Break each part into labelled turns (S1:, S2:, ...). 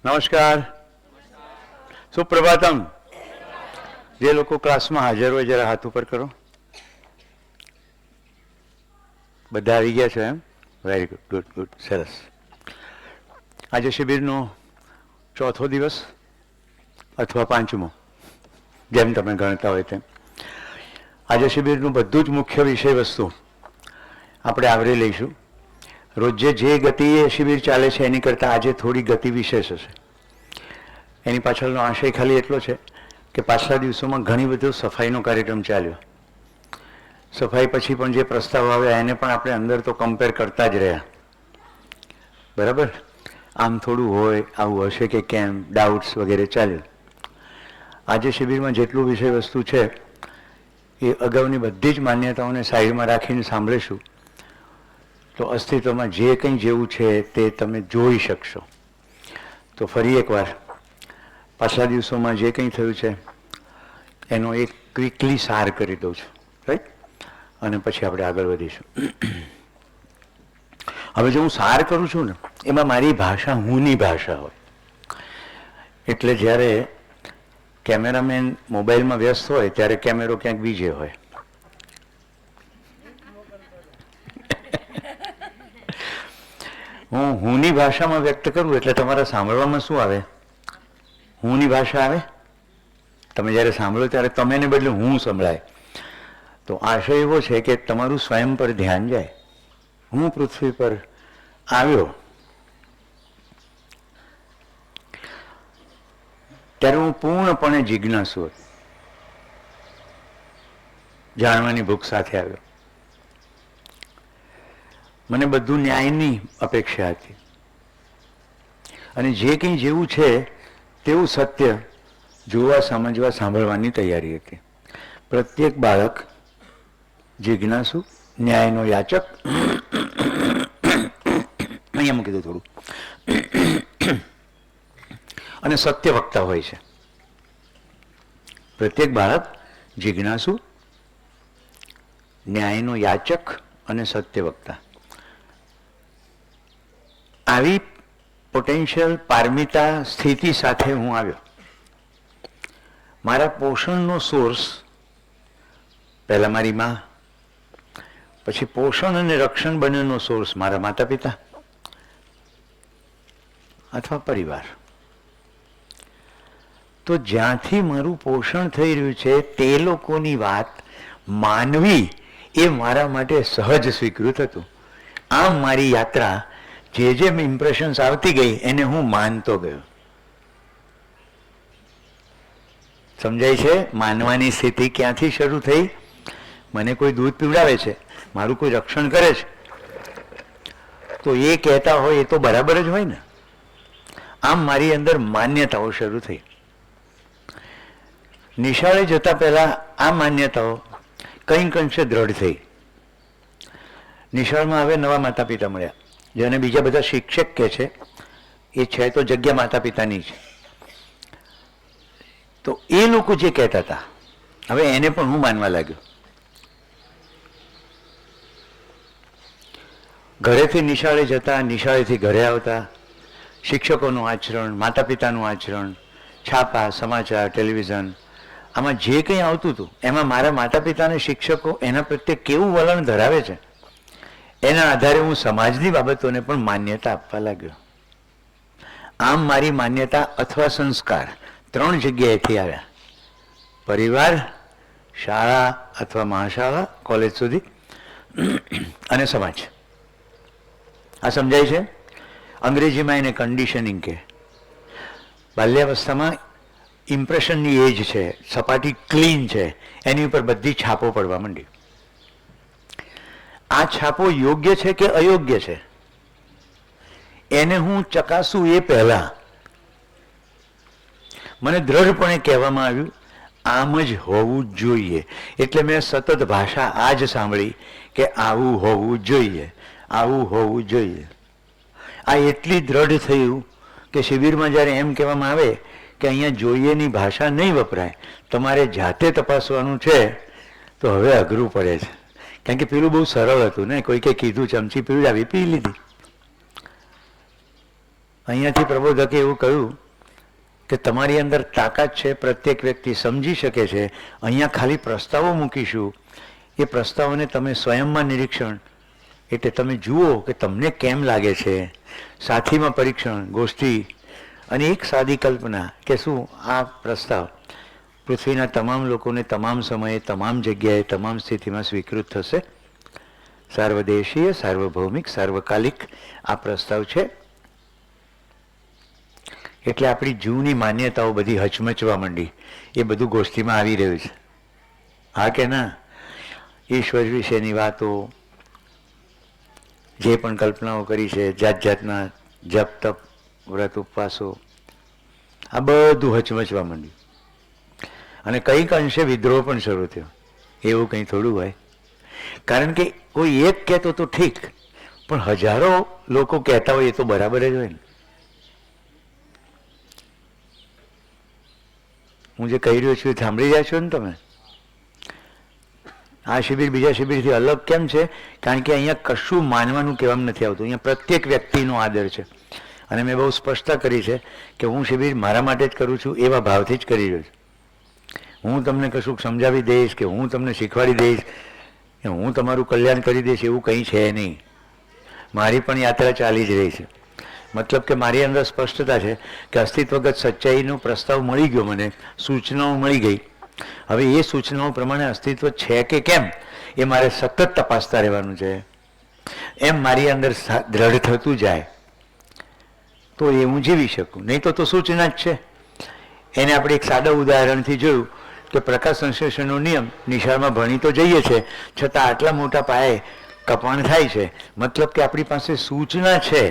S1: નમસ્કાર, સુપ્રભાતમ. જે લોકો ક્લાસમાં હાજર હોય જરા હાથ ઉપર કરો. બધા આવી ગયા છે એમ? વેરી ગુડ, ગુડ, ગુડ, સરસ. આજે શિબિરનો ચોથો દિવસ અથવા પાંચમો, જેમ તમે ગણતા હોય તેમ. આજે શિબિરનું બધું જ મુખ્ય વિષય વસ્તુ આપણે આવરી લઈશું. રોજે જે ગતિએ શિબિર ચાલે છે એની કરતાં આજે થોડી ગતિ વિશેષ હશે. એની પાછળનો આશય ખાલી એટલો છે કે પાછલા દિવસોમાં ઘણી બધો સફાઈનો કાર્યક્રમ ચાલ્યો. સફાઈ પછી પણ જે પ્રસ્તાવ આવ્યા એને પણ આપણે અંદર તો કમ્પેર કરતા જ રહ્યા. બરાબર? આમ થોડું હોય, આવું હશે કે કેમ, ડાઉટ્સ વગેરે ચાલ્યું. આજે શિબિરમાં જેટલું વિષય વસ્તુ છે એ અગાઉની બધી જ માન્યતાઓને સાઈડમાં રાખીને સાંભળીશું તો અસ્તિત્વમાં જે કંઈ જેવું છે તે તમે જોઈ શકશો. તો ફરી એકવાર પાછલા દિવસોમાં જે કંઈ થયું છે એનો એક ક્વિકલી સાર કરી દઉં છું, રાઈટ? અને પછી આપણે આગળ વધીશું. હવે જો હું સાર કરું છું ને એમાં મારી ભાષા હુંની ભાષા હોય. એટલે જ્યારે કેમેરામેન મોબાઈલમાં વ્યસ્ત હોય ત્યારે કેમેરો ક્યાંક બીજે હોય. હું હુંની ભાષામાં વ્યક્ત કરું એટલે તમારા સાંભળવામાં શું આવે? હુંની ભાષા આવે. તમે જ્યારે સાંભળો ત્યારે તમેને બદલે હું સંભળાય. તો આશય એવો છે કે તમારું સ્વયં પર ધ્યાન જાય. હું પૃથ્વી પર આવ્યો ત્યારે હું પૂર્ણપણે જિજ્ઞાસુ હતો. જાણવાની ભૂખ સાથે આવ્યો. મને બધું ન્યાયની અપેક્ષા હતી અને જે કંઈ જેવું છે તેવું સત્ય જોવા, સમજવા, સાંભળવાની તૈયારી હતી. પ્રત્યેક બાળક જિજ્ઞાસુ, ન્યાયનો યાચક, અહીંયા મૂકી દો થોડું, અને સત્ય વક્તા હોય છે. પ્રત્યેક બાળક જિજ્ઞાસુ, ન્યાયનો યાચક અને સત્ય વક્તા. આવી પોટેન્શિયલ પારમિતા સ્થિતિ સાથે હું આવ્યો. મારા પોષણનો સોર્સ પહેલાં મારી માં, પછી પોષણ અને રક્ષણ બંનેનો સોર્સ મારા માતા પિતા અથવા પરિવાર. તો જ્યાંથી મારું પોષણ થઈ રહ્યું છે તે લોકોની વાત માનવી એ મારા માટે સહજ સ્વીકૃત હતું. આમ મારી યાત્રા જે જે ઇમ્પ્રેશન્સ આવતી ગઈ એને હું માનતો ગયો. સમજાય છે? માનવાની સ્થિતિ ક્યાંથી શરૂ થઈ? મને કોઈ દૂધ પીવડાવે છે, મારું કોઈ રક્ષણ કરે છે, તો એ કહેતા હોય એ તો બરાબર જ હોય ને. આમ મારી અંદર માન્યતાઓ શરૂ થઈ. નિશાળે જતા પહેલા આ માન્યતાઓ કંઈક અંશે દ્રઢ થઈ. નિશાળમાં હવે નવા માતા પિતા મળ્યા જેને બીજા બધા શિક્ષક કહે છે, એ છે તો જગ્યા માતા પિતાની છે. તો એ લોકો જે કહેતા હતા હવે એને પણ હું માનવા લાગ્યો. ઘરેથી નિશાળે જતા, નિશાળેથી ઘરે આવતા, શિક્ષકોનું આચરણ, માતા પિતાનું આચરણ, છાપા, સમાચાર, ટેલિવિઝન, આમાં જે કંઈ આવતું હતું એમાં મારા માતા પિતા અને શિક્ષકો એના પ્રત્યે કેવું વલણ ધરાવે છે એના આધારે હું સમાજની બાબતોને પણ માન્યતા આપવા લાગ્યો. આમ મારી માન્યતા અથવા સંસ્કાર ત્રણ જગ્યાએથી આવ્યા: પરિવાર, શાળા અથવા મહાશાળા, કોલેજ સુધી, અને સમાજ. આ સમજાય છે? અંગ્રેજીમાં એને કન્ડિશનિંગ કહે. બાલ્યાવસ્થામાં ઇમ્પ્રેશનની એજ છે, સપાટી ક્લીન છે, એની ઉપર બધી છાપો પડવા માંડી. આ છાપો યોગ્ય છે કે અયોગ્ય છે એને હું ચકાસું એ પહેલા મને દ્રઢપણે કહેવામાં આવ્યું આમ જ હોવું જોઈએ. એટલે મેં સતત ભાષા આ જ સાંભળી કે આવું હોવું જોઈએ, આવું હોવું જોઈએ. આ એટલી દ્રઢ થયું કે શિબિરમાં જ્યારે એમ કહેવામાં આવે કે અહીંયા જોઈએની ભાષા નહીં વપરાય, તમારે જાતે તપાસવાનું છે, તો હવે અઘરું પડે છે. કારણ કે પેલું બહુ સરળ હતું ને, કોઈકે કીધું ચમચી પીવડાવી, પી લીધી. અહીંયાથી પ્રબોધકે એવું કહ્યું કે તમારી અંદર તાકાત છે, પ્રત્યેક વ્યક્તિ સમજી શકે છે. અહીંયા ખાલી પ્રસ્તાવો મૂકીશું, એ પ્રસ્તાવોને તમે સ્વયંમાં નિરીક્ષણ એટલે તમે જુઓ કે તમને કેમ લાગે છે. સાથીમાં પરીક્ષણ, ગોષ્ઠી અને એક સાદી કલ્પના કે શું આ પ્રસ્તાવ પૃથ્વીના તમામ લોકોને તમામ સમયે, તમામ જગ્યાએ, તમામ સ્થિતિમાં સ્વીકૃત થશે. સાર્વદેશીય, સાર્વભૌમિક, સાર્વકાલિક આ પ્રસ્તાવ છે. એટલે આપણી જૂની માન્યતાઓ બધી હચમચવા માંડી. એ બધું ગોષ્ઠીમાં આવી રહ્યું છે. હા કે ના? ઈશ્વર વિશેની વાતો, જે પણ કલ્પનાઓ કરી છે, જાત જાતના જપ તપ, વ્રત ઉપવાસો, આ બધું હચમચવા માંડ્યું. અને કંઈક અંશે વિદ્રોહ પણ શરૂ થયો. એવું કંઈ થોડું હોય? કારણ કે કોઈ એક કહેતો તો ઠીક, પણ હજારો લોકો કહેતા હોય એ તો બરાબર જ હોય ને. હું જે કહી રહ્યો છું એ સાંભળી રહ્યા છો ને તમે? આ શિબિર બીજા શિબિરથી અલગ કેમ છે? કારણ કે અહીંયા કશું માનવાનું કહેવામાં નથી આવતું. અહીંયા પ્રત્યેક વ્યક્તિનો આદર છે. અને મેં બહુ સ્પષ્ટતા કરી છે કે હું શિબિર મારા માટે જ કરું છું, એવા ભાવથી જ કરી રહ્યો છું. હું તમને કશુંક સમજાવી દઈશ કે હું તમને શીખવાડી દઈશ કે હું તમારું કલ્યાણ કરી દઈશ એવું કંઈ છે નહીં. મારી પણ યાત્રા ચાલી જ રહી છે. મતલબ કે મારી અંદર સ્પષ્ટતા છે કે અસ્તિત્વગત સચ્ચાઈનો પ્રસ્તાવ મળી ગયો, મને સૂચનાઓ મળી ગઈ. હવે એ સૂચનાઓ પ્રમાણે અસ્તિત્વ છે કે કેમ એ મારે સતત તપાસતા રહેવાનું છે. એમ મારી અંદર દ્રઢ થતું જાય તો એ હું જીવી શકું. નહીં તો સૂચના જ છે. એને આપણે એક સાદા ઉદાહરણથી જોયું કે પ્રકાશ સંશ્લેષણનો નિયમ નિશાળમાં ભણી તો જઈએ છે, છતાં આટલા મોટા પાયે કપાણ થાય છે. મતલબ કે આપણી પાસે સૂચના છે,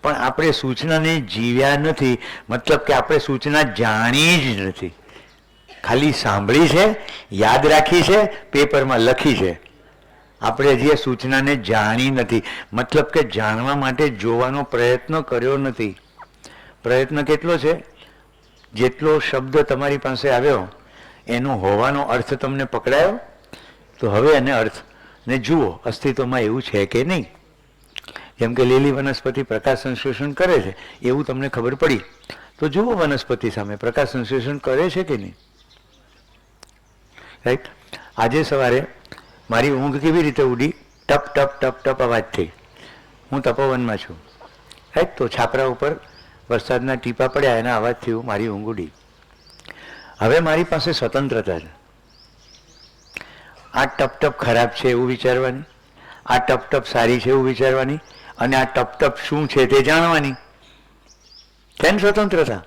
S1: પણ આપણે સૂચનાને જીવ્યા નથી. મતલબ કે આપણે સૂચના જાણી જ નથી. ખાલી સાંભળી છે, યાદ રાખી છે, પેપરમાં લખી છે. આપણે હજી એ સૂચનાને જાણી નથી. મતલબ કે જાણવા માટે જોવાનો પ્રયત્ન કર્યો નથી. પ્રયત્ન કેટલો છે? જેટલો શબ્દ તમારી પાસે આવ્યો એનો હોવાનો અર્થ તમને પકડાયો, તો હવે એને અર્થને જુઓ, અસ્તિત્વમાં એવું છે કે નહીં. જેમ કે લીલી વનસ્પતિ પ્રકાશ સંશ્લેષણ કરે છે એવું તમને ખબર પડી, તો જુઓ વનસ્પતિ સામે પ્રકાશ સંશ્લેષણ કરે છે કે નહીં. રાઈટ? આજે સવારે મારી ઊંઘ કેવી રીતે ઉડી? ટપ ટપ ટપ ટપ અવાજ થઈ. હું તપોવનમાં છું. રાઈટ? તો છાપરા ઉપર વરસાદના ટીપા પડ્યા, એના અવાજથી મારી ઊંઘ ઉડી. હવે મારી પાસે સ્વતંત્રતા છે. આ ટપ ટપ ખરાબ છે એવું વિચારવાની, આ ટપ ટપ સારી છે એવું વિચારવાની, અને આ ટપ ટપ શું છે તે જાણવાની. કેમ સ્વતંત્રતા?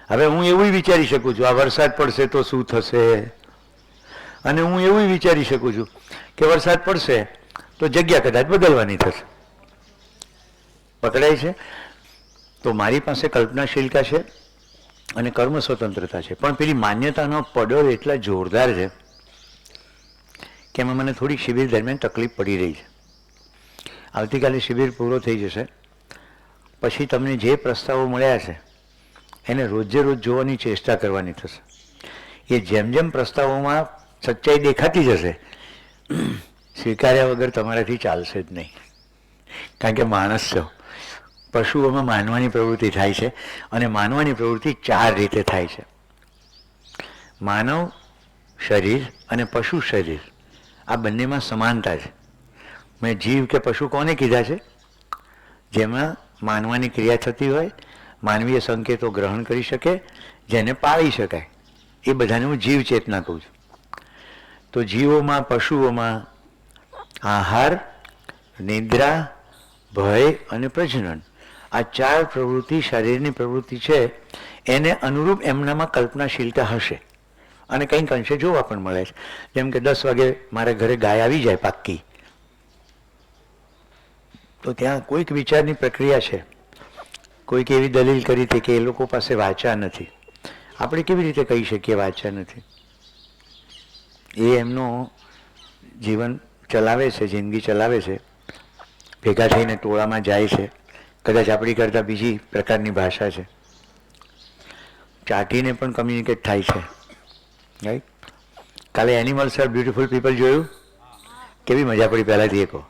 S1: હવે હું એવું વિચારી શકું છું આ વરસાદ પડશે તો શું થશે, અને હું એવું વિચારી શકું છું કે વરસાદ પડશે તો જગ્યા કદાચ બદલવાની થશે. પકડાય છે? તો મારી પાસે કલ્પનાશીલતા છે અને કર્મ સ્વતંત્રતા છે. પણ પેલી માન્યતાનો પડોળ એટલા જોરદાર છે કે એમાં મને થોડી શિબિર દરમિયાન તકલીફ પડી રહી છે. આવતીકાલે શિબિર પૂરો થઈ જશે પછી તમને જે પ્રસ્તાવો મળ્યા છે એને રોજે રોજ જોવાની ચેષ્ટા કરવાની થશે. એ જેમ જેમ પ્રસ્તાવોમાં સચ્ચાઈ દેખાતી જશે, સ્વીકાર્યા વગર તમારાથી ચાલશે જ નહીં. કારણ કે માણસ છો. પશુઓમાં માનવાની પ્રવૃત્તિ થાય છે, અને માનવાની પ્રવૃત્તિ 4 રીતે થાય છે. માનવ શરીર અને પશુ શરીર આ બંનેમાં સમાનતા છે. મેં જીવ કે પશુ કોને કીધા છે? જેમાં માનવાની ક્રિયા થતી હોય, માનવીય સંકેતો ગ્રહણ કરી શકે, જેને પાળી શકાય, એ બધાને હું જીવ ચેતના કહું છું. તો જીવોમાં, પશુઓમાં આહાર, નિદ્રા, ભય અને પ્રજનન આ 4 પ્રવૃત્તિ શરીરની પ્રવૃત્તિ છે. એને અનુરૂપ એમનામાં કલ્પનાશીલતા હશે અને કંઈક અંશે જોવા પણ મળે છે. જેમ કે 10 વાગે મારા ઘરે ગાય આવી જાય પાક્કી, તો ત્યાં કોઈક વિચારની પ્રક્રિયા છે. કોઈક એવી દલીલ કરી હતી કે એ લોકો પાસે વાચા નથી. આપણે કેવી રીતે કહી શકીએ વાચા નથી? એ એમનો જીવન ચલાવે છે, જિંદગી ચલાવે છે, ભેગા થઈને ટોળામાં જાય છે, કદાચ આપણી કરતાં બીજી પ્રકારની ભાષા છે, ચાટીને પણ કમ્યુનિકેટ થાય છે. રાઈટ? કાલે એનિમલ્સ આર બ્યુટીફુલ પીપલ જોયું? કેવી મજા પડી? પહેલાંથી એ કહો.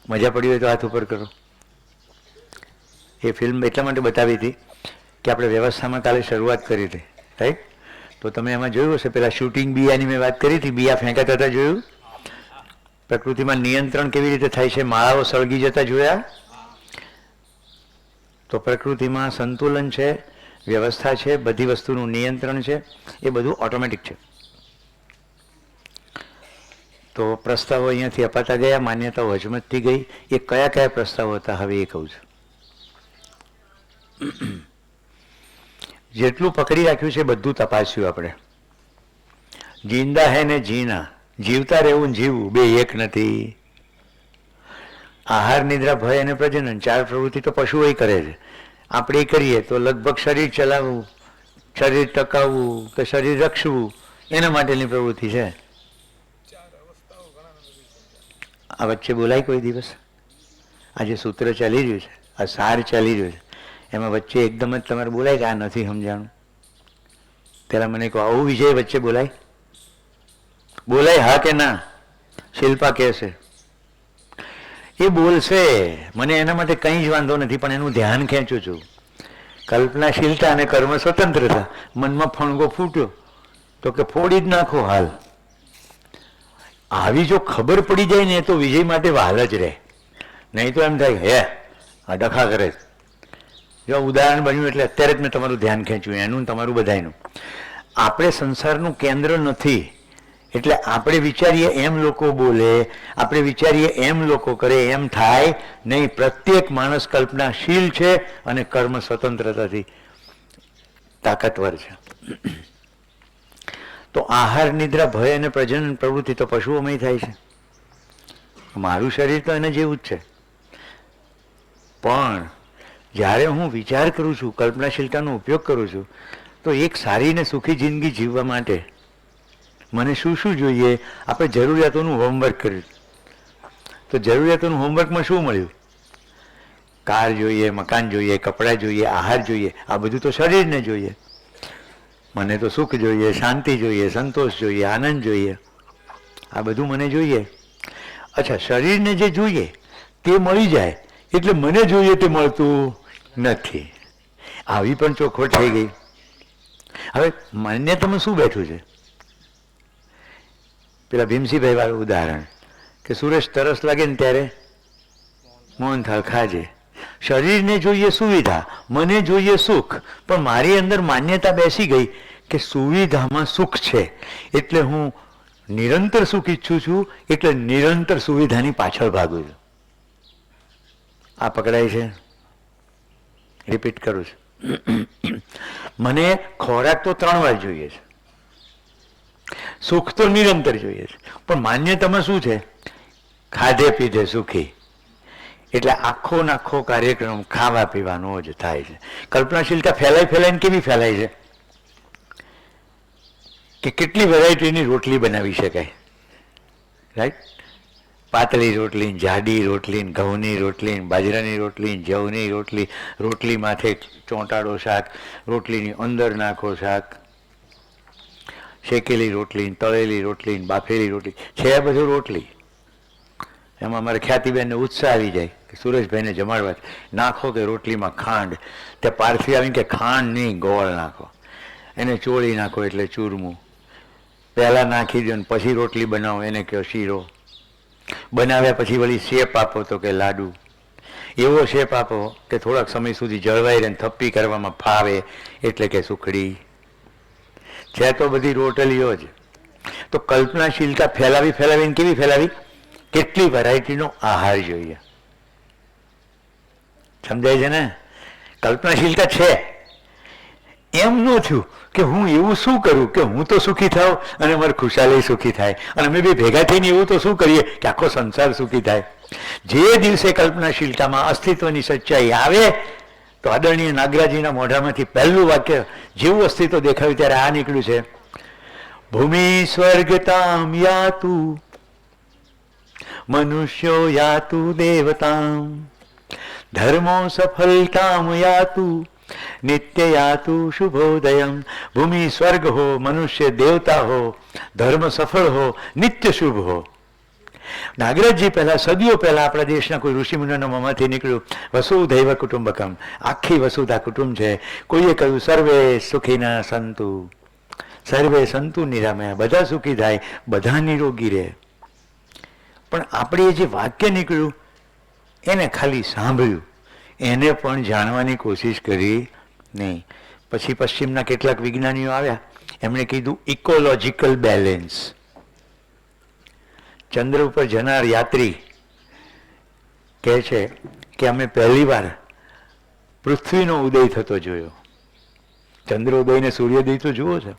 S1: મજા પડી હોય તો હાથ ઉપર કરો. એ ફિલ્મ એટલા માટે બતાવી હતી કે આપણે વ્યવસ્થામાં કાલે શરૂઆત કરી હતી, રાઈટ? તો તમે એમાં જોયું હશે, પેલા શૂટિંગ બિયાની મેં વાત કરી હતી, બિયા ફેંકાતા હતા, જોયું? પ્રકૃતિમાં નિયંત્રણ કેવી રીતે થાય છે, માળાઓ સળગી જતા જોયા? તો પ્રકૃતિમાં સંતુલન છે, વ્યવસ્થા છે, બધી વસ્તુનું નિયંત્રણ છે, એ બધું ઓટોમેટિક છે. તો પ્રસ્તાવો અહીંયાથી અપાતા ગયા, માન્યતાઓ હજમતથી ગઈ. એ કયા કયા પ્રસ્તાવો હતા હવે એ કહું છું. જેટલું પકડી રાખ્યું છે બધું તપાસ્યું આપણે. જીંદા હે ને જીના, જીવતા રહેવું ને જીવવું બે એક નથી. આહાર, નિદ્રા, ભય અને પ્રજનન 4 પ્રવૃત્તિ તો પશુઓ કરે છે. આપણે કરીએ તો લગભગ શરીર ચલાવવું, શરીર ટકાવવું કે શરીર રક્ષવું, એના માટેની પ્રવૃત્તિ છે. આ વચ્ચે બોલાય કોઈ દિવસ? આ જે સૂત્ર ચાલી રહ્યું છે, આ સાર ચાલી રહ્યો છે, એમાં વચ્ચે એકદમ જ તમારે બોલાય કે આ નથી સમજાણું? ત્યારે મને કહો, આવું વિષય વચ્ચે બોલાય? બોલાય હા કે ના? શિલ્પા કહેશે એ બોલશે, મને એના માટે કંઈ જ વાંધો નથી, પણ એનું ધ્યાન ખેંચું છું. કલ્પનાશીલતા અને કર્મ સ્વતંત્રતા. મનમાં ફણગો ફૂટ્યો તો કે ફોડી જ નાખો હાલ. આવી જો ખબર પડી જાય ને તો વિજય માટે વહાલ જ રહે. નહીં તો એમ થાય હે આ ડખા કરે. જો ઉદાહરણ બન્યું એટલે અત્યારે જ મેં તમારું ધ્યાન ખેંચ્યું, એનું તમારું બધાયનું. આપણે સંસારનું કેન્દ્ર નથી એટલે આપણે વિચારીએ એમ લોકો બોલે, આપણે વિચારીએ એમ લોકો કરે, એમ થાય નહીં. પ્રત્યેક માણસ કલ્પનાશીલ છે અને કર્મ સ્વતંત્રતાથી તાકાતવર છે. તો આહાર, નિદ્રા, ભય અને પ્રજનન પ્રવૃત્તિ તો પશુઓમાં થાય છે. મારું શરીર તો એને જેવું જ છે. પણ જ્યારે હું વિચાર કરું છું, કલ્પનાશીલતાનો ઉપયોગ કરું છું, તો એક સારી ને સુખી જિંદગી જીવવા માટે મને શું શું જોઈએ? આપણે જરૂરિયાતોનું હોમવર્ક કર્યું. તો જરૂરિયાતોનું હોમવર્કમાં શું મળ્યું? કાર જોઈએ, મકાન જોઈએ, કપડાં જોઈએ, આહાર જોઈએ. આ બધું તો શરીરને જોઈએ. મને તો સુખ જોઈએ, શાંતિ જોઈએ, સંતોષ જોઈએ, આનંદ જોઈએ. આ બધું મને જોઈએ. અચ્છા, શરીરને જે જોઈએ તે મળી જાય એટલે મને જોઈએ તે મળતું નથી. આવી પણ ચોખવટ થઈ ગઈ. હવે માન્યતામાં શું બેઠું છે? પેલા ભીમસિંહભાઈ વાળું ઉદાહરણ કે સુરેશ તરસ લાગે ને ત્યારે મોહનથાળ ખાજે. શરીરને જોઈએ સુવિધા, મને જોઈએ સુખ, પણ મારી અંદર માન્યતા બેસી ગઈ કે સુવિધામાં સુખ છે એટલે હું નિરંતર સુખ ઈચ્છું છું, એટલે નિરંતર સુવિધાની પાછળ ભાગું છું. આ પકડાય છે? રિપીટ કરું છું. મને ખોરાક તો 3 વાર જોઈએ છે, સુખ તો નિરંતર જોઈએ છે, પણ માન્યતામાં શું છે? ખાધે પીધે સુખી. એટલે આખો નાખો કાર્યક્રમ ખાવા પીવાનો જ થાય છે. કલ્પનાશીલતા ફેલાઈને કેવી ફેલાય છે કે કેટલી વેરાયટીની રોટલી બનાવી શકાય, રાઈટ? પાતળી રોટલી, જાડી રોટલી, ઘઉંની રોટલી, બાજરાની રોટલી, જવની રોટલી, રોટલી માથે ચોંટાડો શાક, રોટલીની અંદર નાખો શાક, શેકેલી રોટલી, તળેલી રોટલી, બાફેલી રોટલી, છે બધું રોટલી. એમાં અમારે ખ્યાતિબેનને ઉત્સાહ આવી જાય કે સુરેશભાઈને જમાડવા નાખો કે રોટલીમાં ખાંડ. તે પારથી આવીને કે ખાંડ નહીં, ગોળ નાખો. એને ચોળી નાખો એટલે ચૂરમું. પહેલાં નાખી દો ને પછી રોટલી બનાવો એને કહો શીરો. બનાવ્યા પછી વળી શેપ આપો તો કે લાડુ. એવો શેપ આપો કે થોડાક સમય સુધી જળવાઈ રહે, થપ્પી કરવામાં ફાવે એટલે કે સુખડી. છે તો બધી રોટલીઓ જ. તો કલ્પનાશીલતા ફેલાવીને કેવી ફેલાવી? કેટલી વેરાયટીનો આહાર જોઈએ. સમજાય છે ને? કલ્પનાશીલતા છે. એમ ન થયું કે હું એવું શું કરું કે હું તો સુખી થાઉં અને મારી ખુશાલી સુખી થાય, અને અમે બે ભેગા થઈને એવું તો શું કરીએ કે આખો સંસાર સુખી થાય. જે દિવસે કલ્પનાશીલતામાં અસ્તિત્વની સચ્ચાઈ આવે તો આદરણીય નાગરાજીના મોઢામાંથી પહેલું વાક્ય જેવું અસ્તિત્વ દેખાયું ત્યારે આ નીકળ્યું છે, ભૂમિ સ્વર્ગતામ યાતુ મનુષ્યો યાતુ દેવતામ ધર્મો સફલતામ યાતુ નિત્ય યાતુ શુભોદયમ. ભૂમિ સ્વર્ગ હો, મનુષ્ય દેવતા હો, ધર્મ સફળ હો, નિત્ય શુભ હો. નાગરાજજી પહેલા, સદીઓ પહેલા આપણા દેશના કોઈ ઋષિમુનિઓના મોંમાંથી નીકળ્યું વસુધૈવ કુટુંબકમ, આખી વસુધા કુટુંબ છે. કોઈએ કહ્યું સર્વે સુખીના સંતુ, સર્વે સંતુ નિરામયા, બધા સુખી થાય, બધા નિરોગી રહે. પણ આપણે જે વાક્ય નીકળ્યું એને ખાલી સાંભળ્યું, એને પણ જાણવાની કોશિશ કરી નહીં. પછી પશ્ચિમના કેટલાક વિજ્ઞાનીઓ આવ્યા, એમણે કીધું ઇકોલોજીકલ બેલેન્સ. ચંદ્ર ઉપર જનાર યાત્રી કહે છે કે અમે પહેલી વાર પૃથ્વીનો ઉદય થતો જોયો. ચંદ્રોદય ને સૂર્યોદય તો જુઓ છે,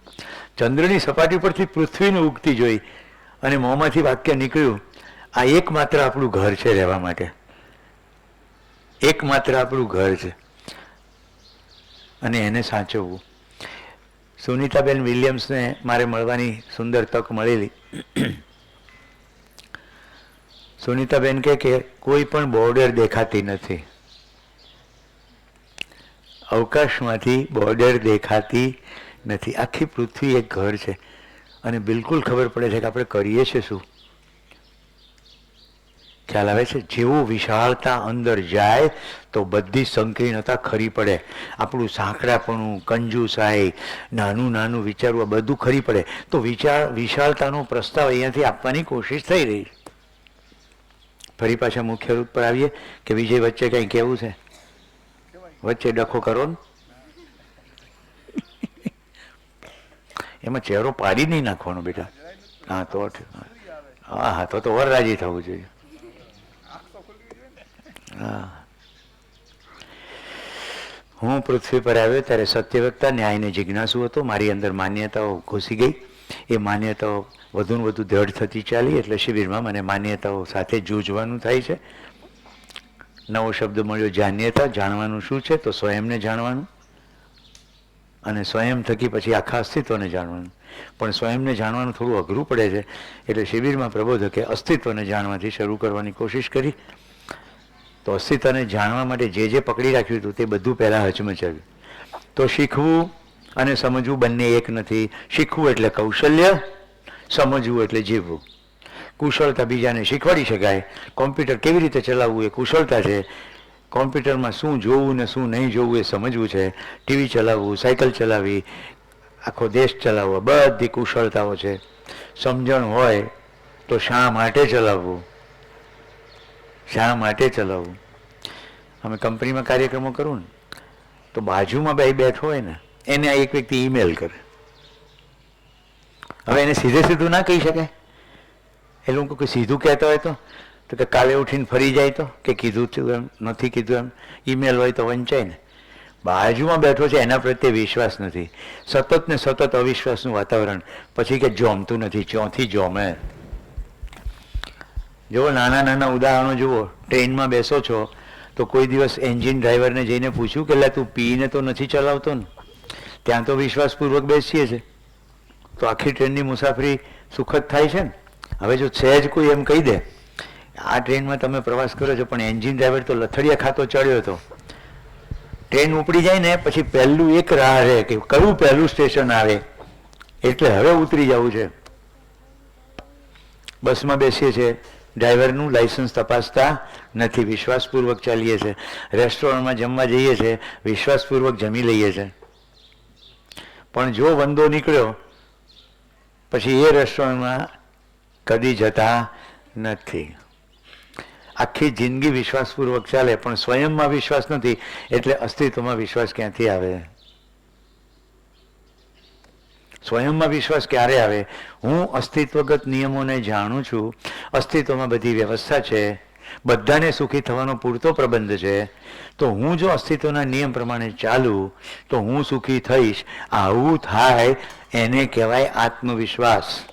S1: ચંદ્રની સપાટી પરથી પૃથ્વીને ઉગતી જોઈ અને મોંમાંથી વાક્ય નીકળ્યું આ એકમાત્ર આપણું ઘર છે રહેવા માટે, એકમાત્ર આપણું ઘર છે અને એને સાચવવું. સુનીતાબેન વિલિયમ્સને મારે મળવાની સુંદર તક મળેલી. સુનીતાબેન કહે કે કોઈ પણ બોર્ડર દેખાતી નથી, અવકાશમાંથી બોર્ડર દેખાતી નથી, આખી પૃથ્વી એક ઘર છે અને બિલકુલ ખબર પડે છે કે આપણે કરીએ છીએ શું. ખ્યાલ આવે છે? જેવું વિશાળતા અંદર જાય તો બધી સંકીર્ણતા ખરી પડે. આપણું સાંકડાપણું, કંજુસાઈ, નાનું નાનું વિચારવું, બધું ખરી પડે. તો વિશાળતાનો પ્રસ્તાવ અહીંયાથી આપવાની કોશિશ થઈ રહી. ફરી પાછા મુખ્ય રૂપ પર આવીએ કે વિજય વચ્ચે કંઈ કહેવું છે? વચ્ચે ડખો કરો ને, એમાં ચહેરો પાડી નહીં નાખવાનો બેટા. હા તો હા હા તો વરરાજી થવું જોઈએ. હા, હું પૃથ્વી પર આવ્યો ત્યારે સત્યવક્તા, ન્યાયને જિજ્ઞાસુ હતો. મારી અંદર માન્યતાઓ ઘૂસી ગઈ. એ માન્યતાઓ વધુ ને વધુ દ્રઢ થતી ચાલી. એટલે શિબિરમાં મને માન્યતાઓ સાથે જૂજવાનું થાય છે. નવો શબ્દ મળ્યો જાન્યતા. જાણવાનું શું છે? તો સ્વયંને જાણવાનું, અને સ્વયં થકી પછી આખા અસ્તિત્વને જાણવાનું. પણ સ્વયંને જાણવાનું થોડું અઘરું પડે છે. એટલે શિબિરમાં પ્રબોધકે અસ્તિત્વને જાણવાથી શરૂ કરવાની કોશિશ કરી. તો અસ્તિત્વને જાણવા માટે જે જે પકડી રાખ્યું હતું તે બધું પહેલાં હચમચાવ્યું. તો શીખવું અને સમજવું બંને એક નથી. શીખવું એટલે કૌશલ્ય, સમજવું એટલે જીવવું. કુશળતા બીજાને શીખવાડી શકાય. કોમ્પ્યુટર કેવી રીતે ચલાવવું એ કુશળતા છે. કોમ્પ્યુટરમાં શું જોવું ને શું નહીં જોવું એ સમજવું છે. ટીવી ચલાવવું, સાયકલ ચલાવવી, આખો દેશ ચલાવવો, બધી કુશળતાઓ છે. સમજણ હોય તો શા માટે ચલાવવું, શા માટે ચલાવવું. અમે કંપનીમાં કાર્યક્રમો કરું ને તો બાજુમાં ભાઈ બેઠો હોય ને એને એક વ્યક્તિ ઈમેલ કરે. હવે એને સીધે સીધું ના કહી શકાય. એ લોકો કોઈ સીધું કહેતા હોય તો કે કાલે ઉઠીને ફરી જાય તો કે કીધું છું એમ, નથી કીધું એમ. ઈમેલ હોય તો વંચાય ને. બાજુમાં બેઠો છે એના પ્રત્યે વિશ્વાસ નથી, સતત ને સતત અવિશ્વાસનું વાતાવરણ. પછી કે જોમતું નથી, ચોથી જોમે. જુઓ, નાના નાના ઉદાહરણો જુઓ. ટ્રેનમાં બેસો છો તો કોઈ દિવસ એન્જિન ડ્રાઈવરને જઈને પૂછ્યું કે તું પીને તો નથી ચલાવતો ને? ત્યાં તો વિશ્વાસપૂર્વક બેસીએ છીએ તો આખી ટ્રેનની મુસાફરી સુખદ થાય છે ને. હવે જો સહેજ કોઈ એમ કહી દે આ ટ્રેનમાં તમે પ્રવાસ કરો છો પણ એન્જિન ડ્રાઈવર તો લથડિયા ખાતો ચડ્યો હતો, ટ્રેન ઉપડી જાય ને પછી પહેલું એક રાહ રહે કે કયું પહેલું સ્ટેશન આવે એટલે હવે ઉતરી જવું છે. બસમાં બેસીએ છીએ, ડ્રાઈવરનું લાયસન્સ તપાસતા નથી, વિશ્વાસપૂર્વક ચાલીએ છીએ. રેસ્ટોરન્ટમાં જમવા જઈએ છીએ, વિશ્વાસપૂર્વક જમી લઈએ છીએ. પણ જો વંદો નીકળ્યો પછી એ રેસ્ટોરન્ટમાં કદી જતા નથી. આખી જિંદગી વિશ્વાસપૂર્વક ચાલે પણ સ્વયંમાં વિશ્વાસ નથી એટલે અસ્તિત્વમાં વિશ્વાસ ક્યાંથી આવે? સ્વયંમાં વિશ્વાસ ક્યારે આવે? હું અસ્તિત્વગત નિયમોને જાણું છું, અસ્તિત્વમાં બધી વ્યવસ્થા છે, બધાને સુખી થવાનો પૂરતો પ્રબંધ છે, તો હું જો અસ્તિત્વના નિયમ પ્રમાણે ચાલું તો હું સુખી થઈશ. આવું થાય એને કહેવાય આત્મવિશ્વાસ.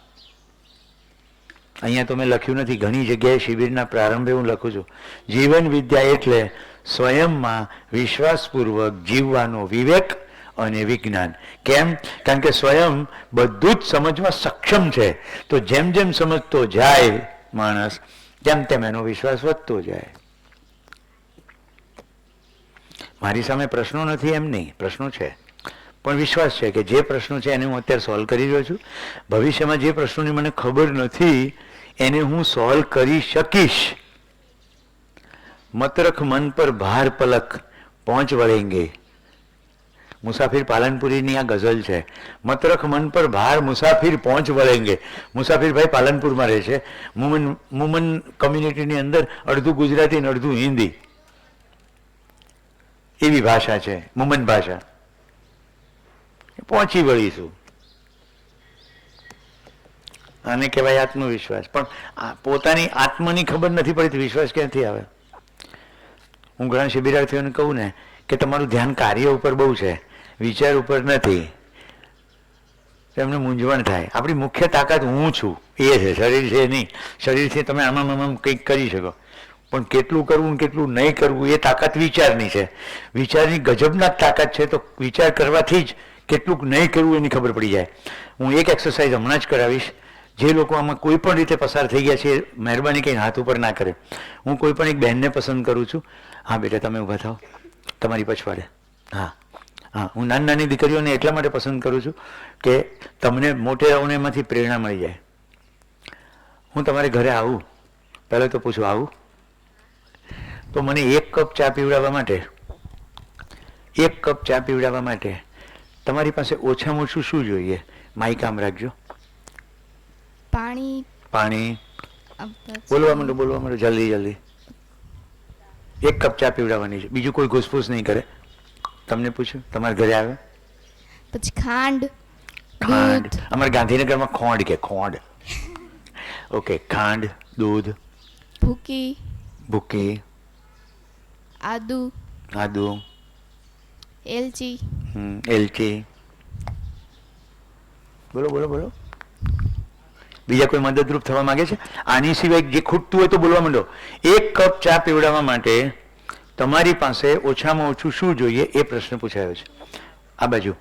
S1: અહીંયા તો મેં લખ્યું નથી, ઘણી જગ્યાએ શિબિરના પ્રારંભે હું લખું છું, જીવન વિદ્યા એટલે સ્વયંમાં વિશ્વાસપૂર્વક જીવવાનો વિવેક અને વિજ્ઞાન. કેમ? કારણ કે સ્વયં બધું જ સમજવા સક્ષમ છે. તો જેમ જેમ સમજતો જાય માણસ તેમ તેમ એનો વિશ્વાસ વધતો જાય. મારી સામે પ્રશ્નો નથી એમ નહીં, પ્રશ્નો છે પણ વિશ્વાસ છે કે જે પ્રશ્નો છે એને હું અત્યારે સોલ્વ કરી રહ્યો છું. ભવિષ્યમાં જે પ્રશ્નોની મને ખબર નથી એને હું સોલ્વ કરી શકીશ. મત રખ મન પર ભાર પલક પહોંચ વળેંગે. મુસાફિર પાલનપુરીની આ ગઝલ છે. મત રખ મન પર ભાર મુસાફિર પહોંચ વળેંગે. મુસાફિરભાઈ પાલનપુરમાં રહે છે. મુમન કમ્યુનિટીની અંદર અડધું ગુજરાતી અને અડધું હિન્દી એવી ભાષા છે, મુમન ભાષા. પહોંચી વળીશું. આને કહેવાય આત્મવિશ્વાસ. પણ પોતાની આત્માની ખબર નથી પડતી, વિશ્વાસ ક્યાંથી આવે? હું ઘણા શિબિરાર્થીઓને કહું ને કે તમારું ધ્યાન કાર્ય ઉપર બહુ છે, વિચાર ઉપર નથી. એમને મૂંઝવણ થાય. આપણી મુખ્ય તાકાત હું છું એ છે, શરીર છે નહીં. શરીરથી તમે આમાં કંઈક કરી શકો, પણ કેટલું કરવું ને કેટલું નહીં કરવું એ તાકાત વિચારની છે. વિચારની ગજબના તાકાત છે. તો વિચાર કરવાથી જ કેટલુંક નહીં કરવું એની ખબર પડી જાય. હું એક એક્સરસાઇઝ હમણાં જ કરાવીશ. જે લોકો આમાં કોઈ પણ રીતે પસાર થઈ ગયા છે, મહેરબાની કંઈ હાથ ઉપર ના કરે. હું કોઈ પણ એક બહેનને પસંદ કરું છું. હા બેટા, તમે ઊભા થાઓ તમારી પછવાડે. હા હા, હું નાની દીકરીઓને એટલા માટે પસંદ કરું છું કે તમને મોટેરાઓને એમાંથી પ્રેરણા મળી જાય. હું તમારે ઘરે આવું, પહેલાં તો પૂછું આવું, તો મને 1 કપ ચા પીવડાવવા માટે તમારી પાસે ઓછામાં ઓછું શું જોઈએ? માઇક આમ રાખજો. પાણી. બોલવા માંડો જલ્દી. 1 કપ ચા પીવડાવવાની છે. બીજું કોઈ ઘૂસપૂસ નહીં કરે. તમને પૂછ્યું, તમારા ઘરે આવે
S2: પછી ખાંડ.
S1: અમારે ગાંધીનગરમાં ખોંડ કે ખોંડ. ઓકે, ખાંડ, દૂધ, ભૂકી,
S2: આદુ,
S1: એલચી. બોલો. બીજા કોઈ મદદરૂપ થવા માંગે છે? આની સિવાય જે ખૂટતું હોય તો બોલવા માંડો. 1 કપ ચા પીવડાવવા માટે તમારી પાસે ઓછામાં ઓછું શું જોઈએ એ પ્રશ્ન પૂછાયો છે. આ બાજુ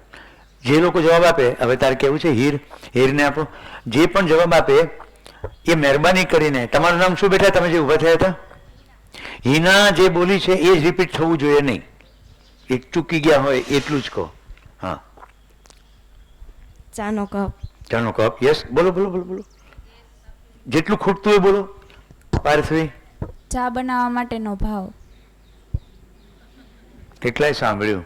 S1: જે લોકો જવાબ આપે, હવે તારે કેવું છે? હીરને આપો. જે પણ જવાબ આપે એ મહેરબાની કરીને, તમારું નામ શું બેટા, તમે જે ઊભા થયા હતા? હિના જે બોલી છે એ જ રિપીટ થવું જોઈએ નહીં. એક ચૂકી ગયા હોય એટલું જ કહો. હા,
S2: ચાનો
S1: કપ. યસ, બોલો. જેટલું ખૂટતું હોય બોલો. પાર્થવી,
S2: ચા બનાવવા માટેનો ભાવ.
S1: કેટલાય સાંભળ્યું.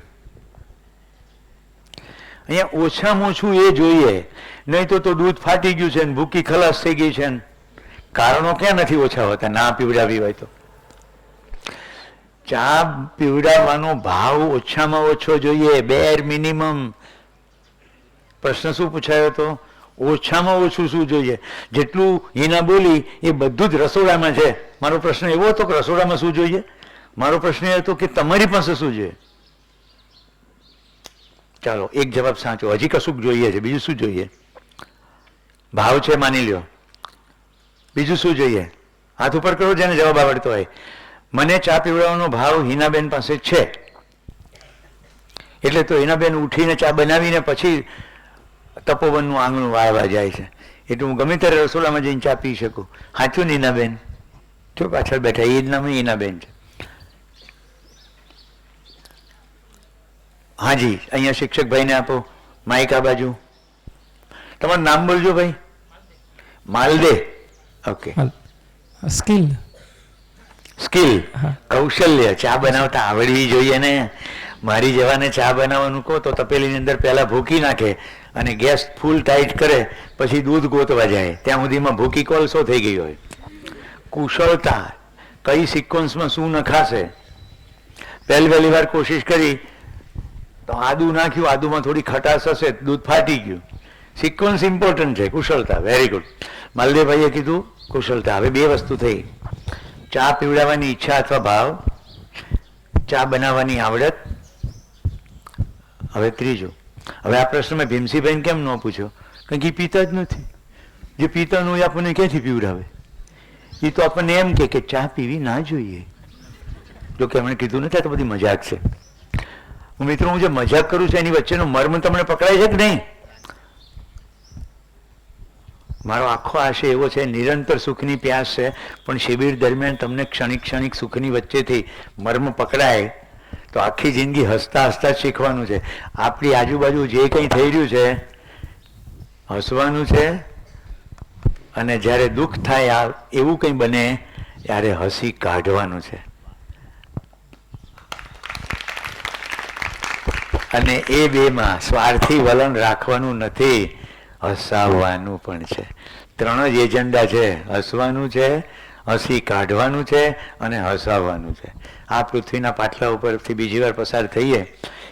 S1: અહીંયા ઓછામાં ઓછું એ જોઈએ, નહીં તો દૂધ ફાટી ગયું છે ને ભૂકી ખલાસ થઈ ગઈ છે ને. કારણો ક્યાં નથી ઓછા હોતા ના પીવડાવી હોય તો. ચા પીવડાવવાનો ભાવ ઓછામાં ઓછો જોઈએ, બેર મિનિમમ. પ્રશ્ન શું પૂછાયો હતો? ઓછામાં ઓછું શું જોઈએ? જેટલું હિના બોલી એ બધું જ રસોડામાં છે. મારો પ્રશ્ન એવો હતો કે રસોડામાં શું જોઈએ? મારો પ્રશ્ન એ હતો કે તમારી પાસે શું જોઈએ? ચાલો, એક જવાબ સાચો. હજી કશુંક જોઈએ છે. બીજું શું જોઈએ? ભાવ છે માની લ્યો. બીજું શું જોઈએ? હાથ ઉપર કરો જેને જવાબ આવડતો હોય. મને ચા પીવડાવવાનો ભાવ હિનાબેન પાસે છે. એટલે તો હિનાબેન ઉઠીને ચા બનાવીને પછી તપોવનનું આંગણું વાળવા જાય છે. એટલે હું ગમે ત્યારે રસોડામાં જઈને ચા પી શકું. સાચું ને હિનાબેન? જો પાછળ બેઠા એ જ નામ હિનાબેન છે. હાજી, અહીંયા શિક્ષક ભાઈને આપો માઇક. આ બાજુ તમારું નામ બોલજો ભાઈ. માલદે. ઓકે.
S3: સ્કિલ,
S1: કૌશલ્ય. ચા બનાવતા આવડવી જોઈએ ને. મારી જવાને ચા બનાવવાનું કહો તો તપેલીની અંદર પહેલા ભૂકી નાખે અને ગેસ ફૂલ ટાઈટ કરે, પછી દૂધ ગોતવા જાય. ત્યાં સુધીમાં ભૂકી કોલસો થઈ ગઈ હોય. કુશળતા, કઈ સિક્વન્સમાં શું નખાશે. પહેલી વાર કોશિશ કરી તો આદુ નાખ્યું, આદુમાં થોડી ખટાશ હશે, દૂધ ફાટી ગયું. સિક્વન્સ ઇમ્પોર્ટન્ટ છે. કુશળતા. Very good. માલદેવભાઈએ કીધું કુશળતા. હવે 2 વસ્તુ થઈ. ચા પીવડાવવાની ઈચ્છા અથવા ભાવ, ચા બનાવવાની આવડત. હવે ત્રીજું. હવે આ પ્રશ્ન મેં ભીમસિંહભાઈને કેમ ન પૂછ્યો? કારણ કે એ પીતા જ નથી. જે પીતા ન હોય આપણને ક્યાંથી પીવડાવે? એ તો આપણને એમ કે ચા પીવી ના જોઈએ. જો કે એમણે કીધું નથી, આ તો બધી મજાક છે. મિત્રો, હું જે મજાક કરું છું એની વચ્ચેનો મર્મ તમને પકડાય છે કે નહીં? મારો આખો આશય એવો છે, નિરંતર સુખની પ્યાસ છે, પણ શિબિર દરમિયાન તમને ક્ષણિક સુખની વચ્ચેથી મર્મ પકડાય તો આખી જિંદગી હસતા જ શીખવાનું છે. આપણી આજુબાજુ જે કંઈ થઈ રહ્યું છે, હસવાનું છે, અને જ્યારે દુઃખ થાય એવું કંઈ બને ત્યારે હસી કાઢવાનું છે. અને એ બેમાં સ્વાર્થી વલણ રાખવાનું નથી, હસાવવાનું પણ છે. 3 જ એજન્ડા છે. હસવાનું છે, હસી કાઢવાનું છે અને હસાવવાનું છે. આ પૃથ્વીના પાટલા ઉપરથી બીજી વાર પસાર થઈએ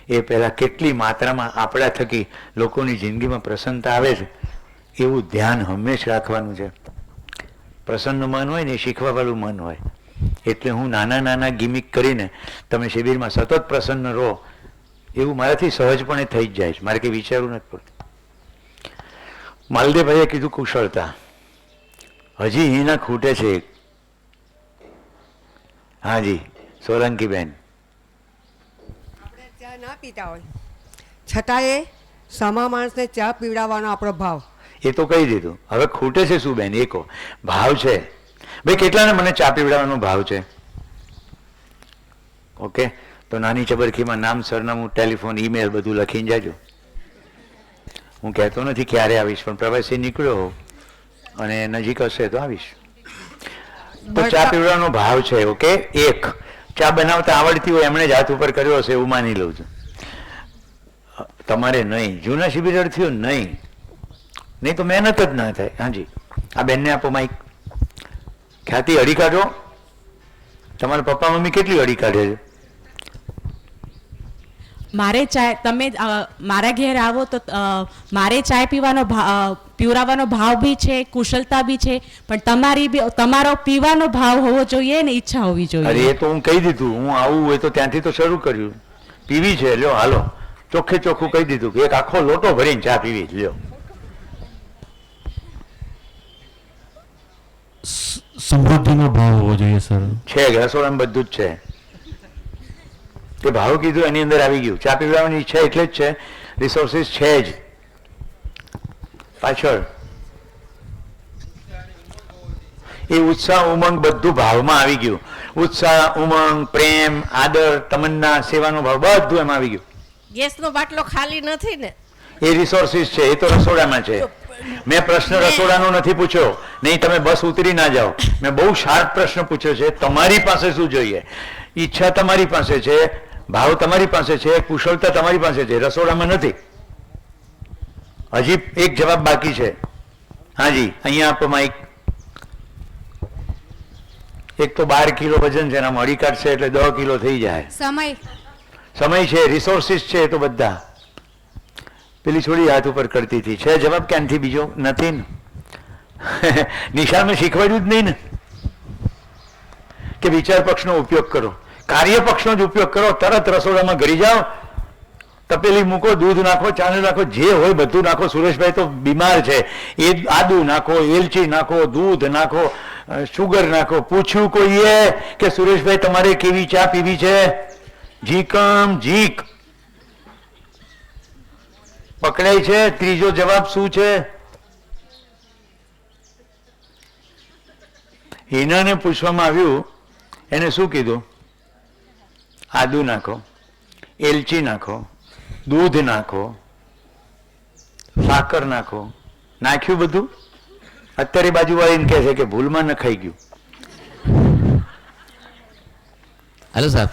S1: એ પહેલાં કેટલી માત્રામાં આપણા થકી લોકોની જિંદગીમાં પ્રસન્નતા આવે છે એવું ધ્યાન હંમેશ રાખવાનું છે. પ્રસન્ન મન હોય ને એ શીખવાવાળું મન હોય. એટલે હું નાના ગિમિક કરીને તમે શિબિરમાં સતત પ્રસન્ન રહો એવું મારાથી સહજપણે થઈ જ જાય છે. મારે કંઈ વિચારવું નથી પડતું. માલદેવભાઈએ કીધું કુશળતા, હજી એના ખૂટે છે. હાજી સોલંકીબેન.
S3: આપણે ચા ના પીતા હોય છતાંય સમા માણસને ચા પીવડાવવાનો આપણો ભાવ.
S1: એ તો કહી દીધું. હવે ખૂટે છે શું બેન? એ કહો. ભાવ છે ભાઈ. કેટલાને મને ચા પીવડાવવાનો ભાવ છે? ઓકે, તો નાની ચબરખીમાં નામ, સરનામું, ટેલિફોન, ઈમેલ બધું લખીને જાજો. હું કહેતો નથી ક્યારે આવીશ, પણ પ્રવાસી નીકળ્યો અને નજીક હશે તો આવીશ. તો ચા પીવડાવવાનો ભાવ છે. ઓકે, એક ચા બનાવતા આવડતી હોય એમણે જ હાથ ઉપર કર્યો હશે એવું માની લઉં છું. તમારે નહીં. જૂના શિબિરાર્થીઓ નહીં તો મહેનત જ ના થાય. હાજી, આ બેનને આપો માઈક. ખ્યાતિ, અડી કાઢો. તમારા પપ્પા મમ્મી કેટલી અડી કાઢે છે?
S4: મારે ચાય, તમે મારા ઘેર આવો તો મારે ચાય પીવડાવવાનો ભાવ બી છે, કુશળતા બી છે, પણ તમારો પીવાનો ભાવ હોવો જોઈએ ને ઈચ્છા હોવી જોઈએ.
S1: અરે એ તો હું કહી દીધું. હું આવું હોય તો ત્યાંથી તો શરૂ કર્યું. પીવી છે, લ્યો હાલો. ચોખ્ખે ચોખ્ખું કહી દીધું કે એક આખો લોટો ભરીને ચા પીવી, લ્યો.
S5: સમૃદ્ધિનો ભાવ હોવો જોઈએ સર.
S1: છે રસોડામાં બધું જ છે. તે ભાવ કીધું એની અંદર આવી ગયું. ચા પીવડાવવાની ઈચ્છા એટલે જ છે. રિસોર્સિસ છે જ પાછળ. એ ઉત્સાહ, ઉમંગ બધું ભાવમાં આવી ગયું. ઉત્સાહ, ઉમંગ, પ્રેમ, આદર, તમન્ના, સેવાનો ભાવ બધું એમાં આવી ગયું.
S6: ગેસનો બાટલો ખાલી નથી ને?
S1: એ રિસોર્સિસ છે. એ તો રસોડામાં છે. મેં પ્રશ્ન રસોડાનો નથી પૂછ્યો. નહીં, તમે બસ ઉતરી ના જાઓ. મેં બહુ શાર્પ પ્રશ્ન પૂછ્યો છે. તમારી પાસે શું જોઈએ? ઈચ્છા તમારી પાસે છે, ભાવ તમારી પાસે છે, કુશળતા તમારી પાસે છે, રસોડામાં નથી. હજી એક જવાબ બાકી છે. હાજી, અહીંયા આપો માઈક. એક તો 12 કિલો વજન છે, એના મળી કાઢશે એટલે 10 કિલો થઈ જાય. સમય છે, રિસોર્સિસ છે, એ તો બધા. પેલી છોડી હાથ ઉપર કરતી હતી. છે જવાબ ક્યાંથી? બીજો નથી ને? નિશાળમાં શીખવાડ્યું જ નહીં ને કે વિચાર પક્ષનો ઉપયોગ કરો, કાર્ય પક્ષનો જ ઉપયોગ કરો. તરત રસોડામાં ઘરી જાઓ, તપેલી મૂકો, દૂધ નાખો, ચાંદલો નાખો, જે હોય બધું નાખો. સુરેશભાઈ તો બીમાર છે. એ આદુ નાખો, એલચી નાખો, દૂધ નાખો, શુગર નાખો. પૂછ્યું કોઈએ કે સુરેશભાઈ તમારે કેવી ચા પીવી છે? જીકમ જીક પકડાય છે. ત્રીજો જવાબ શું છે? હિનાને પૂછવામાં આવ્યું, એને શું કીધું? આદુ નાખો, એલચી નાખો, દૂધ નાખો, સાકર નાખો. નાખ્યું બધું? અત્યારે બાજુવાળીને કહે છે કે ભૂલમાં નખાઈ ગયું.
S5: હેલો સાહેબ.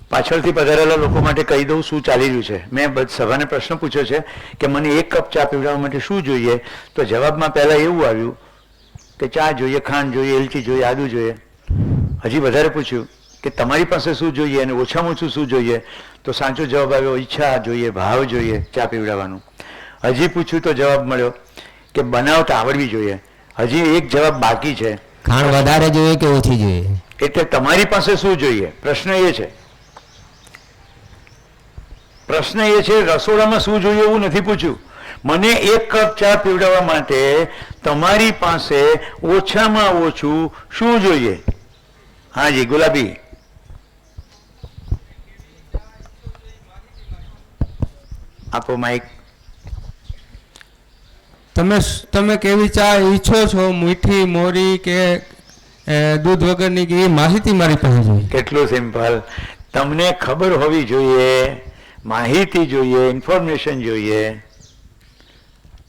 S1: પાછળથી પધારેલા લોકો માટે કહી દઉં શું ચાલી રહ્યું છે. મેં સભાને પ્રશ્ન પૂછ્યો છે કે મને 1 કપ ચા પીવડાવવા માટે શું જોઈએ? તો જવાબમાં પહેલાં એવું આવ્યું કે ચા જોઈએ, ખાંડ જોઈએ, એલચી જોઈએ, આદુ જોઈએ. હજી વધારે પૂછ્યું કે તમારી પાસે શું જોઈએ અને ઓછામાં ઓછું શું જોઈએ? તો સાચો જવાબ આવ્યો ઈચ્છા જોઈએ, ભાવ જોઈએ ચા પીવડાવવાનું. હજી પૂછ્યું તો જવાબ મળ્યો કે બનાવતા આવડવી જોઈએ. હજી એક જવાબ બાકી છે.
S5: ખાંડ વધારે જોઈએ કે ઓછી જોઈએ?
S1: એટલે તમારી પાસે શું જોઈએ? પ્રશ્ન એ છે. પ્રશ્ન એ છે રસોડામાં શું જોઈએ એવું નથી પૂછ્યું. મને 1 કપ ચા પીવડાવવા માટે તમારી પાસે ઓછામાં ઓછું શું જોઈએ? હાજી ગુલાબી. આપો માઈક.
S7: તમે કેવી ચા ઈચ્છો છો, મીઠી, મોરી કે દૂધ વગરની, કે એ માહિતી મારી પાસે જોઈએ.
S1: કેટલું સિમ્પલ. તમને ખબર હોવી જોઈએ, માહિતી જોઈએ, ઇન્ફોર્મેશન જોઈએ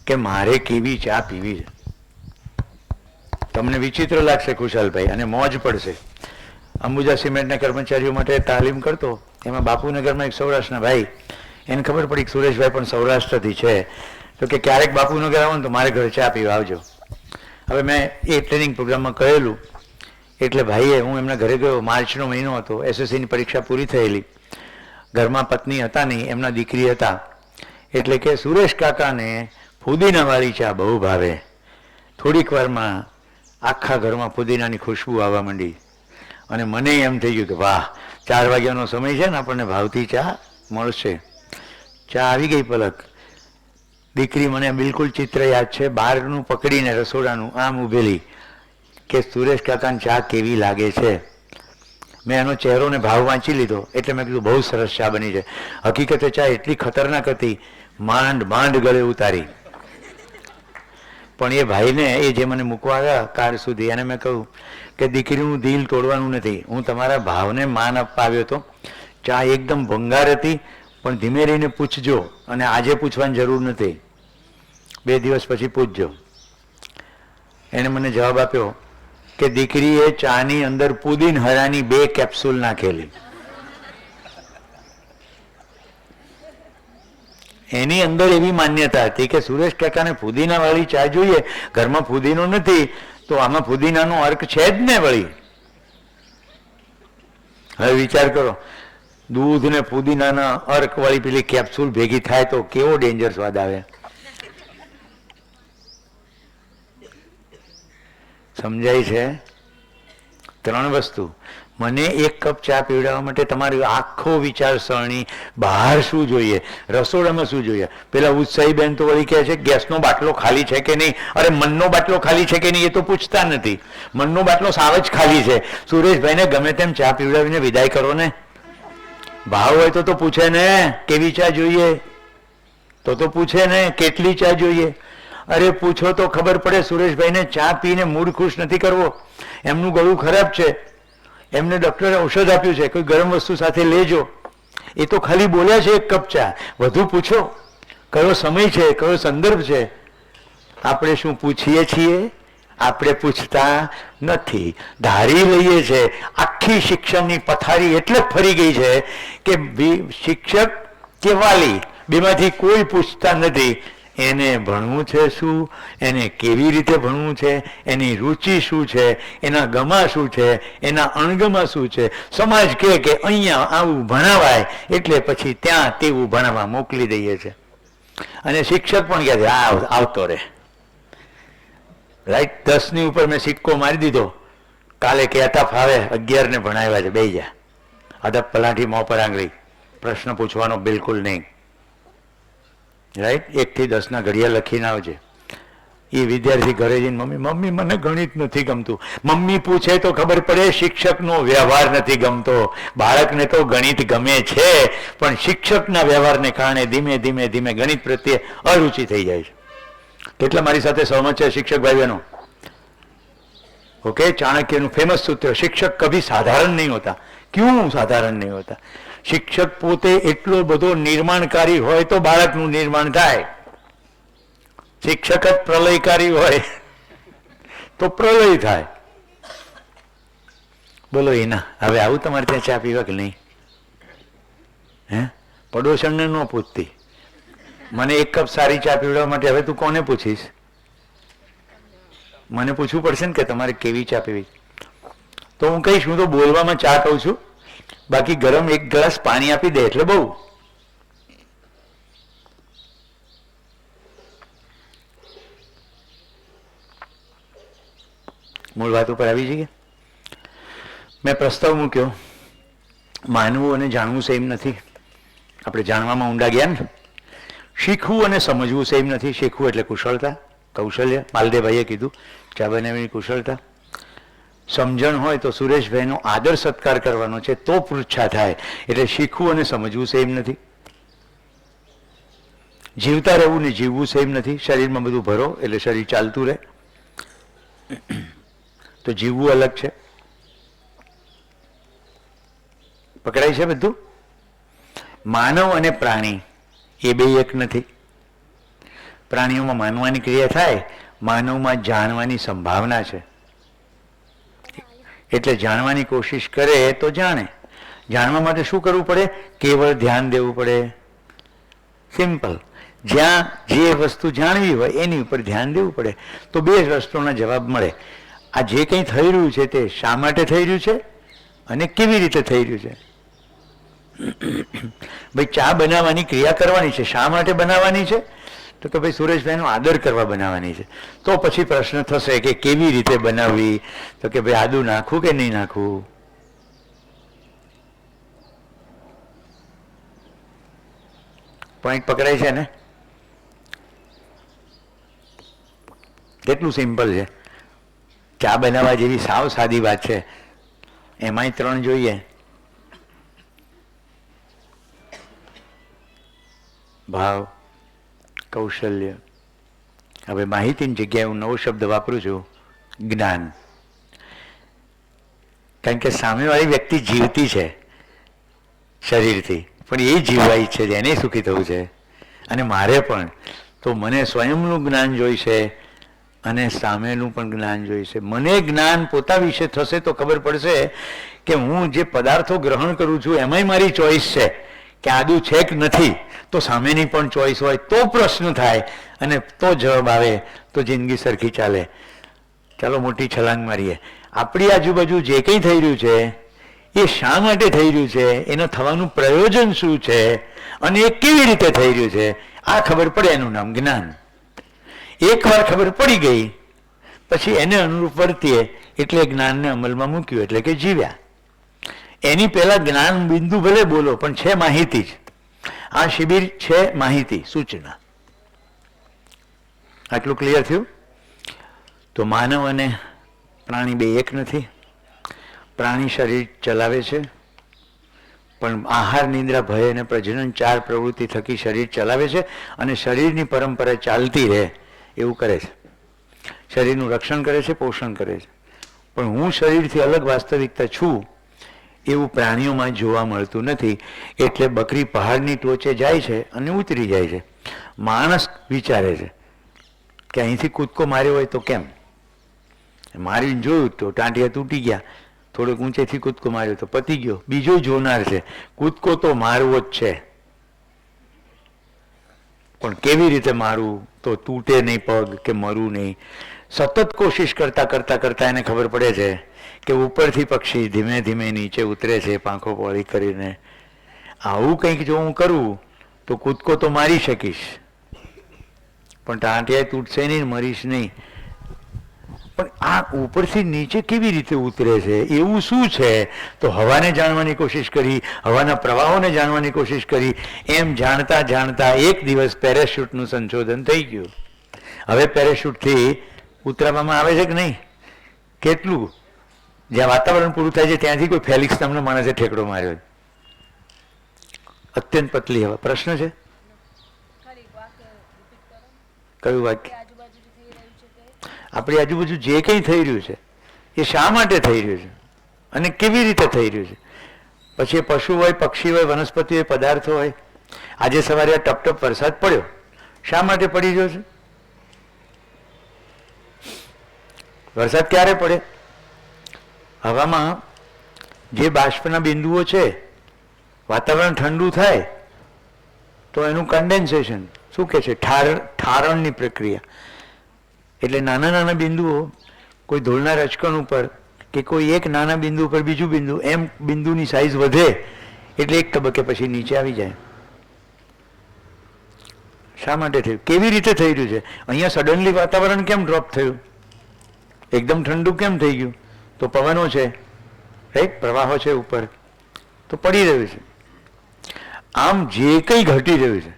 S1: કે મારે કેવી ચા પીવી છે. તમને વિચિત્ર લાગશે કુશાલભાઈ, અને મોજ પડશે. અંબુજા સિમેન્ટના કર્મચારીઓ માટે તાલીમ કરતો, એમાં બાપુનગરમાં એક સૌરાષ્ટ્રના ભાઈ, એને ખબર પડી કે સુરેશભાઈ પણ સૌરાષ્ટ્રથી છે, તો કે ક્યારેક બાપુનગર આવો ને તો મારે ઘરે ચા પીવા આવજો. હવે મેં એ ટ્રેનિંગ પ્રોગ્રામમાં કહેલું એટલે ભાઈએ, હું એમના ઘરે ગયો, માર્ચનો મહિનો હતો, એસએસસીની પરીક્ષા પૂરી થયેલી, ઘરમાં પત્ની હતા નહીં, એમના દીકરી હતા, એટલે કે સુરેશ કાકાને ફુદીનાવાળી ચા બહુ ભાવે. થોડીક વારમાં આખા ઘરમાં ફુદીનાની ખુશ્બુ આવવા માંડી, અને મને એમ થઈ ગયું કે વાહ, 4 વાગ્યાનો સમય છે ને, આપણને ભાવતી ચા મળશે. ચા આવી ગઈ પલક. દીકરી મને બિલકુલ ચિત્ર યાદ છે, બહારનું પકડીને રસોડાનું આમ ઊભેલી કે સુરેશ કાકાની ચા કેવી લાગે છે. મેં એનો ચહેરો ને ભાવ વાંચી લીધો, એટલે મેં કીધું બહુ સરસ ચા બની છે. હકીકતે ચા એટલી ખતરનાક હતી, માંડ ગળે ઉતારી. પણ એ ભાઈને, એ જે મને મૂકવા આવ્યા કાર સુધી, એને મેં કહ્યું કે દીકરીનું દિલ તોડવાનું નથી, હું તમારા ભાવને માન આપવા આવ્યો હતો. ચા એકદમ ભંગાર હતી, પણ ધીમે રહીને પૂછજો, અને આજે પૂછવાની જરૂર નથી, 2 દિવસ પછી પૂછજો. એને મને જવાબ આપ્યો કે દીકરીએ ચાની અંદર પુદીન હરાની 2 કેપ્સ્યુલ નાખેલી. એની અંદર એવી માન્યતા હતી કે સુરેશ કાકાને ફુદીનાવાળી ચા જોઈએ, ઘરમાં ફુદીનો નથી, તો આમાં ફુદીનાનો અર્ક છે જ ને વળી. હવે વિચાર કરો, દૂધ ને ફુદીનાના અર્ક વાળી પેલી કેપ્સ્યુલ ભેગી થાય તો કેવો ડેન્જર સ્વાદ આવે. સમજાય છે? 3 વસ્તુ. મને 1 કપ ચા પીવડાવવા માટે તમારી આખો વિચારસરણી, બહાર શું જોઈએ, રસોડામાં શું જોઈએ. પેલા ઉત્સાહી બેન તો વળી કહે છે ગેસનો બાટલો ખાલી છે કે નહીં. અરે મનનો બાટલો ખાલી છે કે નહીં એ તો પૂછતા નથી, મનનો બાટલો સાવ જ ખાલી છે. સુરેશભાઈને ગમે તેમ ચા પીવડાવીને વિદાય કરો ને. ભાવ હોય તો પૂછે ને કેવી ચા જોઈએ, તો પૂછે ને કેટલી ચા જોઈએ. અરે પૂછો તો ખબર પડે. સુરેશભાઈને ચા પીને મૂડ ખુશ નથી કરવો, એમનું ગળું ખરાબ છે, એમને ડૉક્ટરે ઔષધ આપ્યું છે, કોઈ ગરમ વસ્તુ સાથે લેજો. એ તો ખાલી બોલ્યા છે 1 કપ ચા. વધુ પૂછો, કયો સમય છે, કયો સંદર્ભ છે. આપણે શું પૂછીએ છીએ? આપણે પૂછતા નથી, ધારી લઈએ છે. આખી શિક્ષણની પથારી એટલે જ ફરી ગઈ છે કે શિક્ષક કે વાલી બેમાંથી કોઈ પૂછતા નથી એને ભણવું છે શું, એને કેવી રીતે ભણવું છે, એની રુચિ શું છે, એના ગમા શું છે, એના અણગમા શું છે. સમાજ કહે કે અહીંયા આવું ભણાવાય એટલે પછી ત્યાં તેવું ભણાવવા મોકલી દઈએ છે. અને શિક્ષક પણ કહે છે આવતો રહે. રાઈટ, 10ની ઉપર મેં સિક્કો મારી દીધો, કાલે કહેતા ફાવે 11 ને ભણાવ્યા છે, બેહી જા. અદબ પલાઠી મોં પર આંગળી, પ્રશ્ન પૂછવાનો બિલકુલ નહીં. રાઈટ, 1 થી 10ના ઘડિયા લખીને આવજે. એ વિદ્યાર્થી ઘરે જઈને મમ્મી મને ગણિત નથી ગમતું. મમ્મી પૂછે તો ખબર પડે શિક્ષકનો વ્યવહાર નથી ગમતો. બાળકને તો ગણિત ગમે છે, પણ શિક્ષકના વ્યવહારને કારણે ધીમે ધીમે ગણિત પ્રત્યે અરુચિ થઈ જાય છે. કેટલા મારી સાથે સહમત છે શિક્ષક ભાઈ બહેનો? ઓકે, ચાણક્યનું ફેમસ સૂત્ર, શિક્ષક કભી સાધારણ નહીં હોતા. ક્યું સાધારણ નહીં હોતા? શિક્ષક પોતે એટલો બધો નિર્માણકારી હોય તો બાળકનું નિર્માણ થાય. શિક્ષક જ પ્રલયકારી હોય તો પ્રલય થાય. બોલો એના હવે આવું તમારે ત્યાં ચા પીવા કે નહીં? હે, પડોશણને ન પૂછતી. મને 1 કપ સારી ચા પીવડાવવા માટે હવે તું કોને પૂછીશ? મને પૂછવું પડશે ને કે તમારે કેવી ચા પીવી. તો હું કહીશ, હું તો બોલવામાં ચા કહું છું, બાકી ગરમ 1 ગ્લાસ પાણી આપી દે એટલે બહુ. મૂળ વાત ઉપર આવી જઈએ. મેં પ્રસ્તાવ મૂક્યો, માનવું અને જાણવું સેમ નથી. આપણે જાણવામાં ઊંડા ગયા ને. શીખવું અને સમજવું સેમ નથી. શીખવું એટલે કુશળતા, કૌશલ્ય. માલદેવભાઈએ કીધું ચા બનાવવાની કુશળતા. સમજણ હોય તો સુરેશભાઈનો આદર સત્કાર કરવાનો છે તો પૃચ્છા થાય. એટલે શીખવું અને સમજવું સેમ નથી. જીવતા રહેવું ને જીવવું સેમ નથી. શરીરમાં બધું ભરો એટલે શરીર ચાલતું રહે, તો જીવવું અલગ છે. પકડાય છે બધું? માનવ અને પ્રાણી એ 2 એક નથી. પ્રાણીઓમાં માનવાની ક્રિયા થાય, માનવમાં જાણવાની સંભાવના છે. એટલે જાણવાની કોશિશ કરે તો જાણે. જાણવા માટે શું કરવું પડે? કેવળ ધ્યાન દેવું પડે. સિમ્પલ. જ્યાં જે વસ્તુ જાણવી હોય એની ઉપર ધ્યાન દેવું પડે તો બે જ વસ્તુના જવાબ મળે. આ જે કંઈ થઈ રહ્યું છે તે શા માટે થઈ રહ્યું છે અને કેવી રીતે થઈ રહ્યું છે. ભાઈ ચા બનાવવાની ક્રિયા કરવાની છે, શા માટે બનાવવાની છે? તો કે ભાઈ સુરેશભાઈનો આદર કરવા બનાવવાની છે. તો પછી પ્રશ્ન થશે કે કેવી રીતે બનાવવી? તો કે ભાઈ આદુ નાખવું કે નહીં નાખવું? પોઈન્ટ પકડાય છે ને? કેટલું સિમ્પલ છે. ચા બનાવવા જેવી સાવ સાદી વાત છે, એમાંય 3 જોઈએ. ભાવ, કૌશલ્ય. હવે માહિતીની જગ્યાએ હું નવો શબ્દ વાપરું છું, જ્ઞાન. કારણ કે સામેવાળી વ્યક્તિ જીવતી છે શરીરથી, પણ એ જીવવા ઈચ્છે છે, એને સુખી થવું છે. અને મારે પણ તો મને સ્વયંનું જ્ઞાન જોઈશે અને સામેનું પણ જ્ઞાન જોઈશે. મને જ્ઞાન પોતા વિશે થશે તો ખબર પડશે કે હું જે પદાર્થો ગ્રહણ કરું છું એમાંય મારી ચોઈસ છે કે આદુ છે કે નથી. તો સામેની પણ ચોઈસ હોય તો પ્રશ્ન થાય અને તો જવાબ આવે તો જિંદગી સરખી ચાલે. ચાલો મોટી છલાંગ મારીએ. આપણી આજુબાજુ જે કંઈ થઈ રહ્યું છે એ શા માટે થઈ રહ્યું છે, એનું થવાનું પ્રયોજન શું છે અને એ કેવી રીતે થઈ રહ્યું છે, આ ખબર પડે એનું નામ જ્ઞાન. એકવાર ખબર પડી ગઈ પછી એને અનુરૂપ વર્તીએ એટલે જ્ઞાનને અમલમાં મૂક્યું એટલે કે જીવ્યા. એની પહેલા જ્ઞાન બિંદુ ભલે બોલો પણ છે માહિતી જ. આ શિબિર છે માહિતી, સૂચના. આટલું ક્લિયર થયું? તો માનવ અને પ્રાણી બે એક નથી. પ્રાણી શરીર ચલાવે છે પણ આહાર, નિદ્રા, ભય અને પ્રજનન 4 પ્રવૃત્તિ થકી શરીર ચલાવે છે અને શરીરની પરંપરા ચાલતી રહે એવું કરે છે. શરીરનું રક્ષણ કરે છે, પોષણ કરે છે. પણ હું શરીરથી અલગ વાસ્તવિકતા છું એવું પ્રાણીઓમાં જોવા મળતું નથી. એટલે બકરી પહાડની ટોચે જાય છે અને ઉતરી જાય છે. માણસ વિચારે છે કે અહીંથી કૂદકો માર્યો હોય તો કેમ, મારીને જોયું તો ટાંટિયા તૂટી ગયા, થોડોક ઊંચેથી કૂદકો માર્યો તો પતી ગયો. બીજો જોનાર છે, કૂદકો તો મારવો જ છે પણ કેવી રીતે મારવું તો તૂટે નહીં પગ કે મરવું નહીં. સતત કોશિશ કરતા કરતા કરતા એને ખબર પડે છે કે ઉપરથી પક્ષી ધીમે ધીમે નીચે ઉતરે છે પાંખો પહોળી કરીને. આવું કંઈક જો હું કરું તો કૂદકો તો મારી શકીશ પણ ટાંટિયા તૂટશે નહીં, મરીશ નહીં. પણ આ ઉપરથી નીચે કેવી રીતે ઉતરે છે, એવું શું છે? તો હવાને જાણવાની કોશિશ કરી, હવાના પ્રવાહોને જાણવાની કોશિશ કરી. એમ જાણતા જાણતા એક દિવસ પેરાશૂટનું સંશોધન થઈ ગયું. હવે પેરાશૂટથી ઉતરવામાં આવે છે કે નહીં? કેટલું? જ્યાં વાતાવરણ પૂરું થાય છે ત્યાંથી કોઈ ફેલિક્સ તમને માણસે ઠેકડો માર્યો, અત્યંત પતલી હવા. પ્રશ્ન છે? કયું વાક્ય? આપણી આજુબાજુ જે કંઈ થઈ રહ્યું છે એ શા માટે થઈ રહ્યું છે અને કેવી રીતે થઈ રહ્યું છે. પછી એ પશુ હોય, પક્ષી હોય, વનસ્પતિ હોય, પદાર્થો હોય. આજે સવારે આ ટપ ટપ વરસાદ પડ્યો, શા માટે પડી રહ્યો છે? વરસાદ ક્યારે પડે? હવામાં જે બાષ્પના બિંદુઓ છે, વાતાવરણ ઠંડુ થાય તો એનું કન્ડેન્સેશન શું કહે છે? ઠારણની પ્રક્રિયા. એટલે નાના નાના બિંદુઓ કોઈ ધૂળના રચકણ ઉપર કે કોઈ એક નાના બિંદુ ઉપર બીજું બિંદુ, એમ બિંદુની સાઇઝ વધે એટલે એક તબક્કે પછી નીચે આવી જાય. શા માટે થયું? કેવી રીતે થઈ રહ્યું છે? અહીંયા સડનલી વાતાવરણ કેમ ડ્રોપ થયું? એકદમ ઠંડુ કેમ થઈ ગયું? તો પવનો છે, રાઈટ, પ્રવાહો છે ઉપર, તો પડી રહ્યું છે. આમ જે કંઈ ઘટી રહ્યું છે,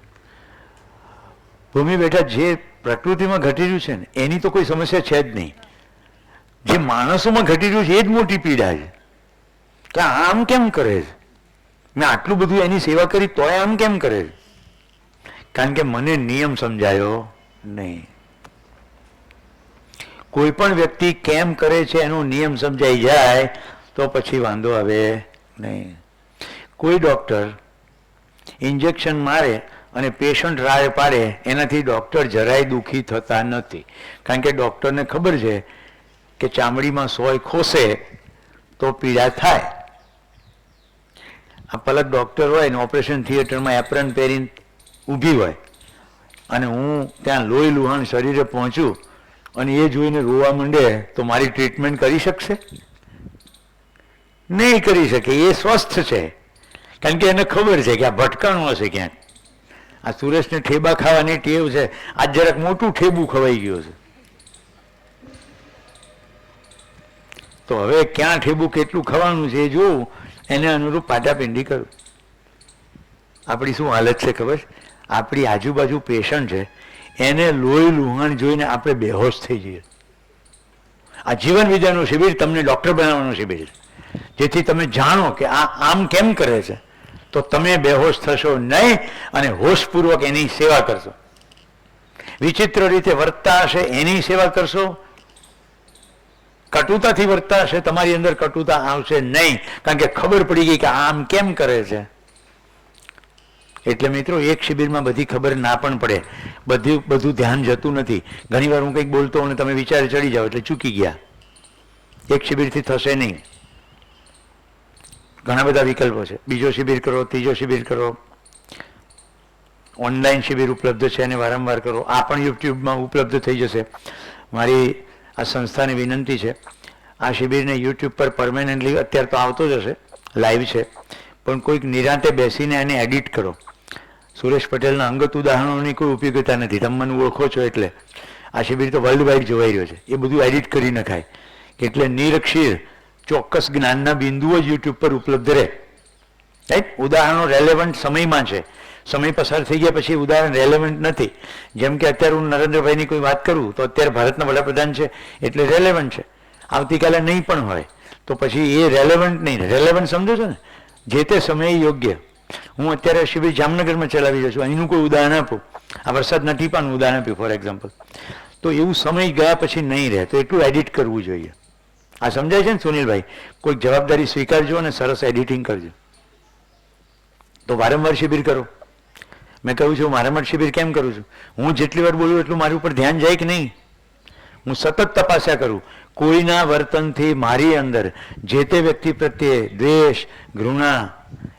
S1: ભૂમિ બેઠા જે પ્રકૃતિમાં ઘટી રહ્યું છે ને એની તો કોઈ સમસ્યા છે જ નહીં. જે માણસોમાં ઘટી રહ્યું છે એ જ મોટી પીડા છે કે આમ કેમ કરે છે, મેં આટલું બધું એની સેવા કરી તોય આમ કેમ કરે છે? કારણ કે મને નિયમ સમજાયો નહીં. કોઈ પણ વ્યક્તિ કેમ કરે છે એનો નિયમ સમજાઈ જાય તો પછી વાંધો આવે નહીં. કોઈ ડૉક્ટર ઇન્જેક્શન મારે અને પેશન્ટ રાહ પાડે એનાથી ડૉક્ટર જરાય દુઃખી થતા નથી. કારણ કે ડૉક્ટરને ખબર છે કે ચામડીમાં સોય ખોસે તો પીડા થાય. આ પલક ડૉક્ટર હોય ને ઓપરેશન થિયેટરમાં એપ્રન પહેરીને ઊભી હોય અને હું ત્યાં લોહી લુહાણ શરીરે પહોંચું અને એ જોઈને રોવા માંડે તો મારી ટ્રીટમેન્ટ કરી શકશે? નહીં કરી શકે. એ સ્વસ્થ છે કારણ કે એને ખબર છે કે આ ભટકાણું હશે ક્યાંક. આ સુરેશને ઠેબા ખાવાની ટેવ છે, આજ જરાક મોટું ઠેબું ખવાઈ ગયું છે. તો હવે ક્યાં ઠેબું કેટલું ખવાનું છે એ જોવું, એને અનુરૂપ પાટાપિંડી કરું. આપણી શું હાલત છે ખબર? આપણી આજુબાજુ પેશન્ટ છે એને લોહી લુહાણ જોઈને આપણે બેહોશ થઈ જઈએ. આ જીવન વિદ્યાનું શિબિર તમને ડૉક્ટર બનાવવાનું શિબિર છે, જેથી તમે જાણો કે આ આમ કેમ કરે છે, તો તમે બેહોશ થશો નહીં અને હોશપૂર્વક એની સેવા કરશો. વિચિત્ર રીતે વર્તતા હશે એની સેવા કરશો, કટુતાથી વર્તતા હશે તમારી અંદર કટુતા આવશે નહીં, કારણ કે ખબર પડી ગઈ કે આમ કેમ કરે છે. એટલે મિત્રો એક શિબિરમાં બધી ખબર ના પણ પડે, બધું ધ્યાન જતું નથી. ઘણીવાર હું કંઈક બોલતો અને તમે વિચારે ચડી જાઓ એટલે ચૂકી ગયા. એક શિબિરથી થશે નહીં. ઘણા બધા વિકલ્પો છે. બીજો શિબિર કરો, ત્રીજો શિબિર કરો, ઓનલાઈન શિબિર ઉપલબ્ધ છે અને વારંવાર કરો. આ પણ યુટ્યુબમાં ઉપલબ્ધ થઈ જશે. મારી આ સંસ્થાને વિનંતી છે, આ શિબિરને યુટ્યુબ પર પરમેનન્ટલી અત્યારે તો આવતો જ હશે, લાઈવ છે, પણ કોઈક નિરાંતે બેસીને એને એડિટ કરો. સુરેશ પટેલના અંગત ઉદાહરણોની કોઈ ઉપયોગિતા નથી. તમે મને ઓળખો છો એટલે. આ શિબિર તો વર્લ્ડ વાઇડ જોવાઈ રહ્યો છે. એ બધું એડિટ કરી નખાય એટલે નિરક્ષીર ચોક્કસ જ્ઞાનના બિંદુઓ જ યુટ્યુબ પર ઉપલબ્ધ રહે. રાઈટ? ઉદાહરણો રેલેવન્ટ સમયમાં છે. સમય પસાર થઈ ગયા પછી ઉદાહરણ રેલેવન્ટ નથી. જેમ કે અત્યારે હું નરેન્દ્રભાઈની કોઈ વાત કરું તો અત્યારે ભારતના વડાપ્રધાન છે એટલે રેલેવન્ટ છે. આવતીકાલે નહીં પણ હોય તો પછી એ રેલેવન્ટ નહીં. રેલેવન્ટ સમજો છો ને? જે તે સમયે યોગ્ય. હું અત્યારે શિબિર જામનગરમાં ચલાવી રહ્યો છું, અહીંનું કોઈ ઉદાહરણ આપું. આ વરસાદના ટીપાનું ઉદાહરણ આપ્યું ફોર એક્ઝામ્પલ. તો એવું સમય ગયા પછી નહીં રહે, તો એટલું એડિટ કરવું જોઈએ. આ સમજાય છે ને સુનિલભાઈ? કોઈક જવાબદારી સ્વીકારજો અને સરસ એડિટિંગ કરજો. તો વારંવાર શિબિર કરો. મેં કહ્યું છું વારંવાર શિબિર કેમ કરું છું? હું જેટલી વાર બોલું એટલું મારી ઉપર ધ્યાન જાય કે નહીં? હું સતત તપાસ્યા કરું. કોઈના વર્તનથી મારી અંદર જે તે વ્યક્તિ પ્રત્યે દ્વેષ, ઘૃણા,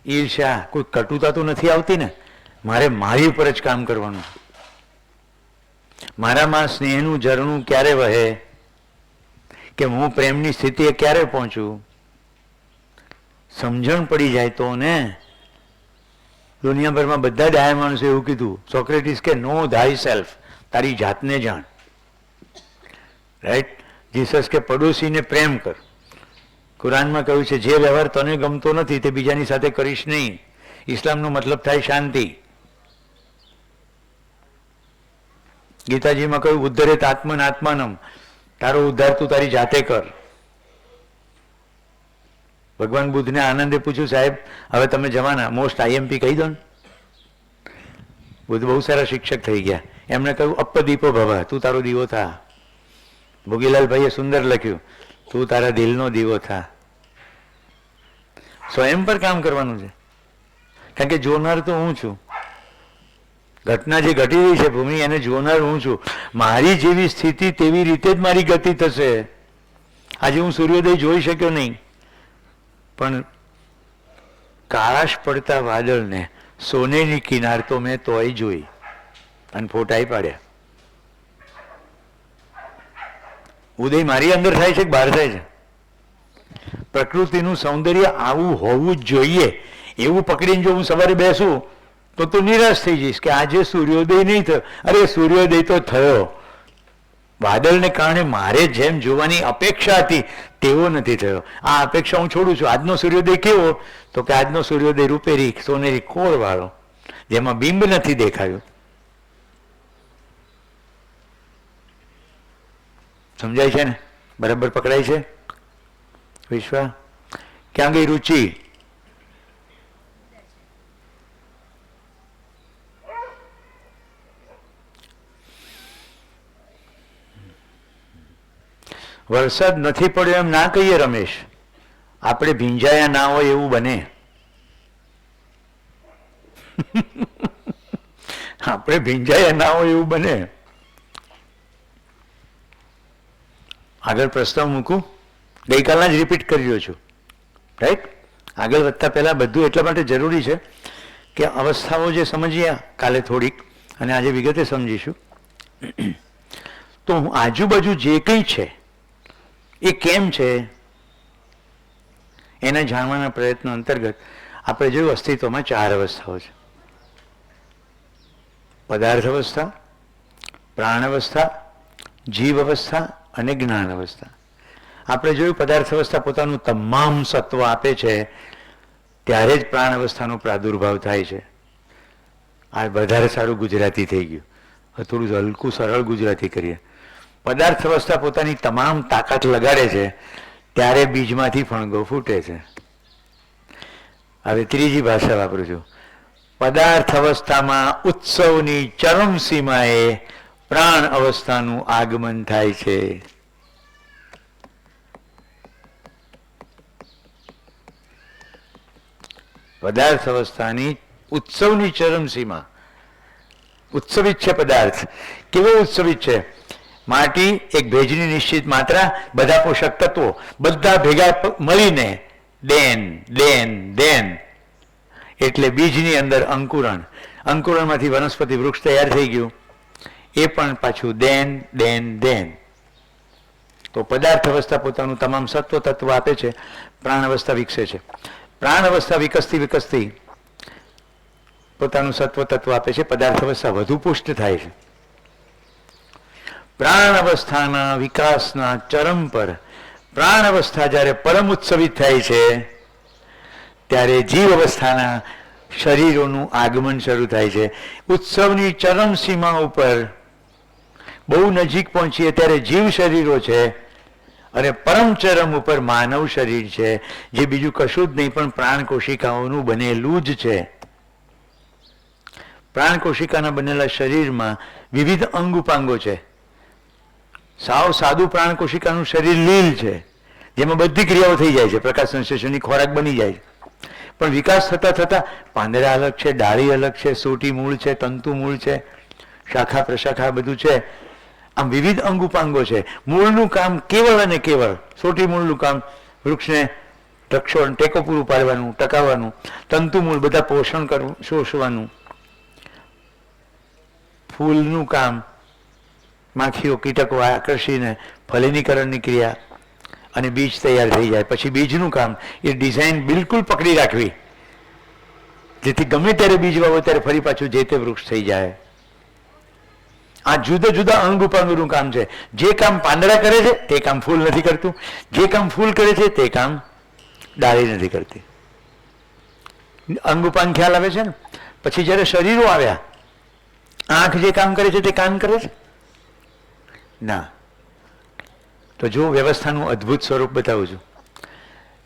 S1: ઈર્ષ્યા, કોઈ કટુતા તો નથી આવતી ને? મારે મારી ઉપર જ કામ કરવાનું. મારામાં સ્નેહનું ઝરણું ક્યારે વહે, કે હું પ્રેમની સ્થિતિએ ક્યારે પહોંચું, સમજણ પડી જાય તો ને. દુનિયાભરમાં બધા ડાયા માણસો એવું કીધું. સોક્રેટિસ કે નો ધાય સેલ્ફ, તારી જાતને જાણ. રાઈટ? જીસસ કે પડોશીને પ્રેમ કર. કુરાનમાં કહ્યું છે જે વ્યવહાર તને ગમતો નથી તે બીજાની સાથે કરીશ નહીં. ઇસ્લામનો મતલબ થાય શાંતિ. ગીતાજીમાં કહ્યું ઉદ્ધરેત આત્મન આત્માનમ, તારો ઉદ્ધાર તું તારી જાતે કર. ભગવાન બુદ્ધને આનંદે પૂછ્યું સાહેબ હવે તમે જવાના, મોસ્ટ આઈએમપી કહી દો ને. બુદ્ધ બહુ સારા શિક્ષક થઈ ગયા. એમણે કહ્યું અપદીપો ભવ, તું તારો દીવો થા. ભોગીલાલભાઈએ સુંદર લખ્યું તું તારા દિલનો દીવો થા. સ્વયં પર કામ કરવાનું છે, કારણ કે જોનાર તો હું છું. ઘટના જે ઘટી રહી છે ભૂમિ, એને જોનાર હું છું. મારી જેવી સ્થિતિ તેવી રીતે જ મારી ગતિ થશે. આજે હું સૂર્યોદય જોઈ શક્યો નહીં, પણ કાળાશ પડતા વાદળને સોનેની કિનાર તો મેં તોય જોઈ અને ફોટાઈ પાડ્યા. ઉદય મારી અંદર થાય છે કે બહાર થાય છે? પ્રકૃતિનું સૌંદર્ય આવું હોવું જ જોઈએ. એવું પકડીને જો હું સવારે બેસું તો તું નિરાશ થઈ જઈશ કે આજે સૂર્યોદય નહીં થયો. અરે સૂર્યોદય તો થયો. વાદળને કારણે મારે જેમ જોવાની અપેક્ષા હતી તેવો નથી થયો. આ અપેક્ષા હું છોડું છું. આજનો સૂર્યોદય કેવો? તો કે આજનો સૂર્યોદય રૂપેરી સોનેરી કોર વાળો, જેમાં બિંબ નથી દેખાયું. સમજાય છે ને? બરાબર પકડાય છે? વિશ્વા ક્યાં ગઈ? રુચિ વરસાદ નથી પડ્યો એમ ના કહીએ રમેશ. આપણે ભીંજાયા ના હોય એવું બને. આપણે ભીંજાયા ના હોય એવું બને. આગળ પ્રસ્તાવ મૂકું, ગઈકાલના જ રિપીટ કરી રહ્યો છું. રાઈટ? આગળ વધતા પહેલાં બધું એટલા માટે જરૂરી છે કે અવસ્થાઓ જે સમજ્યા કાલે થોડીક અને આજે વિગતે સમજીશું, તો આજુબાજુ જે કંઈ છે એ કેમ છે એને જાણવાના પ્રયત્ન અંતર્ગત આપણે જોયું અસ્તિત્વમાં 4 અવસ્થાઓ છે. પદાર્થ અવસ્થા, પ્રાણ અવસ્થા, જીવ અવસ્થા અને જ્ઞાન અવસ્થા. આપણે જોયું પદાર્થ અવસ્થા પોતાનું તમામ સત્વ આપે છે ત્યારે જ પ્રાણ અવસ્થાનો પ્રાદુર્ભાવ થાય છે. આ વધારે સારું ગુજરાતી થઈ ગયું. હવે થોડું હલકું સરળ ગુજરાતી કરીએ. પદાર્થ અવસ્થા પોતાની તમામ તાકાત લગાડે છે ત્યારે બીજમાંથી ફણગો ફૂટે છે. હવે ત્રીજી ભાષા વાપરું છું. પદાર્થ અવસ્થામાં ઉત્સવની ચરમસીમાએ પ્રાણ અવસ્થાનું આગમન થાય છે. પદાર્થ અવસ્થાની ઉત્સવની ચરમસીમા. ઉત્સવિત છે પદાર્થ. કેવો ઉત્સવિત છે? માટી, એક ભેજની નિશ્ચિત માત્રા, બધા પોષક તત્વો બધા ભેગા મળીને દેન એટલે બીજની અંદર અંકુરણ, અંકુરણમાંથી વનસ્પતિ વૃક્ષ તૈયાર થઈ ગયું, એ પણ પાછું દેન. તો પદાર્થ અવસ્થા પોતાનું તમામ સત્વ તત્વ આપે છે, પ્રાણ અવસ્થા વિકસે છે. પ્રાણ અવસ્થા વિકસતી પોતાનું સત્વ તત્વ આપે છે, પદાર્થ અવસ્થા વધુ પુષ્ટ થાય છે. પ્રાણ અવસ્થાના વિકાસના ચરમ પર પ્રાણ અવસ્થા જ્યારે પરમ ઉત્સવિત થાય છે ત્યારે જીવ અવસ્થાના શરીરોનું આગમન શરૂ થાય છે. ઉત્સવની ચરમ સીમા ઉપર બહુ નજીક પહોંચીએ ત્યારે જીવ શરીરો છે અને પરમ ચરમ ઉપર માનવ શરીર છે, જે બીજું કશું જ નહીં પણ પ્રાણ કોશિકાઓનું બનેલું જ છે. પ્રાણ કોશિકાના બનેલા શરીરમાં વિવિધ અંગ ઉપાંગો છે. સાવ સાદું પ્રાણ કોશિકાનું શરીર લીલ છે, જેમાં બધી ક્રિયાઓ થઈ જાય છે, પ્રકાશ સંશ્લેષણની ખોરાક બની જાય છે. પણ વિકાસ થતા થતા પાંદડા અલગ છે, ડાળી અલગ છે, સોટી મૂળ છે, તંતુ મૂળ છે, શાખા પ્રશાખા બધું છે. આમ વિવિધ અંગ ઉપાંગો છે. મૂળનું કામ કેવળ અને કેવળ, સોટી મૂળનું કામ વૃક્ષને રક્ષણ ટેકો પૂરું પાડવાનું, ટકાવવાનું. તંતુ મૂળ બધા પોષણ કરવું, શોષવાનું. ફૂલનું કામ માખીઓ કીટકો આકર્ષીને ફલિનીકરણની ક્રિયા અને બીજ તૈયાર થઈ જાય. પછી બીજનું કામ એ ડિઝાઇન બિલકુલ પકડી રાખવી, જેથી ગમે ત્યારે બીજ વાવો ત્યારે ફરી પાછું જે તે વૃક્ષ થઈ જાય. આ જુદા જુદા અંગ ઉપાંગોનું કામ છે. જે કામ પાંદડા કરે છે તે કામ ફૂલ નથી કરતું, જે કામ ફૂલ કરે છે તે કામ ડાળી નથી કરતી. અંગ ઉપાંગ ખ્યાલ આવે છે ને? પછી જ્યારે શરીરો આવ્યા, આંખ જે કામ કરે છે તે કાન કરે છે ના? તો જો વ્યવસ્થાનું અદ્ભુત સ્વરૂપ બતાવું છું.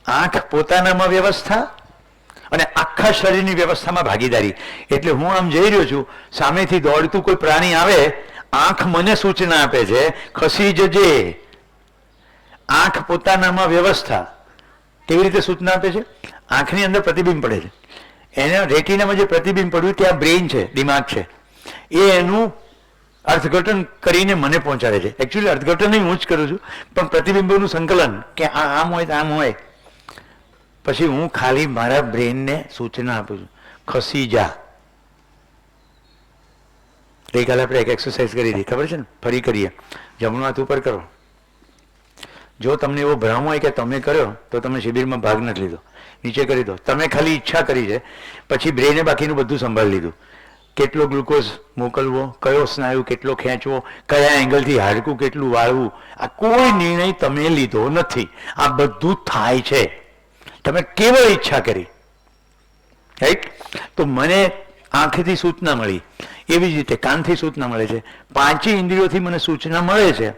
S1: આંખ પોતાનામાં વ્યવસ્થા અને આખા શરીરની વ્યવસ્થામાં ભાગીદારી. એટલે હું આમ જઈ રહ્યો છું, સામેથી દોડતું કોઈ પ્રાણી આવે, આંખ મને સૂચના આપે છે, ખસી જજે. આંખ પોતાનામાં વ્યવસ્થા કેવી રીતે સૂચના આપે છે? આંખની અંદર પ્રતિબિંબ પડે છે, એના રેટિનામાં જે પ્રતિબિંબ પડ્યું ત્યાં બ્રેઇન છે, દિમાગ છે, એ એનું અર્થઘટન કરીને મને પહોંચાડે છે. એકચ્યુઅલી અર્થઘટન હું જ કરું છું, પણ પ્રતિબિંબોનું સંકલન કે આમ હોય તો આમ હોય. પછી હું ખાલી મારા બ્રેઇનને સૂચના આપું છું, ખસી જા. ગઈકાલે આપણે એક એક્સરસાઇઝ કરી હતી, ખબર છે ને? ફરી કરીએ. જમણું હાથ ઉપર કરો. જો તમને એવો ભ્રમ હોય કે તમે કર્યો તો તમે શિબિરમાં ભાગ નથી લીધો, નીચે કરી દો. તમે ખાલી ઈચ્છા કરી છે, પછી બ્રેઇને બાકીનું બધું સંભાળી લીધું. કેટલો ગ્લુકોઝ મોકલવો, કયો સ્નાયુ કેટલો ખેંચવો, કયા એંગલથી હાડકું કેટલું વાળવું, આ કોઈ નિર્ણય તમે લીધો નથી. આ બધું થાય છે, તમે કેવળ ઈચ્છા કરી. રાઈટ? તો મને આંખથી સૂચના મળી, એવી જ રીતે કાનથી સૂચના મળે છે, પાંચેય ઇન્દ્રિયોથી મને સૂચના મળે છે,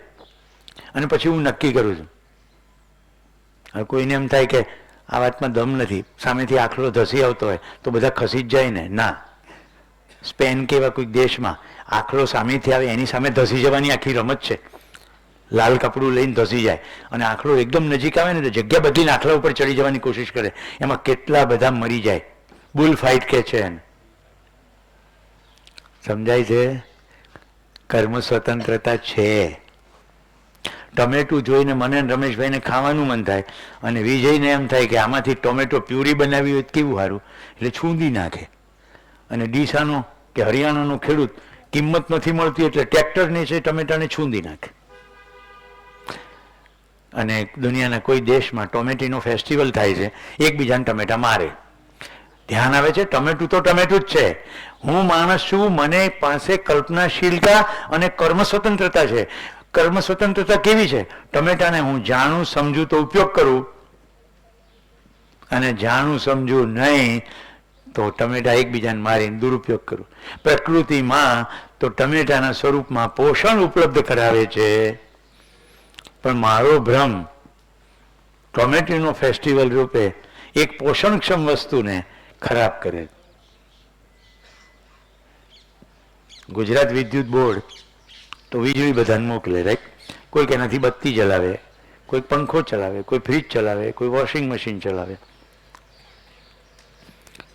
S1: અને પછી હું નક્કી કરું છું. હવે કોઈને એમ થાય કે આ વાતમાં દમ નથી, સામેથી આખલો ધસી આવતો હોય તો બધા ખસી જ જાય ને? ના. સ્પેન કે એવા કોઈક દેશમાં આખલો સામેથી આવે, એની સામે ધસી જવાની આખી રમત છે. લાલ કપડું લઈને ધસી જાય, અને આખલો એકદમ નજીક આવે ને તો જગ્યા બદલીને આખલા ઉપર ચડી જવાની કોશિશ કરે. એમાં કેટલા બધા મરી જાય. બુલ ફાઇટ કે છે એને. સમજાય છે? કર્મ સ્વતંત્રતા છે. ટમેટું જોઈને મને અને રમેશભાઈને ખાવાનું મન થાય અને વિજયને એમ થાય કે આમાંથી ટોમેટો પ્યુરી બનાવી હોય તો કેવું સારું, એટલે છૂંદી નાખે. અને ડીસાનો કે હરિયાણાનો ખેડૂત કિંમત નથી મળતી એટલે ટ્રેક્ટરને છે ટમેટાને છૂંદી નાખે. અને દુનિયાના કોઈ દેશમાં ટોમેટીનો ફેસ્ટિવલ થાય છે, એકબીજાને ટમેટા મારે. ધ્યાન આવે છે ટમેટું તો ટમેટું જ છે. હું માણસ છું, મને પાસે કલ્પનાશીલતા અને કર્મ સ્વતંત્રતા છે. કર્મ સ્વતંત્રતા કેવી છે? ટમેટાને હું જાણું સમજું તો ઉપયોગ કરું, અને જાણું સમજું નહીં તો ટમેટા એકબીજાને મારીને દુરુપયોગ કરું. પ્રકૃતિમાં તો ટમેટાના સ્વરૂપમાં પોષણ ઉપલબ્ધ કરાવે છે, પણ મારો ભ્રમ ટોમેટોનો ફેસ્ટિવલ રૂપે એક પોષણક્ષમ વસ્તુને ખરાબ કરે. ગુજરાત વિદ્યુત બોર્ડ તો વીજળી બધાને મોકલે, રાઈટ? કોઈક એનાથી બત્તી ચલાવે, કોઈ પંખો ચલાવે, કોઈ ફ્રીજ ચલાવે, કોઈ વોશિંગ મશીન ચલાવે,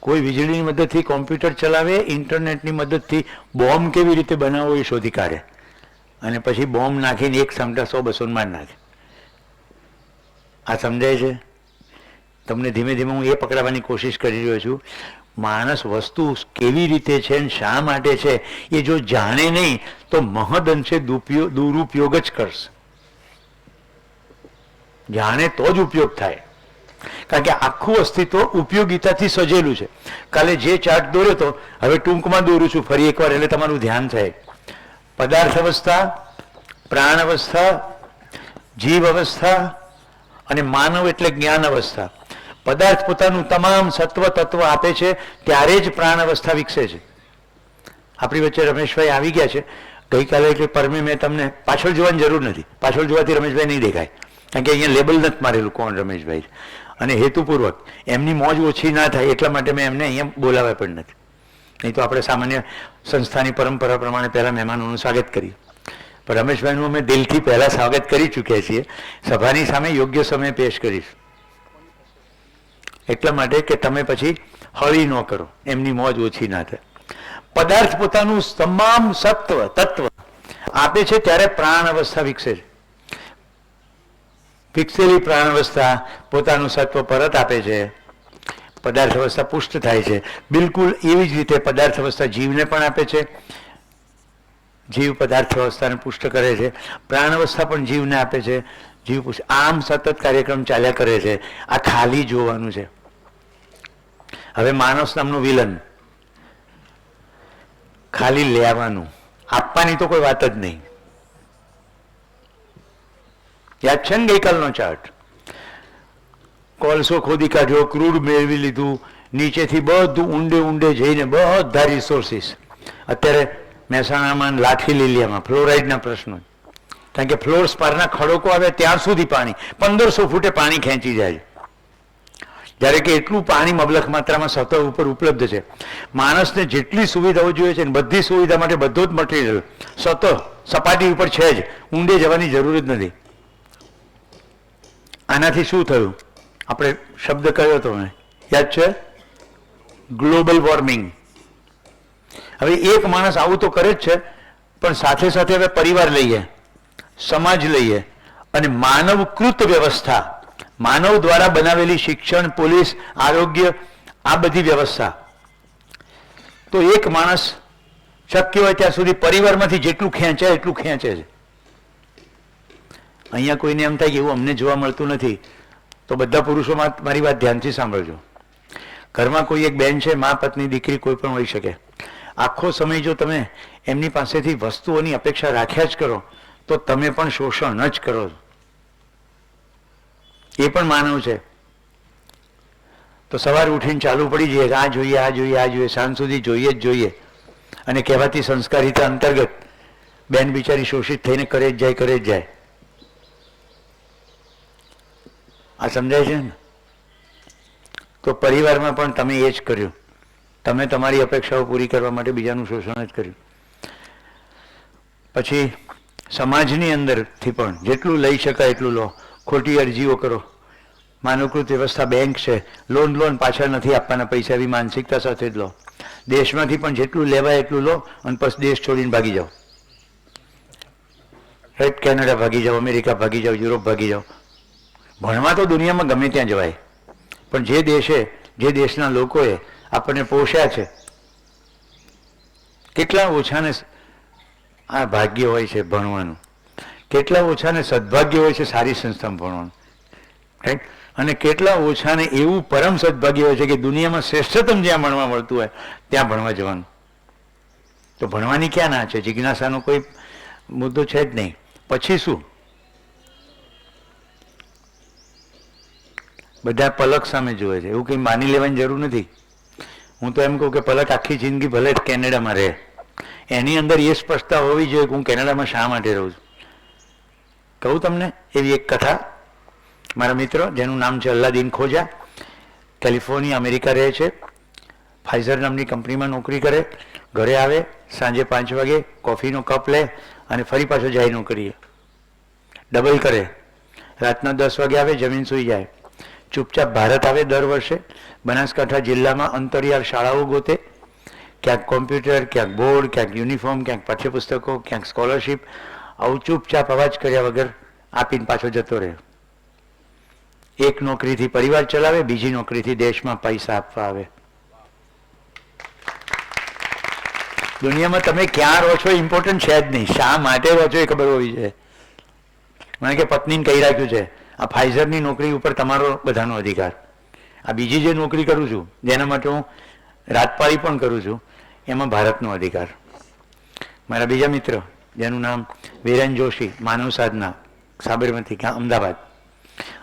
S1: કોઈ વીજળીની મદદથી કોમ્પ્યુટર ચલાવે, ઇન્ટરનેટની મદદથી બોમ્બ કેવી રીતે બનાવવો એ શોધી કાઢે, અને પછી બોમ્બ નાખીને એક સામટા 100-200 માર નાખે. આ સમજાય છે તમને? ધીમે ધીમે હું એ પકડાવવાની કોશિશ કરી રહ્યો છું. માણસ વસ્તુ કેવી રીતે છે અને શા માટે છે એ જો જાણે નહીં તો મહદઅંશે દુરુપયોગ જ કરશે. જાણે તો જ ઉપયોગ થાય, કારણ કે આખું અસ્તિત્વ ઉપયોગિતાથી સજેલું છે. કાલે જે ચાર્ટ દોર્યો હતો, હવે ટૂંકમાં દોરું છું ફરી એકવાર, એટલે તમારું ધ્યાન થાય. પદાર્થ અવસ્થા, પ્રાણ અવસ્થા, જીવ અવસ્થા અને માનવ એટલે જ્ઞાન અવસ્થા. પદાર્થ પોતાનું તમામ સત્વ તત્વ આપે છે ત્યારે જ પ્રાણ અવસ્થા વિકસે છે. આપણી વચ્ચે રમેશભાઈ આવી ગયા છે. ગઈકાલે એટલે પરમે મેં તમને પાછળ જોવાની જરૂર નથી, પાછળ જોવાથી રમેશભાઈ નહીં દેખાય, કારણ કે અહીંયા લેબલ નથી મારેલું કોણ રમેશભાઈ, અને હેતુપૂર્વક એમની મોજ ઓછી ના થાય એટલા માટે મેં એમને અહીંયા બોલાવ્યા પણ નથી. નહીં તો આપણે સામાન્ય સંસ્થાની પરંપરા પ્રમાણે પહેલાં મહેમાનોનું સ્વાગત કરીએ, પણ રમેશભાઈનું અમે દિલથી પહેલાં સ્વાગત કરી ચૂક્યા છીએ. સભાની સામે યોગ્ય સમય પેશ કરીશ, એટલા માટે કે તમે પછી હળી ન કરો, એમની મોજ ઓછી ના થાય. પદાર્થ પોતાનું તમામ સત્વ તત્વ આપે છે ત્યારે પ્રાણ અવસ્થા વિકસે છે. વિકસેલી પ્રાણ અવસ્થા પોતાનું સત્વ પરત આપે છે, પદાર્થ અવસ્થા પુષ્ટ થાય છે. બિલકુલ એવી જ રીતે પદાર્થ અવસ્થા જીવને પણ આપે છે, જીવ પદાર્થ અવસ્થાને પુષ્ટ કરે છે. પ્રાણ અવસ્થા પણ જીવને આપે છે, જીવ પુષ્ટ. આમ સતત કાર્યક્રમ ચાલ્યા કરે છે. આ ખાલી જોવાનું છે. હવે માણસ નામનું વિલન, ખાલી લેવાનું, આપવાની તો કોઈ વાત જ નહીં. યાદ છે ને ગઈકાલનો ચાર્ટ? કોલસો ખોદી કાઢ્યો, ક્રૂડ મેળવી લીધું, નીચેથી બધું ઊંડે ઊંડે જઈને બધા રિસોર્સિસ. અત્યારે મહેસાણામાં લાઠી લીલિયામાં ફ્લોરાઇડના પ્રશ્નો, કારણ કે ફ્લોર્સ પરના ખડકો આવે ત્યાં સુધી પાણી 1500 ફૂટે પાણી ખેંચી જાય, જ્યારે કે એટલું પાણી મબલખ માત્રામાં સતત ઉપર ઉપલબ્ધ છે. માણસને જેટલી સુવિધાઓ જોઈએ છે બધી સુવિધા માટે બધો જ મટીરિયલ સતત સપાટી ઉપર છે જ, ઊંડે જવાની જરૂર જ નથી. આનાથી શું થયું? આપણે શબ્દ કયો હતો મેં, યાદ છે? Global warming. હવે એક માણસ આવું તો કરે જ છે, પણ સાથે સાથે હવે પરિવાર લઈએ, સમાજ લઈએ, અને માનવકૃત વ્યવસ્થા, માનવ દ્વારા બનાવેલી શિક્ષણ, પોલીસ, આરોગ્ય, આ બધી વ્યવસ્થા. તો એક માણસ શક્ય હોય ત્યાં સુધી પરિવારમાંથી જેટલું ખેંચાય એટલું ખેંચે છે. અહીંયા કોઈને એમ થાય કે એવું અમને જોવા મળતું નથી, તો બધા પુરુષોમાં મારી વાત ધ્યાનથી સાંભળજો. ઘરમાં કોઈ એક બેન છે, મા, પત્ની, દીકરી, કોઈ પણ હોઈ શકે. આખો સમય જો તમે એમની પાસેથી વસ્તુઓની અપેક્ષા રાખ્યા જ કરો તો તમે પણ શોષણ જ કરો. એ પણ માનવ છે. તો સવારે ઉઠીને ચાલુ પડી જઈએ કે આ જોઈએ, આ જોઈએ, આ જોઈએ, સાંજ સુધી જોઈએ જ જોઈએ. અને કહેવાતી સંસ્કારિતા અંતર્ગત બેન બિચારી શોષિત થઈને કરે જ જાય, કરે જ જાય. આ સમજાય છે ને? તો પરિવારમાં પણ તમે એ જ કર્યું. તમે તમારી અપેક્ષાઓ પૂરી કરવા માટે બીજાનું શોષણ જ કર્યું. પછી સમાજની અંદરથી પણ જેટલું લઈ શકાય એટલું લો, ખોટી અરજીઓ કરો. માનવકૃત વ્યવસ્થા બેંક છે, લોન પાછળ નથી આપવાના પૈસા, એવી માનસિકતા સાથે જ લો. દેશમાંથી પણ જેટલું લેવાય એટલું લો અને પછી દેશ છોડીને ભાગી જાઓ. રાઈટ, કેનેડા ભાગી જાઓ, અમેરિકા ભાગી જાઓ, યુરોપ ભાગી જાઓ. ભણવા તો દુનિયામાં ગમે ત્યાં જવાય, પણ જે દેશે, જે દેશના લોકોએ આપણને પોષ્યા છે, કેટલા ઓછાને આ ભાગ્ય હોય છે ભણવાનું, કેટલા ઓછાને સદભાગ્ય હોય છે સારી સંસ્થામાં ભણવાનું, રાઈટ. અને કેટલા ઓછાને એવું પરમ સદભાગ્ય હોય છે કે દુનિયામાં શ્રેષ્ઠતમ જ્યાં ભણવા મળતું હોય ત્યાં ભણવા જવાનું. તો ભણવાની ક્યાં ના છે? જિજ્ઞાસાનો કોઈ મુદ્દો છે જ નહીં. પછી શું? બધા પલક સામે જોવે છે, એવું કંઈ માની લેવાની જરૂર નથી. હું તો એમ કહું કે પલક આખી જિંદગી ભલે કેનેડામાં રહે, એની અંદર એ સ્પષ્ટતા હોવી જોઈએ કે હું કેનેડામાં શા માટે રહું છું. કહું તમને એવી એક કથા. મારા મિત્ર જેનું નામ છે અલ્લાદીન ખોજા, કેલિફોર્નિયા અમેરિકા રહે છે, ફાઇઝર નામની કંપનીમાં નોકરી કરે, ઘરે આવે સાંજે 5 વાગે, કોફીનો કપ લે અને ફરી પાછો જાય નોકરીએ, ડબલ કરે. રાતના 10 વાગે આવે, જમીન સૂઈ જાય. ચૂપચાપ ભારત આવે દર વર્ષે, બનાસકાંઠા જિલ્લામાં અંતરિયાળ શાળાઓ ગોતે, ક્યાંક કોમ્પ્યુટર, ક્યાંક બોર્ડ, ક્યાંક યુનિફોર્મ, ક્યાંક પાઠ્યપુસ્તકો, ક્યાંક સ્કોલરશીપ, આવું ચૂપચાપ અવાજ કર્યા વગર આપીને પાછો જતો રહે. એક નોકરીથી પરિવાર ચલાવે, બીજી નોકરીથી દેશમાં પૈસા આપવા આવે. દુનિયામાં તમે ક્યાં રહો છો ઇમ્પોર્ટન્ટ છે જ નહીં, શા માટે રહો છો એ ખબર હોવી જોઈએ. મને કે પત્નીને કહી રાખ્યું છે આ ફાઇઝરની નોકરી ઉપર તમારો બધાનો અધિકાર, આ બીજી જે નોકરી કરું છું જેના માટે હું રાતપાળી પણ કરું છું એમાં ભારતનો અધિકાર. મારા બીજા મિત્ર જેનું નામ વિરેન જોશી, માનવ સાધના, સાબરમતી, અમદાવાદ,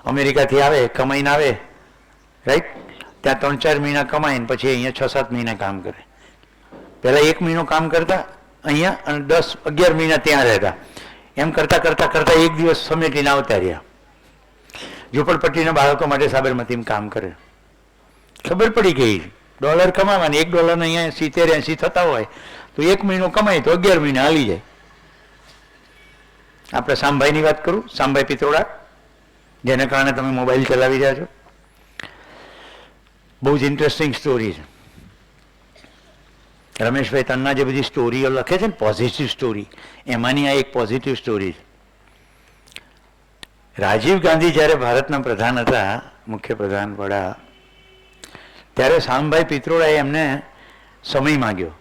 S1: અમેરિકાથી આવે, કમાઈને આવે, રાઈટ, ત્યાં 3-4 મહિના કમાઈને પછી અહીંયા 6-7 મહિના કામ કરે. પહેલા 1 મહિનો કામ કરતા અહીંયા અને 10-11 મહિના ત્યાં રહેતા. એમ કરતા કરતા કરતા એક દિવસ સમેટીને આવતા રહ્યા. ઝૂંપડપટ્ટીના બાળકો માટે સાબરમતીમાં કામ કરે. ખબર પડી ગઈ ડોલર કમાવાની, $1 અહીંયા 70-80 થતા હોય તો 1 મહિનો કમાય તો 11 મહિના હાલી જાય. આપણે સામભાઈની વાત કરું, સામભાઈ પિત્રોડા, જેને કારણે તમે મોબાઈલ ચલાવી રહ્યા છો. બહુ જ ઇન્ટરેસ્ટિંગ સ્ટોરી છે. રમેશભાઈ તન્ના જે બધી સ્ટોરીઓ લખે છે ને, પોઝિટિવ સ્ટોરી, એમાંની આ એક પોઝિટિવ સ્ટોરી છે. રાજીવ ગાંધી જ્યારે ભારતના પ્રધાન હતા, મુખ્ય પ્રધાન વડા, ત્યારે શામભાઈ પિત્રોડાએ એમને સમય માગ્યો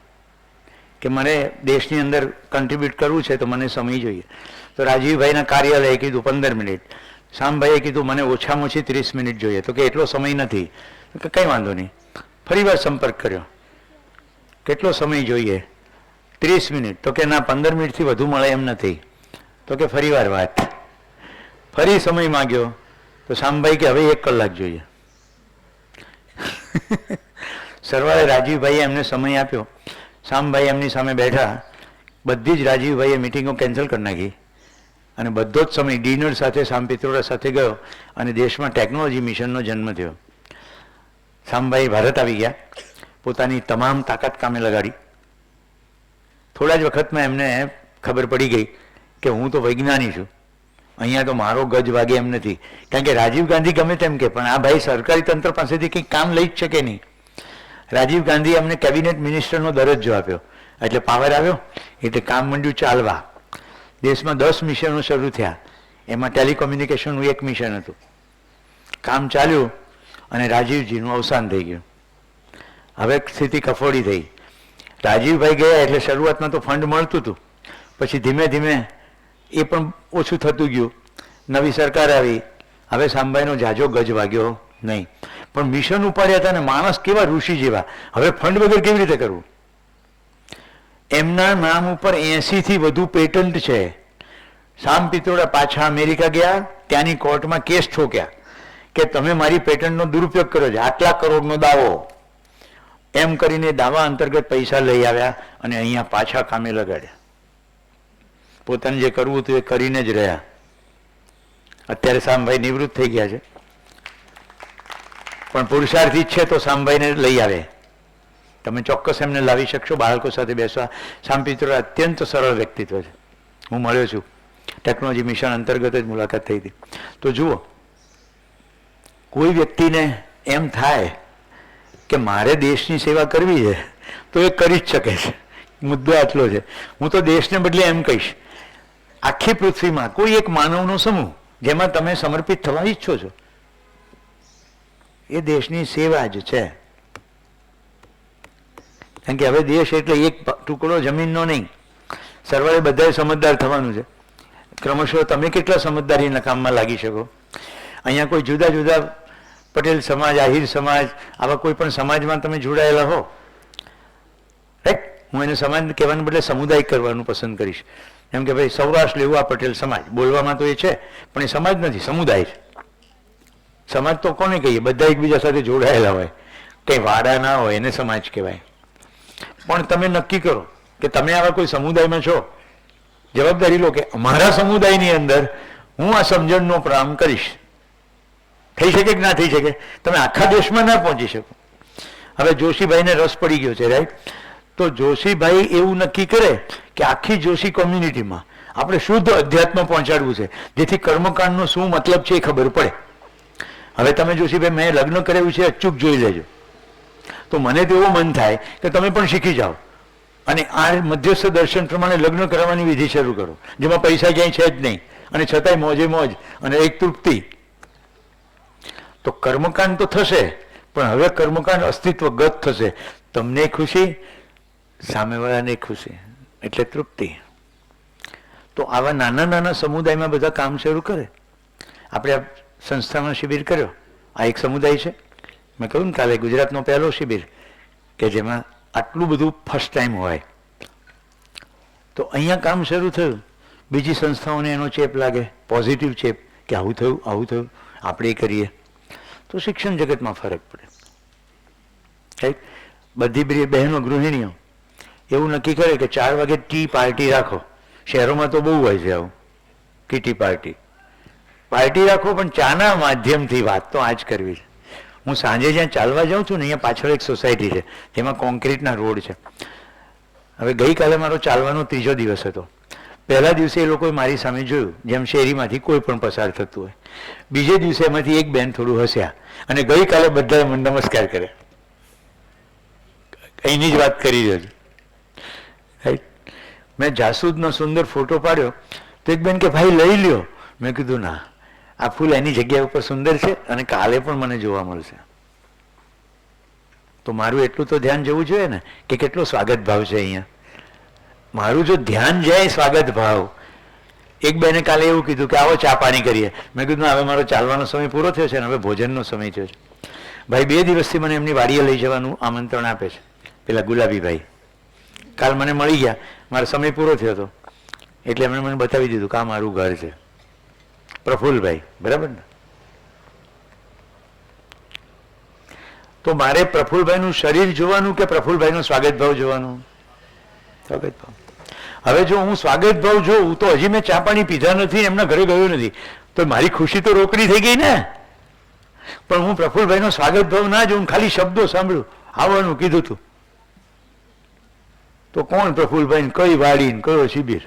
S1: કે મને દેશની અંદર કન્ટ્રીબ્યુટ કરવું છે તો મને સમય જોઈએ. તો રાજીવભાઈના કાર્યાલયે કીધું 15 મિનિટ, શામભાઈએ કીધું મને ઓછામાં ઓછી 30 મિનિટ જોઈએ. તો કે એટલો સમય નથી. કે કંઈ વાંધો નહીં. ફરીવાર સંપર્ક કર્યો, કેટલો સમય જોઈએ? 30 મિનિટ. તો કે ના, 15 મિનિટથી વધુ મળે એમ નથી. તો કે ફરીવાર વાત, ફરી સમય માગ્યો તો શામભાઈ કે હવે 1 કલાક જોઈએ. સરવાળે રાજીવભાઈએ એમને સમય આપ્યો. શામભાઈ એમની સામે બેઠા, બધી જ રાજીવભાઈએ મિટિંગો કેન્સલ કરી નાખી અને બધો જ સમય ડિનર સાથે શામ પિત્રોડા સાથે ગયો અને દેશમાં ટેકનોલોજી મિશનનો જન્મ થયો. શામભાઈ ભારત આવી ગયા, પોતાની તમામ તાકાત કામે લગાડી. થોડા જ વખતમાં એમને ખબર પડી ગઈ કે હું તો વૈજ્ઞાનિક છું, અહીંયા તો મારો ગજ વાગે એમ નથી. કારણ કે રાજીવ ગાંધી ગમે તેમ કે પણ આ ભાઈ સરકારી તંત્ર પાસેથી કંઈક કામ લઈ જ શકે નહીં. રાજીવ ગાંધી અમને કેબિનેટ મિનિસ્ટરનો દરજ્જો આપ્યો, એટલે પાવર આવ્યો, એટલે કામ માંડ્યું ચાલવા. દેશમાં 10 મિશનો શરૂ થયા, એમાં ટેલિકોમ્યુનિકેશનનું એક મિશન હતું. કામ ચાલ્યું અને રાજીવજીનું અવસાન થઈ ગયું. હવે સ્થિતિ કફોડી થઈ. રાજીવભાઈ ગયા એટલે શરૂઆતમાં તો ફંડ મળતું હતું, પછી ધીમે ધીમે એ પણ ઓછું થતું ગયું. નવી સરકાર આવી, હવે શામભાઈનો જાજો ગજ વાગ્યો નહીં. પણ મિશન ઉપાડ્યા હતા ને માણસ કેવા ઋષિ જેવા. હવે ફંડ વગર કેવી રીતે કરવું? એમના નામ ઉપર 80થી વધુ પેટન્ટ છે. શામ પિત્રોડા પાછા અમેરિકા ગયા, ત્યાંની કોર્ટમાં કેસ ઠોક્યા કે તમે મારી પેટન્ટનો દુરુપયોગ કર્યો છે, આટલા કરોડનો દાવો. એમ કરીને દાવા અંતર્ગત પૈસા લઈ આવ્યા અને અહીંયા પાછા કામે લગાડ્યા. પોતાને જે કરવું હતું એ કરીને જ રહ્યા. અત્યારે શામભાઈ નિવૃત્ત થઈ ગયા છે, પણ પુરુષાર્થી છે તો શામભાઈને લઈ આવે. તમે ચોક્કસ એમને લાવી શકશો બાળકો સાથે બેસવા. શામ પિત્રોડા અત્યંત સરળ વ્યક્તિત્વ છે. હું મળ્યો છું, ટેકનોલોજી મિશન અંતર્ગત જ મુલાકાત થઈ હતી. તો જુઓ, કોઈ વ્યક્તિને એમ થાય કે મારે દેશની સેવા કરવી છે તો એ કરી જ શકે છે. મુદ્દો આટલો છે. હું તો દેશને બદલે એમ કહીશ, આખી પૃથ્વીમાં કોઈ એક માનવનો સમૂહ જેમાં તમે સમર્પિત થવા ઈચ્છો છો, એ દેશની સેવા જ છે. કારણ કે હવે દેશ એટલે એક ટુકડો જમીનનો નહીં, સરવાળે બધાએ સમજદાર થવાનું છે. ક્રમશઃ તમે કેટલા સમજદારીના કામમાં લાગી શકો. અહીંયા કોઈ જુદા જુદા પટેલ સમાજ, આહિર સમાજ, આવા કોઈ પણ સમાજમાં તમે જોડાયેલા હો, રાઈટ, હું એને સમાજ કહેવાને બદલે સમુદાય કરવાનું પસંદ કરીશ. એમ કે ભાઈ સૌરાષ્ટ્ર લેવું આ પટેલ સમાજ, બોલવામાં તો એ છે પણ એ સમાજ નથી, સમુદાય છે. સમાજ તો કોને કહીએ? બધા એકબીજા સાથે જોડાયેલા હોય, કંઈ વાડા ના હોય, એને સમાજ કહેવાય. પણ તમે નક્કી કરો કે તમે આવા કોઈ સમુદાયમાં છો, જવાબદારી લો કે અમારા સમુદાયની અંદર હું આ સમજણનો પ્રારંભ કરીશ. થઈ શકે કે ના થઈ શકે? તમે આખા દેશમાં ના પહોંચી શકો. હવે જોશીભાઈને રસ પડી ગયો છે, રાઈટ, તો જોશીભાઈ એવું નક્કી કરે કે આખી જોશી કોમ્યુનિટીમાં આપણે શુદ્ધ અધ્યાત્મ પહોંચાડવું છે, જેથી કર્મકાંડનો શું મતલબ છે એ ખબર પડે. હવે તમે જોશીભાઈ મેં લગ્ન કરેલું છે, અચૂક જોઈ લેજો. તો મને તો એવું મન થાય કે તમે પણ શીખી જાઓ અને આ મધ્યસ્થ દર્શન પ્રમાણે લગ્ન કરવાની વિધિ શરૂ કરો, જેમાં પૈસા ક્યાંય છે જ નહીં અને છતાંય મોજે મોજ અને એક તૃપ્તિ. તો કર્મકાંડ તો થશે, પણ હવે કર્મકાંડ અસ્તિત્વગત થશે. તમને ખુશી, સામેવાળાને ખુશી, એટલે તૃપ્તિ. તો આવા નાના નાના સમુદાયમાં બધા કામ શરૂ કરે. આપણે આ સંસ્થામાં શિબિર કર્યો, આ એક સમુદાય છે. મેં કહ્યું ને કાલે ગુજરાતનો પહેલો શિબિર કે જેમાં આટલું બધું ફર્સ્ટ ટાઈમ હોય. તો અહીંયા કામ શરૂ થયું, બીજી સંસ્થાઓને એનો ચેપ લાગે, પોઝિટિવ ચેપ, કે આવું થયું આવું થયું, આપણે એ કરીએ. તો શિક્ષણ જગતમાં ફરક પડે. રાઈટ, બધી બહેનો ગૃહિણીઓ એવું નક્કી કરે કે 4 વાગે ટી પાર્ટી રાખો. શહેરોમાં તો બહુ હોય છે આવું, કીટી પાર્ટી રાખો, પણ ચાના માધ્યમથી વાત તો આ જ કરવી છે. હું સાંજે જ્યાં ચાલવા જાઉં છું ને, અહીંયા પાછળ એક સોસાયટી છે જેમાં કોન્ક્રીટના રોડ છે. હવે ગઈકાલે મારો ચાલવાનો 3જો દિવસ હતો. પહેલા દિવસે એ લોકોએ મારી સામે જોયું, જેમ શેરીમાંથી કોઈ પણ પસાર થતું હોય. બીજે દિવસે એમાંથી એક બેન થોડું હસ્યા અને ગઈકાલે બધાએ મને નમસ્કાર કર્યા. અહીંની જ વાત કરી રહ્યો છું. મેં જાસૂદનો સુંદર ફોટો પાડ્યો તો એક બેન કે ભાઈ લઈ લ્યો. મેં કીધું ના, આ ફૂલ એની જગ્યા ઉપર સુંદર છે અને કાલે પણ મને જોવા મળશે. તો મારું એટલું તો ધ્યાન જવું જોઈએ ને કે કેટલો સ્વાગત ભાવ છે અહીંયા. મારું જો ધ્યાન જાય સ્વાગત ભાવ. એક બેને કાલે એવું કીધું કે આવો ચા પાણી કરીએ. મેં કીધું હવે મારો ચાલવાનો સમય પૂરો થયો છે ને હવે ભોજનનો સમય થયો છે. ભાઈ 2 દિવસથી મને એમની વાડીએ લઈ જવાનું આમંત્રણ આપે છે, પેલા ગુલાબીભાઈ. કાલ મને મળી ગયા, મારો સમય પૂરો થયો હતો એટલે એમણે મને બતાવી દીધું કે આ મારું ઘર છે. પ્રફુલ્લભાઈ, બરાબર ને? તો મારે પ્રફુલ્લભાઈનું શરીર જોવાનું કે પ્રફુલ્લભાઈનો સ્વાગત ભાવ જોવાનું? સ્વાગત ભાવ. હવે જો હું સ્વાગત ભાવ જોઉં તો હજી મેં ચા પાણી પીધા નથી, એમના ઘરે ગયો નથી, તો મારી ખુશી તો રોકડી થઈ ગઈ ને. પણ હું પ્રફુલ્લભાઈનો સ્વાગત ભાવ ના જોઉં, ખાલી શબ્દો સાંભળું, આવવાનું કીધું તું, તો કોણ પ્રફુલ્લભાઈ, કઈ વાડી, કયો શિબિર?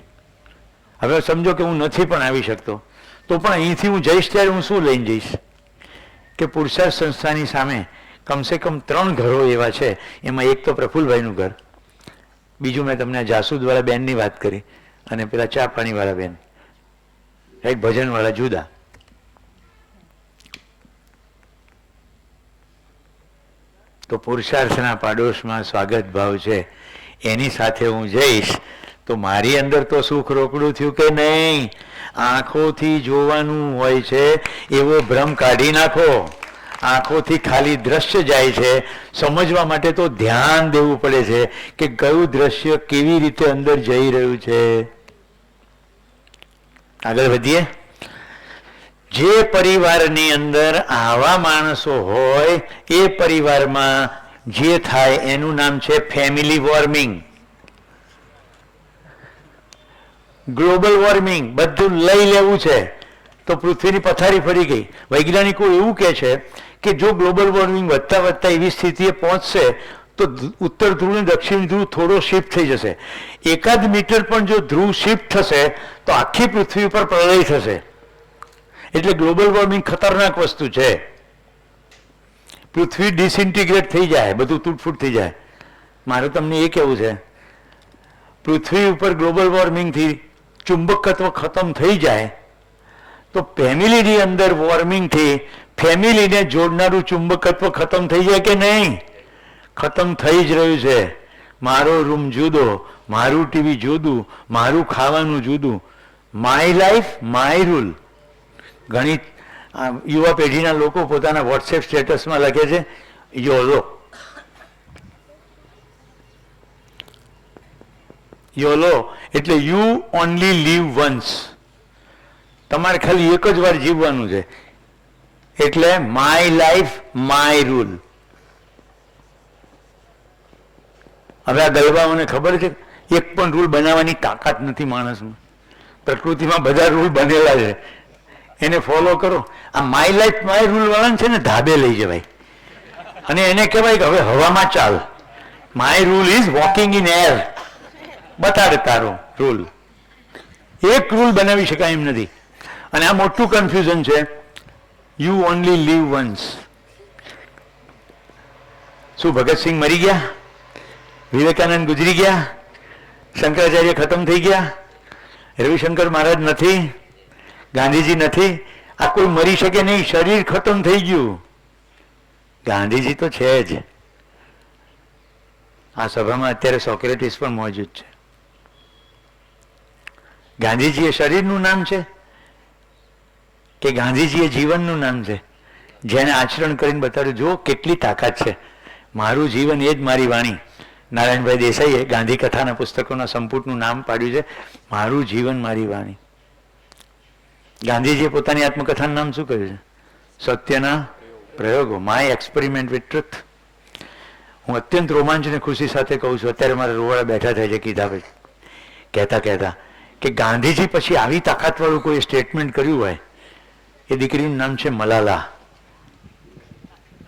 S1: હવે સમજો કે હું નથી પણ આવી શકતો, તો પણ અહીંથી હું જઈશ ત્યારે હું શું લઈને જઈશ? કે પુરુષાર્થ સંસ્થાની સામે કમસે કમ 3 ઘરો એવા છે. એમાં એક તો પ્રફુલ્લભાઈનું ઘર, બીજું મેં તમને જાસૂદવાળા બેનની વાત કરી અને પેલા ચા પાણીવાળા બેન, રાઈટ, ભજનવાળા જુદા. તો પુરુષાર્થના પાડોશમાં સ્વાગત ભાવ છે, એની સાથે હું જઈશ તો મારી અંદર તો સુખ રોકડું થયું કે નહીં? આંખોથી જોવાનું હોય છે એવો ભ્રમ કાઢી નાખો. આંખોથી ખાલી દ્રશ્ય જાય છે, સમજવા માટે તો ધ્યાન દેવું પડે છે કે કયું દ્રશ્ય કેવી રીતે અંદર જઈ રહ્યું છે. આગળ વધીએ. જે પરિવારની અંદર આવા માણસો હોય એ પરિવારમાં જે થાય એનું નામ છે ફેમિલી વોર્મિંગ, ગ્લોબલ વોર્મિંગ. બધું લઈ લેવું છે તો પૃથ્વીની પથારી ફરી ગઈ. વૈજ્ઞાનિકો એવું કહે છે કે જો ગ્લોબલ વોર્મિંગ વધતા વધતા એવી સ્થિતિએ પહોંચશે તો ઉત્તર ધ્રુવ ને દક્ષિણ ધ્રુવ થોડો શિફ્ટ થઈ જશે. 1 મીટર પણ જો ધ્રુવ શિફ્ટ થશે તો આખી પૃથ્વી ઉપર પ્રલય થશે. એટલે ગ્લોબલ વોર્મિંગ ખતરનાક વસ્તુ છે. પૃથ્વી ડિસઇન્ટિગ્રેટ થઈ જાય, બધું તૂટફૂટ થઈ જાય. મારું તમને એ કહેવું છે, પૃથ્વી ઉપર ગ્લોબલ વોર્મિંગથી ચુંબકત્વ ખતમ થઈ જાય તો ફેમિલીની અંદર વોર્મિંગથી ફેમિલીને જોડનારું ચુંબકત્વ ખતમ થઈ જાય કે નહીં? ખતમ થઈ જ રહ્યું છે. મારો રૂમ જુદો, મારું ટીવી જુદું, મારું ખાવાનું જુદું. My life my rule. ઘણી યુવા પેઢીના લોકો પોતાના વોટ્સએપ સ્ટેટસમાં લખે છે યોલો. યોલો એટલે યુ ઓનલી લીવ વન્સ. તમારે ખાલી એક જ વાર જીવવાનું છે. એટલે માય લાઈફ માય રૂલ. હવે આ ગલબાઓને ખબર છે એક પણ રૂલ બનાવવાની તાકાત નથી માણસમાં. પ્રકૃતિમાં બધા રૂલ બનેલા છે, એને ફોલો કરો. આ માય લાઈફ માય રૂલ વાળાને છે ને ધાબે લઈ જવાય અને એને કહેવાય કે હવે હવામાં ચાલ. My rule is walking in air. બતાડે તારો રૂલ. એક રૂલ બનાવી શકાય એમ નથી. અને આ મોટું કન્ફ્યુઝન છે. You only leave once. શું ભગતસિંહ મરી ગયા? વિવેકાનંદ ગુજરી ગયા? શંકરાચાર્ય ખતમ થઈ ગયા? રવિશંકર મહારાજ નથી? ગાંધીજી નથી? આ કોઈ મરી શકે નહીં. શરીર ખતમ થઈ ગયું. ગાંધીજી તો છે જ. આ સભામાં અત્યારે સોક્રેટિસ પણ મોજૂદ છે. ગાંધીજી એ શરીરનું નામ છે કે ગાંધીજી એ જીવનનું નામ છે? જેને આચરણ કરીને બતાડ્યું, જો કેટલી તાકાત છે. મારું જીવન એ જ મારી વાણી. નારાયણભાઈ દેસાઈએ ગાંધી કથાના પુસ્તકોના સંપુટનું નામ પાડ્યું છે મારું જીવન મારી વાણી. ગાંધીજીએ પોતાની આત્મકથાનું નામ શું કર્યું છે? સત્યના પ્રયોગો. My experiment with truth. હું અત્યંત રોમાંચ અને ખુશી સાથે કહું છું, અત્યારે મારા રોવાળા બેઠા થાય છે કીધા પછી કહેતા કે ગાંધીજી પછી આવી તાકાતવાળું કોઈ સ્ટેટમેન્ટ કર્યું હોય એ દીકરીનું નામ છે મલાલા,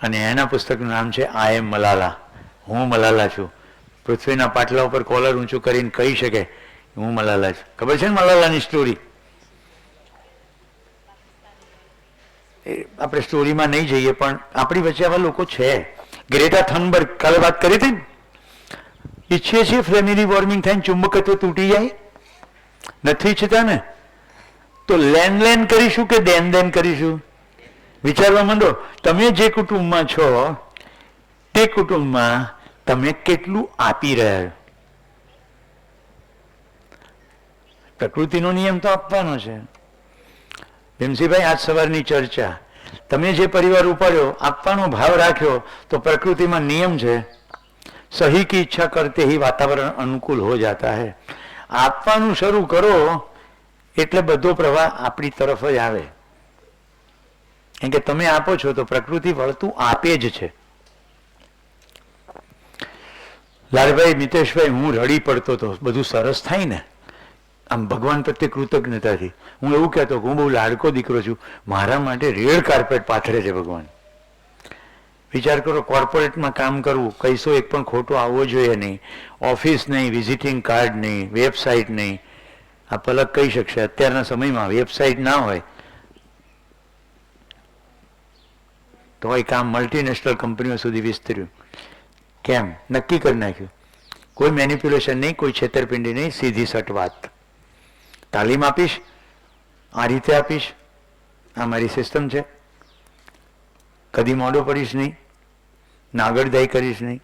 S1: અને એના પુસ્તકનું નામ છે આઈ એમ મલાલા. હું મલાલા છું. પૃથ્વીના પાટલા ઉપર કોલર ઊંચું કરીને કહી શકે હું મલાલા છું. ખબર છે ને મલાલાની સ્ટોરી? આપણે સ્ટોરીમાં નહીં જઈએ, પણ આપણી વચ્ચે આવા લોકો છે. ગ્રેટા થનબર્ગ કાલે વાત કરી હતી ને, ઈચ્છીએ છીએ ફેમિલી વોર્મિંગ થાય, ચુંબકત્વ તૂટી જાય? નથી ઈચ્છતા ને? તો લેન કરીશું કે દેન કરીશું? વિચારવા માંડો. તમે જે કુટુંબમાં છો તે કુટુંબમાં તમે કેટલું આપી રહ્યા છો? પ્રકૃતિનો નિયમ તો આપવાનો છે. ભીમસિંહભાઈ, આજ સવારની ચર્ચા, તમે જે પરિવાર ઉપાડ્યો, આપવાનો ભાવ રાખ્યો, તો પ્રકૃતિમાં નિયમ છે, સહી કી ઈચ્છા કરતે ही વાતાવરણ અનુકૂળ हो जाता है. આપવાનું શરૂ કરો એટલે બધો પ્રવાહ આપણી તરફ જ આવે. કેમ કે તમે આપો છો તો પ્રકૃતિ વળતું આપે જ છે. લાલભાઈ, મિતેશભાઈ, હું રડી પડતો હતો. બધું સરસ થાય ને આમ ભગવાન પ્રત્યે કૃતજ્ઞતાથી. હું એવું કહેતો કે હું બહુ લાડકો દીકરો છું, મારા માટે રેડ કાર્પેટ પાથરે છે ભગવાન. વિચાર કરો, કોર્પોરેટમાં કામ કરવું, કઈસો એક પણ ખોટો આવવો જોઈએ નહીં. ઓફિસ નહીં, વિઝિટિંગ કાર્ડ નહીં, વેબસાઇટ નહીં. આ પલક કહી શકશે અત્યારના સમયમાં વેબસાઇટ ના હોય તો એ કામ મલ્ટીનેશનલ કંપનીઓ સુધી વિસ્તર્યું. કેમ? નક્કી કરી નાખ્યું. કોઈ મેનિપ્યુલેશન નહીં, કોઈ છેતરપિંડી નહીં, સીધી સટ વાત. તાલીમ આપીશ, આ રીતે આપીશ, આ મારી સિસ્ટમ છે. કદી મોડો પડીશ નહીં, નાગડદાઈ કરીશ નહીં.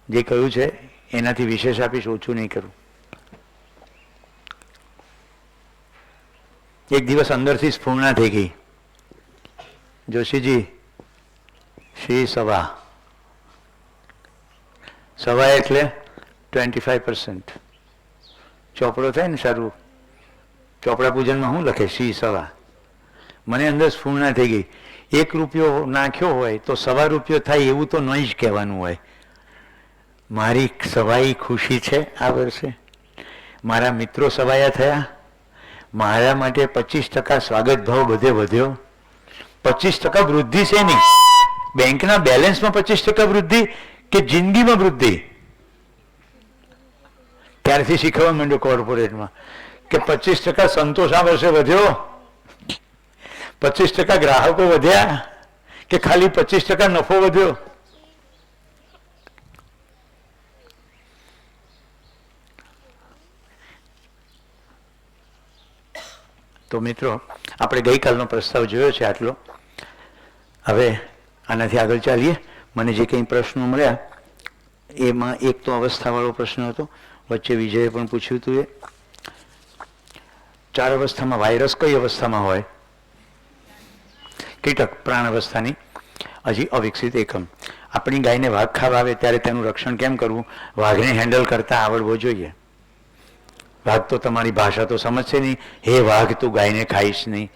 S1: જે કહ્યું છે એનાથી વિશેષ આપીશ, ઓછું નહીં કરું. એક દિવસ અંદરથી સ્ફૂર્ણા થઈ ગઈ. જોશીજી, શ્રી સવા. સવા એટલે 25%. ચોપડો થાય ને સારું, ચોપડા પૂજનમાં શું લખે? શ્રી સવા. મને અંદર સ્ફૂર્ણા થઈ ગઈ. 1 રૂપિયો નાખ્યો હોય તો ₹1.25 થાય એવું તો નહીં જ કહેવાનું હોય. મારી સવાઈ ખુશી છે આ વર્ષે. મારા મિત્રો સવાયા થયા. મારા માટે 25% સ્વાગત ભાવ બધે વધ્યો. 25% વૃદ્ધિ છે નહીં. બેંકના બેલેન્સમાં 25% વૃદ્ધિ કે જિંદગીમાં વૃદ્ધિ? ત્યારથી શીખવા માંડ્યો કોર્પોરેટમાં કે 25% સંતોષ આ વર્ષે વધ્યો, 25% ગ્રાહકો વધ્યા કે ખાલી 25% નફો વધ્યો? તો મિત્રો, આપણે ગઈકાલનો પ્રસ્તાવ જોયો છે આટલો. હવે આનાથી આગળ ચાલીએ. મને જે કંઈ પ્રશ્નો મળ્યા એમાં એક તો અવસ્થાવાળો પ્રશ્ન હતો, વચ્ચે વિજયે પણ પૂછ્યું હતું. એ 4 અવસ્થામાં વાયરસ કઈ અવસ્થામાં હોય? કીટક, પ્રાણ અવસ્થાની હજી અવિકસિત એકમ. આપણી ગાયને વાઘ ખાવા આવે ત્યારે તેનું રક્ષણ કેમ કરવું? વાઘને હેન્ડલ કરતા આવડવો જોઈએ. વાઘ તો તમારી ભાષા તો સમજશે નહીં. હે વાઘ, તું ગાયને ખાઈશ નહીં.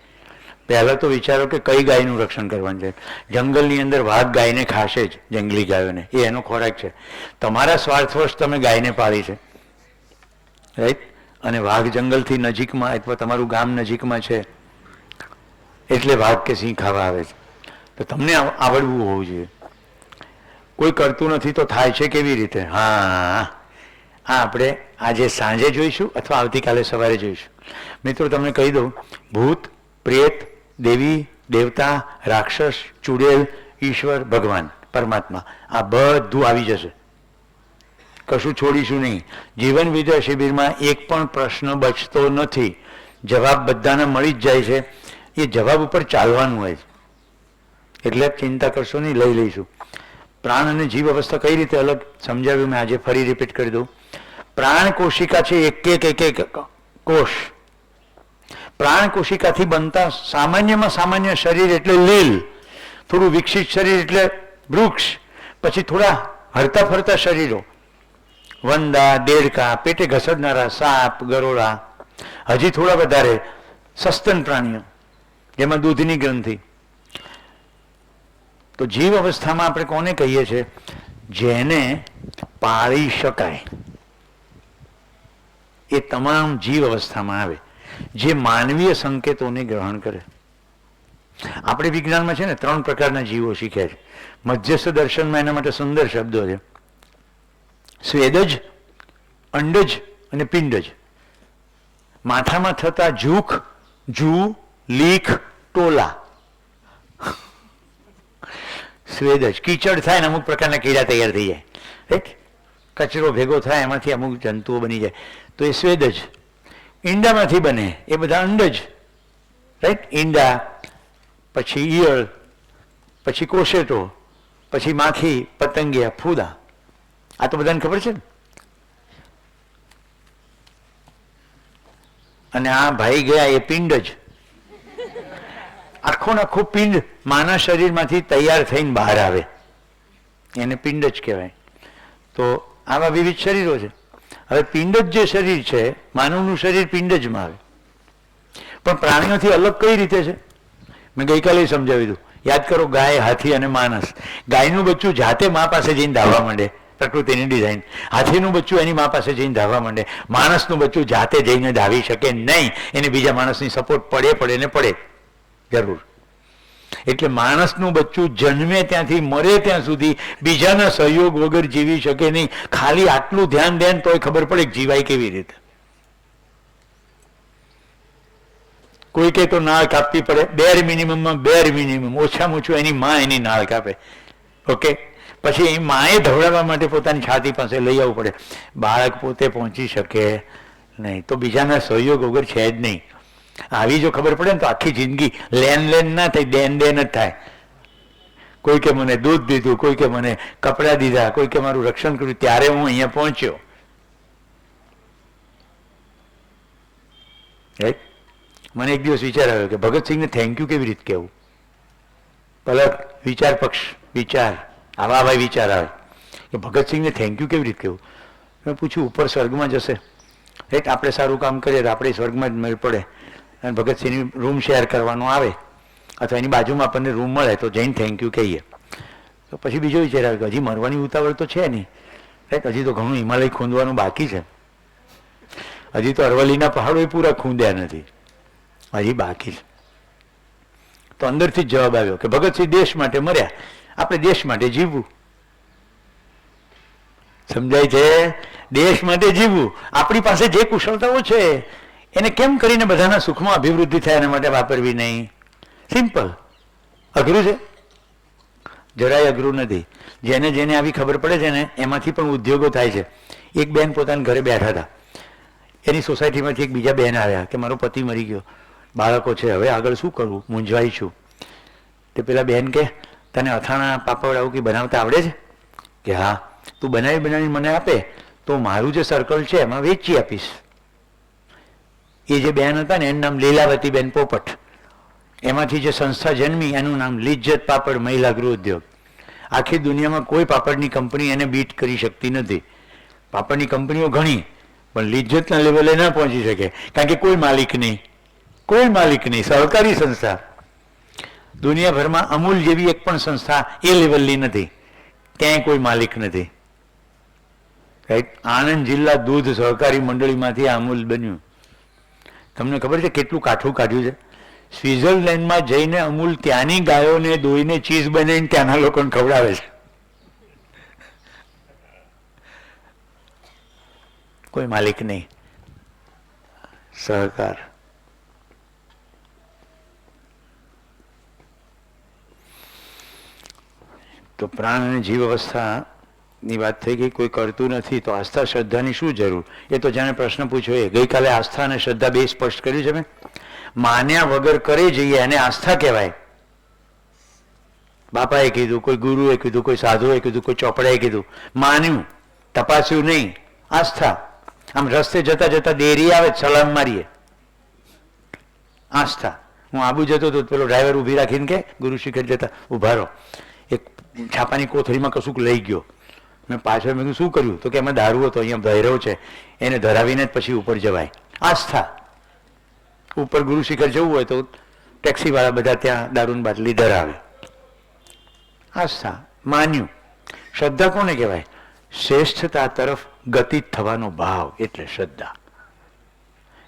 S1: પહેલાં તો વિચારો કે કઈ ગાયનું રક્ષણ કરવાનું છે. જંગલની અંદર વાઘ ગાયને ખાશે જ, જંગલી ગાયોને, એ એનો ખોરાક છે. તમારા સ્વાર્થવશ તમે ગાયને પાળી છે, રાઈટ? અને વાઘ જંગલથી નજીકમાં અથવા તમારું ગામ નજીકમાં છે એટલે વાઘ કે સિંહ ખાવા આવે છે. તો તમને આવડવું હોવું જોઈએ. કોઈ કરતું નથી તો થાય છે કેવી રીતે? હા, આ આપણે આજે સાંજે જોઈશું અથવા આવતીકાલે સવારે જોઈશું. મિત્રો, તમને કહી દઉં, ભૂત, પ્રેત, દેવી, દેવતા, રાક્ષસ, ચુડેલ, ઈશ્વર, ભગવાન, પરમાત્મા, આ બધું આવી જશે. કશું છોડીશું નહીં. જીવન વિદ્યા શિબિરમાં એક પણ પ્રશ્ન બચતો નથી. જવાબ બધાને મળી જ જાય છે. એ જવાબ ઉપર ચાલવાનું હોય છે, એટલે ચિંતા કરશો નહીં, લઈ લઈશું. પ્રાણ અને જીવ અવસ્થા કઈ રીતે અલગ સમજાવ્યું મેં, આજે ફરી રિપીટ કરી દઉં. પ્રાણ કોશિકા છે એક કોષ. પ્રાણ કોશિકાથી બનતા સામાન્યમાં સામાન્ય શરીર એટલે લીલ, થોડું વિકસિત શરીર એટલે વૃક્ષ, પછી થોડા હરતા ફરતા શરીરો, વંદા, દેડકા, પેટે ઘસડનારા સાપ, ગરોળા, હજી થોડા વધારે સસ્તન પ્રાણીઓ જેમાં દૂધની ગ્રંથિ. તો જીવ અવસ્થામાં આપણે કોને કહીએ છીએ? જેને પાળી શકાય એ તમામ જીવ અવસ્થામાં આવે, જે માનવીય સંકેતોને ગ્રહણ કરે. આપણે વિજ્ઞાનમાં છે ને 3 પ્રકારના જીવો શીખ્યા છે. મધ્યસ્થ દર્શનમાં એના માટે સુંદર શબ્દો છે: સ્વેદજ, અંડજ અને પિંડજ. માથામાં થતા જૂખ, જૂ, લીખ, ટોલા. સ્વેદજ, કીચડ થાય ને અમુક પ્રકારના કીડા તૈયાર થઈ જાય, રાઈટ? કચરો ભેગો થાય એમાંથી અમુક જંતુઓ બની જાય, તો એ સ્વેદજ. ઈંડામાંથી બને એ બધા અંડજ, રાઈટ? ઈંડા, પછી ઈયળ, પછી કોશેટો, પછી માખી, પતંગિયા, ફૂદા. આ તો બધાને ખબર છે ને. અને આ ભાઈ ગયા એ પિંડ જ. આખો આખું પિંડ માના શરીરમાંથી તૈયાર થઈને બહાર આવે, એને પિંડ જ કહેવાય. તો આવા વિવિધ શરીરો છે. હવે પિંડ જ જે શરીર છે, માનવનું શરીર પિંડ જમાં આવે. પણ પ્રાણીઓથી અલગ કઈ રીતે છે? મેં ગઈકાલે સમજાવી દીધું. યાદ કરો, ગાય, હાથી અને માણસ. ગાયનું બચ્ચું જાતે મા પાસે જઈને ધાવવા માંડે, પ્રકૃતિની ડિઝાઇન. હાથીનું બચ્ચું એની મા પાસે જઈને ધાવવા માંડે. માણસનું બચ્ચું જાતે જઈને ધાવી શકે નહીં, એને બીજા માણસની સપોર્ટ પડે ને પડે જરૂર. એટલે માણસનું બચ્ચું જન્મે ત્યાંથી મરે ત્યાં સુધી બીજાના સહયોગ વગર જીવી શકે નહીં. ખાલી આટલું ધ્યાન દે તોય ખબર પડે કે જીવાય કેવી રીતે. કોઈ કે તો નાળ કાપવી પડે, બેર મિનિમમમાં બેર મિનિમમ, ઓછામાં ઓછું એની માં એની નાળ કાપે. ઓકે, પછી એ માએ ધવડાવવા માટે પોતાની છાતી પાસે લઈ આવવું પડે. બાળક પોતે પહોંચી શકે નહીં, તો બીજાના સહયોગ વગર છે જ નહીં. આવી જો ખબર પડે ને તો આખી જિંદગી લેન ના થાય, દેન જ થાય. કોઈ કે મને દૂધ દીધું, કોઈ કે મને કપડાં દીધા, કોઈ કે મારું રક્ષણ કર્યું, ત્યારે હું અહીંયા પહોંચ્યો. મને એક દિવસ વિચાર આવ્યો કે ભગતસિંહને થેન્ક યુ કેવી રીતે કહેવું. પલક વિચાર પક્ષ વિચાર આવા વિચાર આવે કે ભગતસિંહને થેન્ક યુ કેવી રીતે કહેવું. મેં પૂછ્યું, ઉપર સ્વર્ગમાં જશે, રાઈટ? આપણે સારું કામ કરીએ તો આપણે સ્વર્ગમાં જ મેળ પડે. અને ભગતસિંહની રૂમ શેર કરવાનો આવે અથવા એની બાજુમાં આપણને રૂમ મળે તો જઈને થેન્ક યુ કહીએ. તો પછી બીજો વિચાર આવે કે હજી મરવાની ઉતાવળ તો છે નહીં, રાઈટ? હજી તો ઘણું હિમાલય ખૂંદવાનું બાકી છે. હજી તો અરવલ્લીના પહાડો પૂરા ખૂંદ્યા નથી, હજી બાકી છે. તો અંદરથી જ જવાબ આવ્યો કે ભગતસિંહ દેશ માટે મર્યા, આપણે દેશ માટે જીવવું. સમજાય છે? દેશ માટે જીવવું. આપણી પાસે જે કુશળતાઓ છે એને કેમ કરીને બધાના સુખમાં અભિવૃદ્ધિ થાય એના માટે વાપરવી નહીં? સિમ્પલ. અઘરું છે? જરાય અઘરું નથી. જેને જેને આવી ખબર પડે છે ને એમાંથી પણ ઉદ્યોગો થાય છે. એક બેન પોતાના ઘરે બેઠા હતા, એની સોસાયટીમાંથી એક બીજા બેન આવ્યા કે મારો પતિ મરી ગયો, બાળકો છે, હવે આગળ શું કરવું, મૂંઝવાઈ છું. તે પેલા બેન કે તને અથાણા પાપડ આવું કંઈ બનાવતા આવડે છે? કે હા. તું બનાવીને મને આપે તો મારું જે સર્કલ છે એમાં વેચી આપીશ. એ જે બેન હતા ને એનું નામ લીલાવતીબેન પોપટ. એમાંથી જે સંસ્થા જન્મી એનું નામ લિજ્જત પાપડ મહિલા ગૃહ ઉદ્યોગ. આખી દુનિયામાં કોઈ પાપડની કંપની એને બીટ કરી શકતી નથી. પાપડની કંપનીઓ ઘણી, પણ લિજ્જતના લેવલે ના પહોંચી શકે, કારણ કે કોઈ માલિક નહીં, સહકારી સંસ્થા. દુનિયાભરમાં અમૂલ જેવી એક પણ સંસ્થા એ લેવલની નથી, ક્યાંય કોઈ માલિક નથી. રાઈટ. આણંદ જિલ્લા દૂધ સહકારી મંડળીમાંથી આ અમૂલ બન્યું. તમને ખબર છે કેટલું કાઠું કાઢ્યું છે? સ્વિટ્ઝરલેન્ડમાં જઈને અમૂલ ત્યાંની ગાયોને દોઈને ચીઝ બનાવીને ત્યાંના લોકોને ખવડાવે છે. કોઈ માલિક નહીં, સહકાર. તો પ્રાણ અને જીવ અવસ્થાની વાત થઈ ગઈ. કોઈ કરતું નથી તો આસ્થા શ્રદ્ધાની શું જરૂર? એ તો જાણે પ્રશ્ન પૂછ્યો એ. ગઈકાલે આસ્થા અને શ્રદ્ધા બે સ્પષ્ટ કર્યું છે મેં. માન્યા વગર કરે જઈએ એને આસ્થા કહેવાય. બાપાએ કીધું, કોઈ ગુરુએ કીધું, કોઈ સાધુએ કીધું, કોઈ ચોપડાએ કીધું, માન્યું, તપાસ્યું નહીં, આસ્થા. આમ રસ્તે જતા જતા દેરી આવે સલામ મારીએ, આસ્થા. હું આબુ જતો હતો, પેલો ડ્રાઈવર ઊભી રાખીને કે ગુરુ શિખર જતા ઊભા રહો. એક છાપાની કોથળીમાં કશુંક લઈ ગયો. મેં પાછળ મેં શું કર્યું? તો કે એમાં દારૂ હતો, અહીંયા ભૈરવ છે, એને ધરાવીને જ પછી ઉપર જવાય. આસ્થા. ઉપર ગુરુ શિખર જવું હોય તો ટેક્સીવાળા બધા ત્યાં દારૂની બાટલી ધરાવે. આસ્થા. માન્યું. શ્રદ્ધા કોને કહેવાય? શ્રેષ્ઠતા તરફ ગતિત થવાનો ભાવ, એટલે શ્રદ્ધા.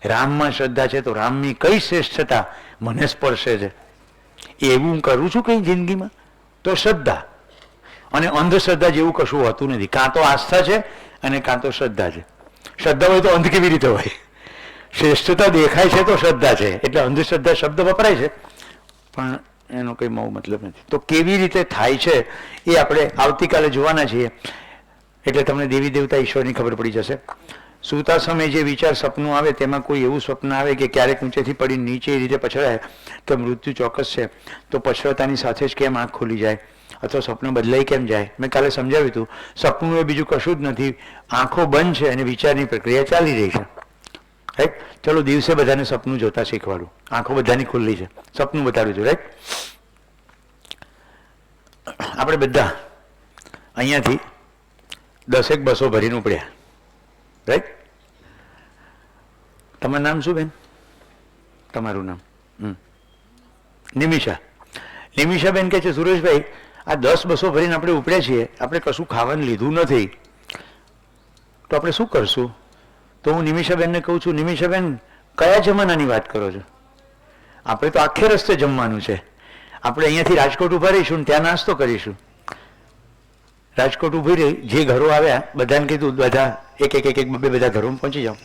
S1: રામમાં શ્રદ્ધા છે તો રામની કઈ શ્રેષ્ઠતા મને સ્પર્શે છે એવું હું કરું છું કઈ જિંદગીમાં, તો શ્રદ્ધા. અને અંધશ્રદ્ધા જેવું કશું હોતું નથી. કાં તો આસ્થા છે અને કાં તો શ્રદ્ધા છે. શ્રદ્ધા હોય તો અંધ કેવી રીતે હોય? શ્રેષ્ઠતા દેખાય છે તો શ્રદ્ધા છે, એટલે અંધશ્રદ્ધા શબ્દ વપરાય છે પણ એનો કંઈ બહુ મતલબ નથી. તો કેવી રીતે થાય છે એ આપણે આવતીકાલે જોવાના છીએ. એટલે તમને દેવી દેવતા ઈશ્વરની ખબર પડી જશે. સૂતા સમયે જે વિચાર સપનું આવે તેમાં કોઈ એવું સ્વપ્ન આવે કે ક્યારેક ઊંચેથી પડી નીચે એ રીતે પછડાય તો મૃત્યુ ચોક્કસ છે, તો પછડતાની સાથે જ કેમ આંખ ખુલી જાય અથવા સપનું બદલાઈ કેમ જાય? મેં કાલે સમજાવ્યું હતું. સપનું એ બીજું કશું જ નથી, આંખો બંધ છે અને વિચારની પ્રક્રિયા ચાલી રહી છે. રાઈટ. ચલો દિવસે બધાને સપનું જોતા શીખવાડું. આંખો બધાની ખુલ્લી છે, સપનું બતાડું છું. રાઈટ. આપણે બધા અહીંયાથી 10 બસો ભરીને ઉપડ્યા. રાઈટ. તમારું નામ શું બેન? તમારું નામ? નિમિષા. નિમિષાબેન કહે છે સુરેશભાઈ આ 10 બસો ભરીને આપણે ઉપડ્યા છીએ, આપણે કશું ખાવાનું લીધું નથી, તો આપણે શું કરશું? તો હું નિમિષાબેનને કહું છું, નિમિષાબેન કયા જમાનાની વાત કરો છો? આપણે તો આખે રસ્તે જમવાનું છે. આપણે અહીંયાથી રાજકોટ ઊભા રહીશું ને ત્યાં નાસ્તો કરીશું. રાજકોટ ઊભી રહી, જે ઘરો આવ્યા બધાને કીધું, બધા એક બે બધા ઘરોમાં પહોંચી જાઓ.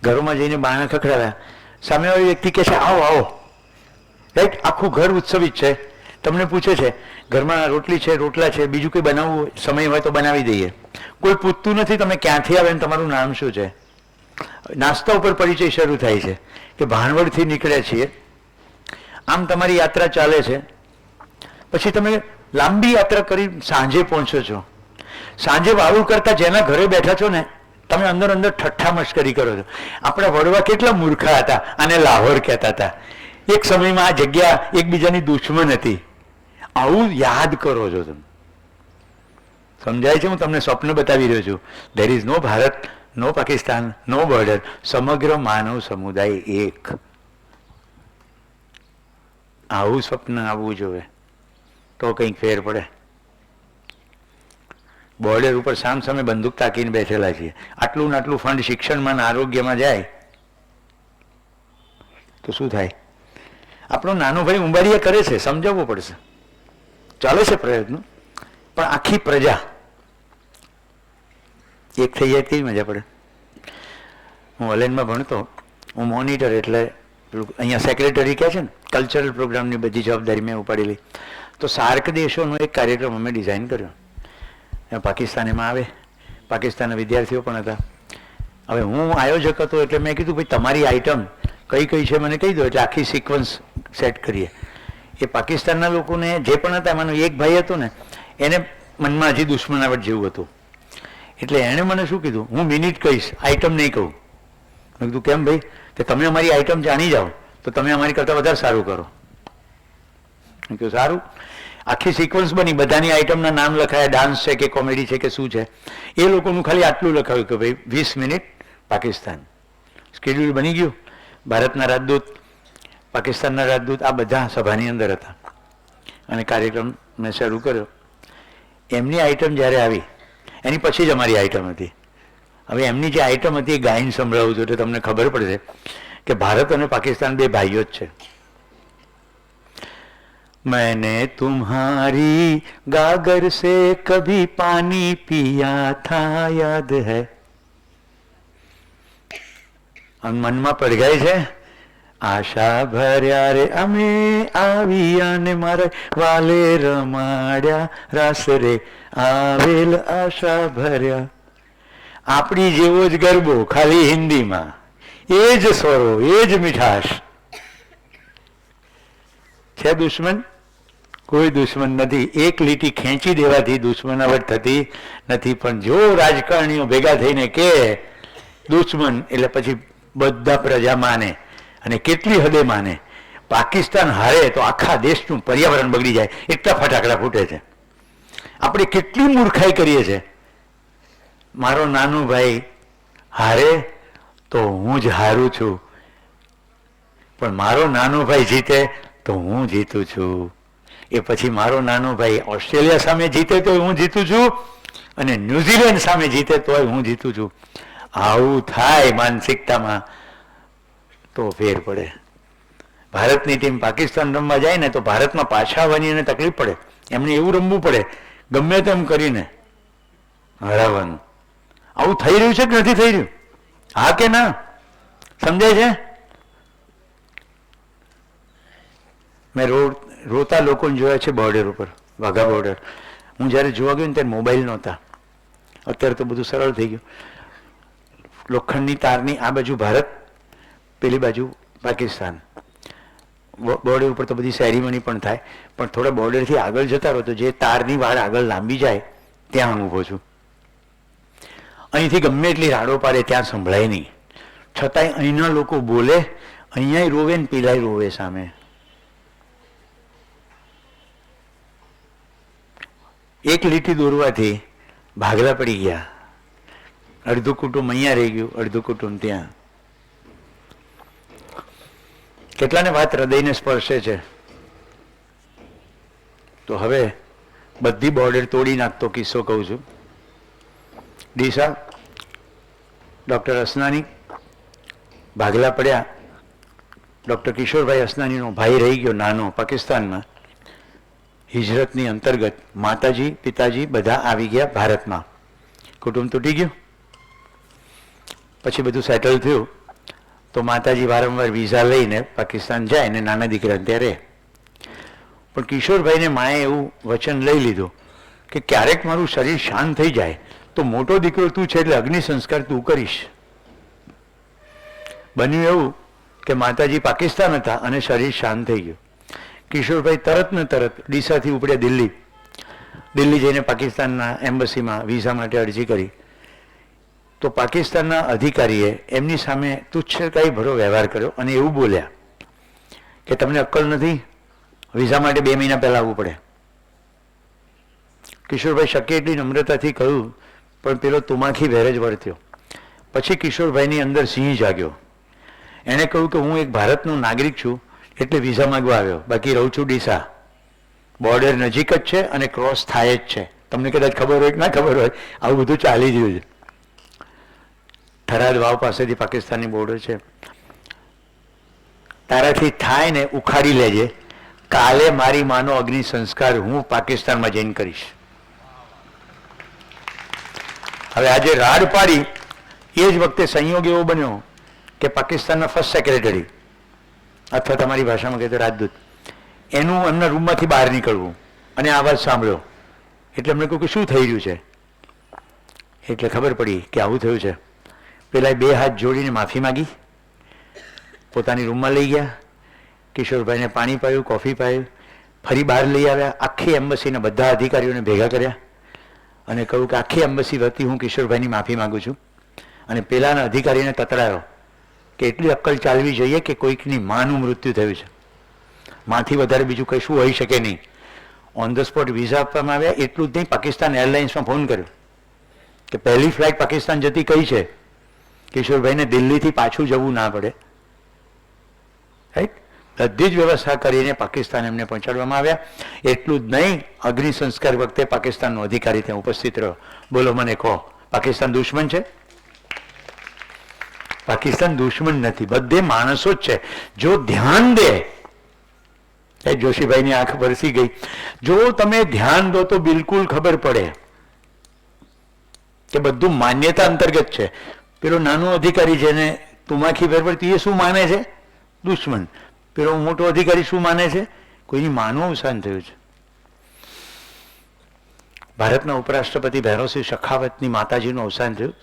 S1: ઘરોમાં જઈને બારણા ખખડાવ્યા. સામેવાળી વ્યક્તિ કહે છે આવો આવો. રાઈટ. આખું ઘર ઉત્સવી જ છે. તમને પૂછે છે ઘરમાં રોટલી છે, રોટલા છે, બીજું કંઈ બનાવવું સમય હોય તો બનાવી દઈએ. કોઈ પૂછતું નથી તમે ક્યાંથી આવે ને તમારું નામ શું છે. નાસ્તા ઉપર પરિચય શરૂ થાય છે કે ભાણવડથી નીકળ્યા છીએ. આમ તમારી યાત્રા ચાલે છે. પછી તમે લાંબી યાત્રા કરી સાંજે પહોંચો છો. સાંજે વાળું કરતા જેના ઘરે બેઠા છો ને તમે અંદર અંદર ઠઠ્ઠા મશ્કરી કરો છો. આપણા વડવા કેટલા મૂર્ખા હતા, આને લાહોર કહેતા હતા. એક સમયમાં આ જગ્યા એકબીજાની દુશ્મન હતી. આવું યાદ કરો છો તમે. સમજાય છે? હું તમને સ્વપ્ન બતાવી રહ્યો છું. There is no Bharat, no Pakistan, no border, સમગ્ર માનવ સમુદાય એક. આવું સ્વપ્ન આવવું જોઈએ તો કંઈક ફેર પડે. બોર્ડર ઉપર સામસામે બંદૂક તાકીને બેઠેલા છીએ. આટલું ને આટલું ફંડ શિક્ષણમાં અને આરોગ્યમાં જાય તો શું થાય? આપણો નાનો ભાઈ ઉંબાડિયા કરે છે, સમજાવવું પડશે. ચાલે છે પ્રયત્નો, પણ આખી પ્રજા એક થઈ જાય કેવી મજા પડે. હું ઓલેન્ડમાં ભણતો, હું મોનિટર એટલે અહીંયા સેક્રેટરી કહે છે ને, કલ્ચરલ પ્રોગ્રામની બધી જવાબદારી મેં ઉપાડેલી. તો સાર્ક દેશોનો એક કાર્યક્રમ અમે ડિઝાઇન કર્યો. પાકિસ્તાન એમાં આવે, પાકિસ્તાનના વિદ્યાર્થીઓ પણ હતા. હવે હું આયોજક હતો એટલે મેં કીધું ભાઈ તમારી આઈટમ કઈ કઈ છે મને કહી દો એટલે આખી સિક્વન્સ સેટ કરીએ. એ પાકિસ્તાનના લોકોને જે પણ હતા એમાંનો એક ભાઈ હતો ને એને મનમાં હજી દુશ્મનાવટ જેવું હતું. એટલે એણે મને શું કીધું, હું મિનિટ કહીશ, આઈટમ નહીં કહું. મેં કીધું કેમ ભાઈ? કે તમે અમારી આઈટમ જાણી જાઓ તો તમે અમારી કરતાં વધારે સારું કરો. મેં કીધું સારું. આખી સિક્વન્સ બની, બધાની આઈટમના નામ લખાયા, ડાન્સ છે કે કોમેડી છે કે શું છે. એ લોકોનું ખાલી આટલું લખાયું કે ભાઈ 20 મિનિટ પાકિસ્તાન. સ્કેડ્યુલ બની ગયું. ભારતના રાજદૂત, પાકિસ્તાનના રાજદૂત આ બધા સભાની અંદર હતા અને કાર્યક્રમ મેં શરૂ કર્યો. એમની આઈટમ જ્યારે આવી એની પછી જ અમારી આઈટમ હતી. હવે એમની જે આઈટમ હતી એ ગાયન સંભળાવું છું એટલે તમને ખબર પડશે કે ભારત અને પાકિસ્તાન બે ભાઈઓ જ છે. मैंने तुम्हारी गागर से कभी पानी पिया था याद है. મનમાં પડઘાય છે. આશા ભર્યા રે અમે આવ્યા ને મારે વાલે રમાડ્યા રાસ રે આવેલ આશા ભર્યા. આપણી જેવો જ ગરબો ખાલી હિન્દીમાં, એ જ સ્વરો, એ જ મીઠાશ. છે દુશ્મન? કોઈ દુશ્મન નથી. એક લીટી ખેંચી દેવાથી દુશ્મનાવટ થતી નથી. પણ જો રાજકારણીઓ ભેગા થઈને કે દુશ્મન એટલે પછી બધા પ્રજા માને અને કેટલી હદે માને. પાકિસ્તાન હારે તો આખા દેશનું પર્યાવરણ બગડી જાય એટલા ફટાકડા ફૂટે છે. આપણે કેટલી મૂર્ખાઈ કરીએ છીએ. મારો નાનો ભાઈ હારે તો હું જ હારું છું, પણ મારો નાનો ભાઈ જીતે તો હું જીતું છું. એ પછી મારો નાનો ભાઈ ઓસ્ટ્રેલિયા સામે જીતે તો હું જીતું છું અને ન્યૂઝીલેન્ડ સામે જીતે તોય હું જીતું છું. આવું થાય માનસિકતામાં તો ફેર પડે. ભારતની ટીમ પાકિસ્તાન રમવા જાય ને તો ભારતમાં પાછા આવવાની એને તકલીફ પડે. એમને એવું રમવું પડે ગમે તેમ કરીને હરાવવાનું. આવું થઈ રહ્યું છે કે નથી થઈ રહ્યું? હા કે ના? સમજાય છે? મેં રોતા લોકોને જોયા છે બોર્ડર ઉપર, વાઘા બોર્ડર. હું જ્યારે જોવા ગયો ને ત્યારે મોબાઈલ નહોતા. અત્યારે તો બધું સરળ થઈ ગયું. લોખંડની તારની આ બાજુ ભારત, પેલી બાજુ પાકિસ્તાન. બોર્ડર ઉપર તો બધી સેરેમની પણ થાય, પણ થોડા બોર્ડરથી આગળ જતા રહો તો જે તારની વાળ આગળ લાંબી જાય ત્યાં હું ઊભો છું. અહીંથી ગમે એટલી રાડો પાડે ત્યાં સંભળાય નહીં. છતાંય અહીંના લોકો બોલે, અહીંયા રોવે ને પેલાય રોવે સામે. એક લીટી દોરવાથી ભાગલા પડી ગયા. અડધું કુટુંબ અહીંયા રહી ગયું, અડધું કુટુંબ ત્યાં. કેટલાને વાત હૃદયને સ્પર્શે છે. તો હવે બધી બોર્ડર તોડી નાખતો કિસ્સો કહું છું. ડીસા ડૉક્ટર અસનાની ભાગલા પડ્યા. ડૉક્ટર કિશોરભાઈ અસનાનીનો ભાઈ રહી ગયો નાનો પાકિસ્તાનમાં. હિજરતની અંતર્ગત માતાજી પિતાજી બધા આવી ગયા ભારતમાં. કુટુંબ તૂટી ગયું. પછી બધું સેટલ થયું તો માતાજી વારંવાર વિઝા લઈને પાકિસ્તાન જાય ને નાના દીકરા ત્યાં રહે. પણ કિશોરભાઈને માએ એવું વચન લઈ લીધું કે ક્યારેક મારું શરીર શાંત થઈ જાય તો મોટો દીકરો તું છે એટલે અગ્નિ સંસ્કાર તું કરીશ. બન્યું એવું કે માતાજી પાકિસ્તાન હતા અને શરીર શાંત થઈ ગયું. કિશોરભાઈ તરત ને તરત ડીસાથી ઉપડ્યા દિલ્હી. દિલ્હી જઈને પાકિસ્તાનના એમ્બસીમાં વિઝા માટે અરજી કરી તો પાકિસ્તાનના અધિકારીએ એમની સામે તુચ્છતાઈ ભરો વ્યવહાર કર્યો અને એવું બોલ્યા કે તમને અક્કલ નથી, વિઝા માટે 2 મહિના પહેલાં આવવું પડે. કિશોરભાઈ શક્ય એટલી નમ્રતાથી કહ્યું પણ પેલો તુમાખી વેર જ વર્ત્યો. પછી કિશોરભાઈની અંદર સિંહ જાગ્યો. એણે કહ્યું કે હું એક ભારતનો નાગરિક છું એટલે વિઝા માંગવા આવ્યો, બાકી રહું છું ડીસા. બોર્ડર નજીક જ છે અને ક્રોસ થાય જ છે. તમને કદાચ ખબર હોય કે ના ખબર હોય, આવું બધું ચાલી રહ્યું છે. થરાદ વાવ પાસેથી પાકિસ્તાનની બોર્ડર છે. તારાથી થાય ને ઉખાડી લેજે, કાલે મારી માનો અગ્નિ સંસ્કાર હું પાકિસ્તાનમાં જઈને કરીશ. હવે આજે રાડ પાડી એ જ વખતે સંયોગ એવો બન્યો કે પાકિસ્તાનના ફર્સ્ટ સેક્રેટરી અથવા તમારી ભાષામાં કહે તો રાજદૂત, એનું એમના રૂમમાંથી બહાર નીકળવું અને આ અવાજ સાંભળ્યો એટલે એમણે કહ્યું કે શું થઈ રહ્યું છે. એટલે ખબર પડી કે આવું થયું છે. પેલા 2 હાથ જોડીને માફી માગી પોતાની રૂમમાં લઈ ગયા, કિશોરભાઈને પાણી પાયું, કોફી પાયું, ફરી બહાર લઈ આવ્યા, આખી એમ્બસીના બધા અધિકારીઓને ભેગા કર્યા અને કહ્યું કે આખી એમ્બસી વતી હું કિશોરભાઈની માફી માગું છું. અને પેલાના અધિકારીને તતડાયો કે એટલી અક્કલ ચાલવી જોઈએ કે કોઈકની માનું મૃત્યુ થયું છે, માથી વધારે બીજું કશું હોઈ શકે નહીં. ઓન ધ સ્પોટ વિઝા આપવામાં આવ્યા. એટલું જ નહીં, પાકિસ્તાન એરલાઇન્સમાં ફોન કર્યો કે પહેલી ફ્લાઇટ પાકિસ્તાન જતી કઈ છે, કિશોરભાઈને દિલ્હીથી પાછું જવું ના પડે. રાઈટ, બધી જ વ્યવસ્થા કરીને પાકિસ્તાન એમને પહોંચાડવામાં આવ્યા. એટલું જ નહીં, અગ્નિ સંસ્કાર વખતે પાકિસ્તાનનો અધિકારી ત્યાં ઉપસ્થિત રહ્યો. બોલો મને કહો, પાકિસ્તાન દુશ્મન છે? પાકિસ્તાન દુશ્મન નથી, બધે માણસો જ છે. જો ધ્યાન દે, જોશીભાઈની આંખ વરસી ગઈ, જો તમે ધ્યાન દો તો બિલકુલ ખબર પડે કે બધું માન્યતા અંતર્ગત છે. પેલો નાનો અધિકારી જેને તુમાખી ફેર પડતી, એ શું માને છે? દુશ્મન. પેલો મોટો અધિકારી શું માને છે? કોઈની માનું અવસાન થયું છે. ભારતના ઉપરાષ્ટ્રપતિ ભૈરોસિંહ શખાવતની માતાજીનું અવસાન થયું.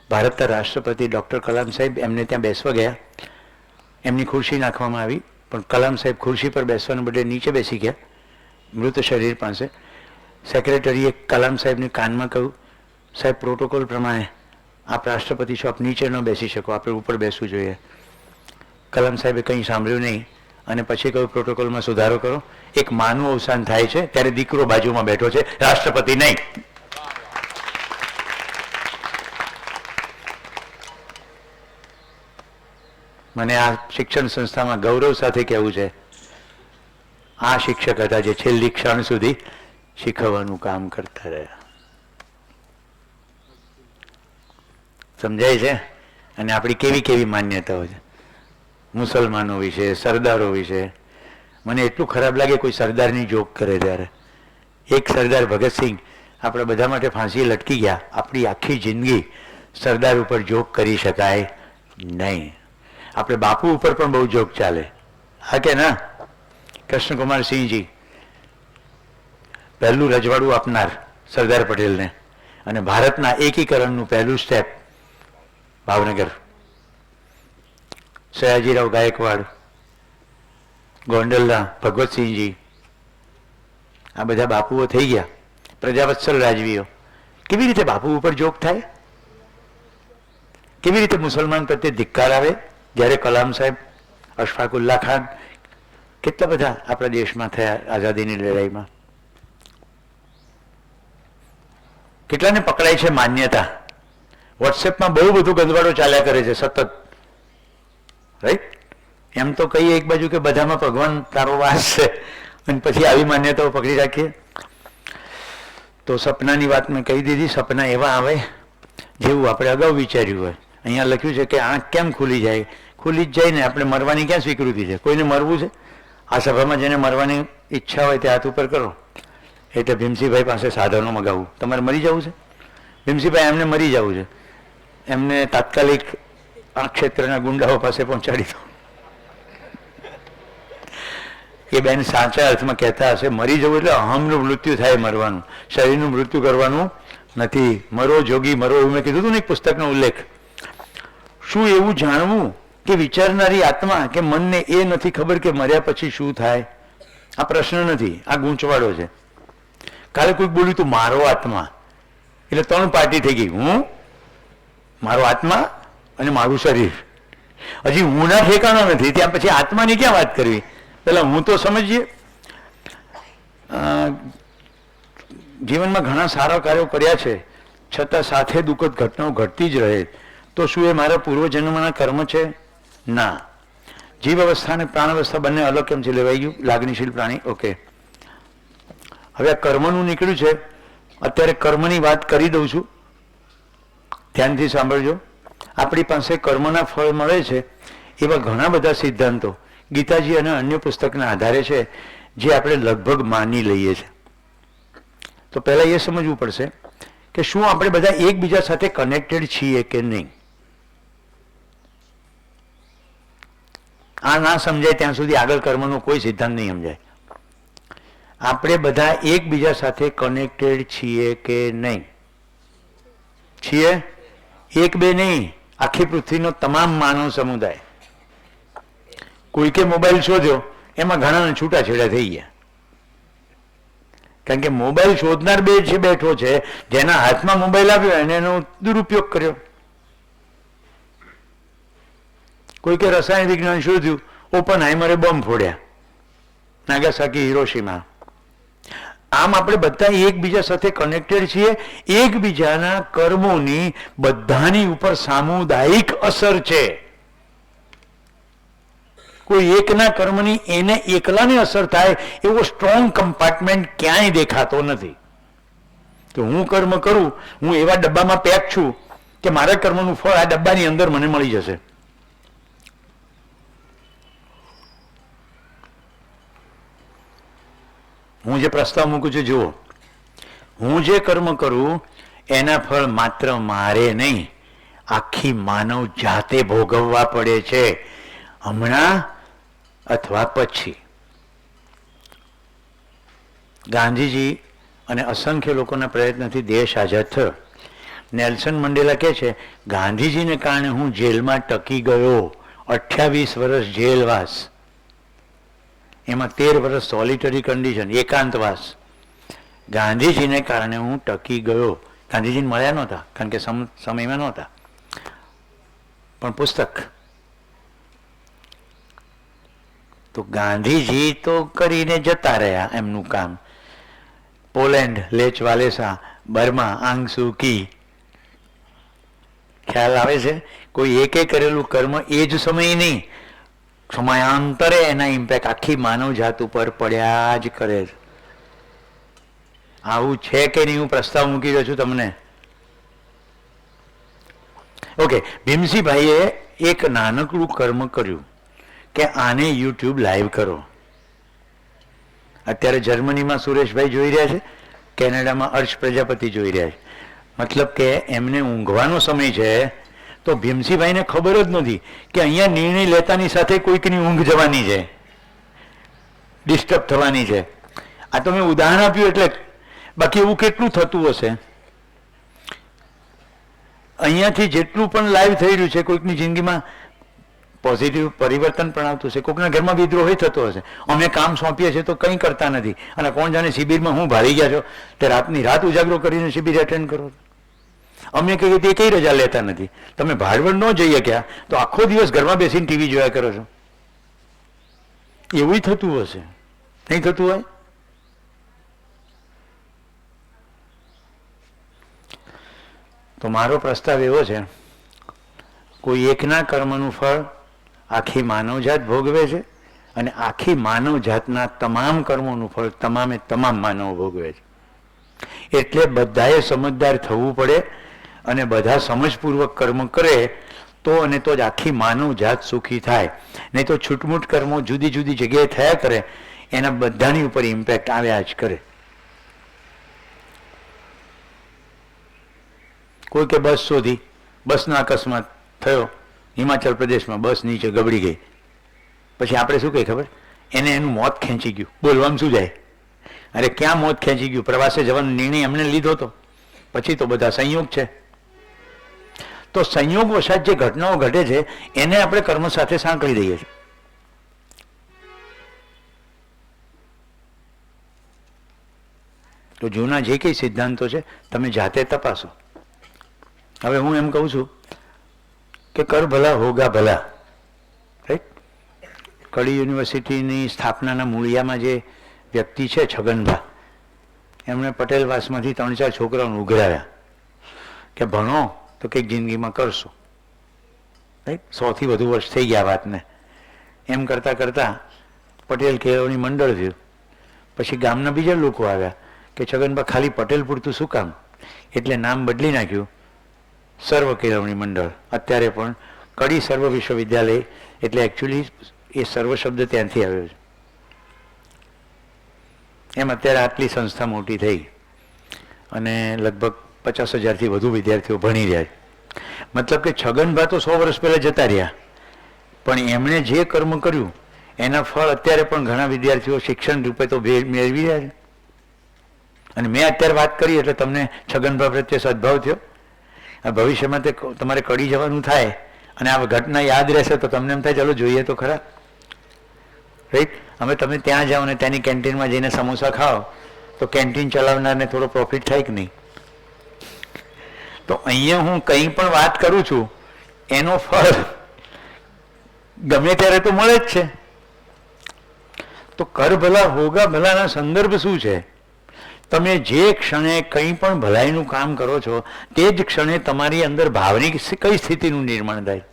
S1: ભારતના રાષ્ટ્રપતિ ડૉક્ટર કલામ સાહેબ એમને ત્યાં બેસવા ગયા, એમની ખુરશી નાખવામાં આવી, પણ કલામ સાહેબ ખુરશી પર બેસવાને બદલે નીચે બેસી ગયા મૃત શરીર પાસે. સેક્રેટરીએ કલામ સાહેબને કાનમાં કહ્યું, સાહેબ પ્રોટોકોલ પ્રમાણે આપ રાષ્ટ્રપતિ છો, આપ નીચે ન બેસી શકો, આપણે ઉપર બેસવું જોઈએ. કલામ સાહેબે કંઈ સાંભળ્યું નહીં અને પછી કહ્યું પ્રોટોકોલમાં સુધારો કરો. એક માનું અવસાન થાય છે ત્યારે દીકરો બાજુમાં બેઠો છે, રાષ્ટ્રપતિ નહીં. મને આ શિક્ષણ સંસ્થામાં ગૌરવ સાથે કહેવું છે, આ શિક્ષક હતા જે છેલ્લી ક્ષણ સુધી શીખવવાનું કામ કરતા રહ્યા. સમજાય છે? અને આપણી કેવી કેવી માન્યતાઓ છે મુસલમાનો વિશે, સરદારો વિશે. મને એટલું ખરાબ લાગે કોઈ સરદારની જોક કરે ત્યારે. એક સરદાર ભગતસિંહ આપણા બધા માટે ફાંસી લટકી ગયા. આપણી આખી જિંદગી સરદાર ઉપર જોક કરી શકાય નહીં. આપણે બાપુ ઉપર પણ બહુ જોક ચાલે, હા કે ના? કૃષ્ણકુમાર સિંહજી પહેલું રજવાડું આપનાર સરદાર પટેલને, અને ભારતના એકીકરણનું પહેલું સ્ટેપ ભાવનગર. સયાજીરાવ ગાયકવાડ, ગોંડલના ભગવતસિંહજી, આ બધા બાપુઓ થઈ ગયા. પ્રજાવત્સલ રાજવીઓ. કેવી રીતે બાપુ ઉપર જોક થાય? કેવી રીતે મુસલમાન પ્રત્યે ધિક્કાર આવે? જ્યારે કલામ સાહેબ, અશફાકુલ્લા ખાન, કેટલા બધા આપણા દેશમાં થયા આઝાદીની લડાઈમાં. કેટલાને પકડાય છે માન્યતા. વોટ્સએપમાં બહુ બધું ગંદવાડો ચાલ્યા કરે છે સતત. રાઈટ, એમ તો કહીએ એક બાજુ કે બધામાં ભગવાન તારો વાસ છે, અને પછી આવી માન્યતાઓ પકડી રાખીએ. તો સપનાની વાત મેં કહી દીધી. સપના એવા આવે જેવું આપણે અગાઉ વિચાર્યું હોય. અહીંયા લખ્યું છે કે આંખ કેમ ખુલી જાય? ખુલી જ જાય ને. આપણે મરવાની ક્યાં સ્વીકૃતિ છે? કોઈને મરવું છે? આ સભામાં જેને મરવાની ઈચ્છા હોય તે હાથ ઉપર કરો. એટલે ભીમસિંહભાઈ પાસે સાધનો મગાવવું. તમારે મરી જવું છે? ભીમસિંહભાઈ એમને મરી જવું છે, એમને તાત્કાલિક આ ક્ષેત્રના ગુંડાઓ પાસે પહોંચાડી દો. એ બેન સાચા અર્થમાં કહેતા હશે મરી જવું એટલે અહમનું મૃત્યુ થાય, મરવાનું, શરીરનું મૃત્યુ કરવાનું નથી. મરો જોગી મરો, એવું મેં કીધું હતું ને એક પુસ્તકનો ઉલ્લેખ. શું એવું જાણવું કે વિચારનારી આત્મા કે મનને એ નથી ખબર કે મર્યા પછી શું થાય? આ પ્રશ્ન નથી, આ ગૂંચવાડો છે. કાલે કોઈક બોલ્યું તું મારો આત્મા, એટલે 3 પાર્ટી થઈ ગઈ. હું, મારો આત્મા અને મારું શરીર. હજી હું ના ઠેકાણો નથી, ત્યાં પછી આત્માની ક્યાં વાત કરવી? પેલા હું તો સમજીએ. જીવનમાં ઘણા સારા કાર્યો કર્યા છે, છતાં સાથે દુઃખદ ઘટનાઓ ઘટતી જ રહે. તો શું એ મારા પૂર્વજન્મના કર્મ છે? ના. જીવ અવસ્થા અને પ્રાણ અવસ્થા બંને અલગ કેમ છે? લેવાઈ ગયું. લાગણીશીલ પ્રાણી. ઓકે, હવે આ કર્મનું નીકળ્યું છે. અત્યારે કર્મની વાત કરી દઉં છું, ધ્યાનથી સાંભળજો. આપણી પાસે કર્મના ફળ મળે છે એવા ઘણા બધા સિદ્ધાંતો ગીતાજી અને અન્ય પુસ્તકના આધારે છે, જે આપણે લગભગ માની લઈએ છીએ. તો પહેલાં એ સમજવું પડશે કે શું આપણે બધા એકબીજા સાથે કનેક્ટેડ છીએ કે નહીં. આ ના સમજાય ત્યાં સુધી આગળ કર્મનો કોઈ સિદ્ધાંત નહીં સમજાય. આપણે બધા એકબીજા સાથે કનેક્ટેડ છીએ કે નહીં? છીએ. એક બે નહીં, આખી પૃથ્વીનો તમામ માનવ સમુદાય કોઈકે મોબાઈલ શોધ્યો, એમાં ઘણાને છૂટાછેડા થઈ ગયા. કારણ કે મોબાઈલ શોધનાર બેઠો છે, જેના હાથમાં મોબાઈલ આવ્યો એને એનો દુરુપયોગ કર્યો. કોઈકે રસાયણ વિજ્ઞાન શોધ્યું, ઓપનહાઇમરે બોમ્બ ફોડ્યા, નાગાસાકી, હિરોશીમા. આમ આપણે બધા એકબીજા સાથે કનેક્ટેડ છીએ. એકબીજાના કર્મોની બધાની ઉપર સામુદાયિક અસર છે. કોઈ એકના કર્મની એને એકલાને અસર થાય એવો સ્ટ્રોંગ કમ્પાર્ટમેન્ટ ક્યાંય દેખાતો નથી. તો હું કર્મ કરું, હું એવા ડબ્બામાં પેક છું કે મારા કર્મનું ફળ આ ડબ્બાની અંદર મને મળી જશે. હું જે પ્રસ્તાવ મૂકું છું, જુઓ, હું જે કર્મ કરું એના ફળ માત્ર મારે નહીં, આખી માનવ જાતે ભોગવવા પડે છે, હમણાં અથવા પછી. ગાંધીજી અને અસંખ્ય લોકોના પ્રયત્નથી દેશ આઝાદ થયો. નેલ્સન મંડેલા કહે છે, ગાંધીજીને કારણે હું જેલમાં ટકી ગયો. 28 વર્ષ જેલવાસ, એમાં 13 વર્ષ સોલિટરી કન્ડિશન, એકાંતવાસ. ગાંધીજીને કારણે હું ટકી ગયો. ગાંધીજીને મળ્યા નહોતા, કારણ કે સમયમાં નહોતા, પણ પુસ્તક. તો ગાંધીજી તો કરીને જતા રહ્યા એમનું કામ. પોલેન્ડ, લેચ વાલેસા, બર્મા, આંગ સુ કી. ખ્યાલ આવે છે? કોઈ એકે કરેલું કર્મ એ જ સમય નહીં, સમયાંતરે એના ઇમ્પેક્ટ આખી માનવ જાત ઉપર પડ્યા જ કરે છે. આવું છે કે નહીં, હું પ્રસ્તાવ મૂકી રહ્યો છું તમને. ઓકે, ભીમસિંહભાઈએ એક નાનકડું કર્મ કર્યું કે આને યુટ્યુબ લાઈવ કરો. અત્યારે જર્મનીમાં સુરેશભાઈ જોઈ રહ્યા છે, કેનેડામાં હર્ષ પ્રજાપતિ જોઈ રહ્યા છે. મતલબ કે એમને ઊંઘવાનો સમય છે, તો ભીમસિંહભાઈને ખબર જ નથી કે અહીંયા નિર્ણય લેતાની સાથે કોઈકની ઊંઘ જવાની છે, ડિસ્ટર્બ થવાની છે. આ તો મેં ઉદાહરણ આપ્યું એટલે. બાકી એવું કેટલું થતું હશે? અહીંયાથી જેટલું પણ લાઈવ થઈ રહ્યું છે, કોઈકની જિંદગીમાં પોઝિટિવ પરિવર્તન પણ આવતું હશે, કોઈકના ઘરમાં વિદ્રોહી થતો હશે. અમે કામ સોંપીએ છીએ તો કંઈ કરતા નથી, અને કોણ જાણે શિબિરમાં હું ભારી ગયા છો તે રાતની રાત ઉજાગરો કરીને શિબિર એટેન્ડ કરો. અમે કહીએ તે કઈ રજા લેતા નથી. તમે ભાડવડ ન જઈએ ક્યાં તો આખો દિવસ ઘરમાં બેસીને ટીવી જોયા કરો છો. એવું થતું હશે, નહીં થતું હોય? તો મારો પ્રસ્તાવ એવો છે, કોઈ એકના કર્મનું ફળ આખી માનવજાત ભોગવે છે, અને આખી માનવજાતના તમામ કર્મોનું ફળ તમામે તમામ માનવો ભોગવે છે. એટલે બધાએ સમજદાર થવું પડે, અને બધા સમજપૂર્વક કર્મ કરે તો અને તો જ આખી માનવજાત સુખી થાય. નહીં તો છૂટમૂટ કર્મો જુદી જુદી જગ્યાએ થયા કરે, એના બધાની ઉપર ઇમ્પેક્ટ આવ્યા જ કરે. કોઈ કે બસ શોધી, બસનો અકસ્માત થયો હિમાચલ પ્રદેશમાં, બસ નીચે ગબડી ગઈ. પછી આપણે શું કહીએ ખબર? એને એનું મોત ખેંચી ગયું. બોલવામાં શું જાય? અરે ક્યાં મોત ખેંચી ગયું? પ્રવાસે જવાનો નિર્ણય એમને લીધો હતો, પછી તો બધા સંયોગ છે. તો સંયોગ વશાત જે ઘટનાઓ ઘટે છે એને આપણે કર્મ સાથે સાંકળી દઈએ છીએ. તો જૂના જે કંઈ સિદ્ધાંતો છે તમે જાતે તપાસો. હવે હું એમ કહું છું કે કર ભલા હોગા ભલા, રાઈટ? કડી યુનિવર્સિટીની સ્થાપનાના મૂળિયામાં જે વ્યક્તિ છે છગનભા, એમણે પટેલવાસમાંથી 3-4 છોકરાઓને ઉઘરાવ્યા કે ભણો તો કંઈક જિંદગીમાં કરશો, રાઈટ? 100થી વધુ વર્ષ થઈ ગયા વાતને. એમ કરતાં કરતાં પટેલ કેળવણી મંડળ થયું. પછી ગામના બીજા લોકો આવ્યા કે છગનભા ખાલી પટેલ પૂરતું શું કામ, એટલે નામ બદલી નાખ્યું સર્વ કેળવણી મંડળ. અત્યારે પણ કડી સર્વ વિશ્વવિદ્યાલય, એટલે એકચ્યુઅલી એ સર્વ શબ્દ ત્યાંથી આવ્યો છે. એમ અત્યારે આટલી સંસ્થા મોટી થઈ અને લગભગ 50,000થી વધુ વિદ્યાર્થીઓ ભણી રહ્યા છે. મતલબ કે છગનભા તો 100 વર્ષ પહેલાં જતા રહ્યા, પણ એમણે જે કર્મ કર્યું એના ફળ અત્યારે પણ ઘણા વિદ્યાર્થીઓ શિક્ષણ રૂપે તો મેળવી રહ્યા છે. અને મેં અત્યારે વાત કરી એટલે તમને છગનભા પ્રત્યે સદભાવ થયો. ભવિષ્યમાં તે તમારે કડી જવાનું થાય અને આ ઘટના યાદ રહેશે તો તમને એમ થાય ચાલો જોઈએ તો ખરા. રાઈટ. હવે તમે ત્યાં જાઓ ને ત્યાંની કેન્ટીનમાં જઈને સમોસા ખાઓ તો કેન્ટીન ચલાવનારને થોડો પ્રોફિટ થાય કે નહીં? તો અહીંયા હું કંઈ પણ વાત કરું છું એનો ફળ ગમે ત્યારે તો મળે જ છે. તો કર ભલા હોગા ભલાના સંદર્ભ શું છે? તમે જે ક્ષણે કંઈ પણ ભલાઈનું કામ કરો છો તે જ ક્ષણે તમારી અંદર ભાવની કઈ સ્થિતિનું નિર્માણ થાય?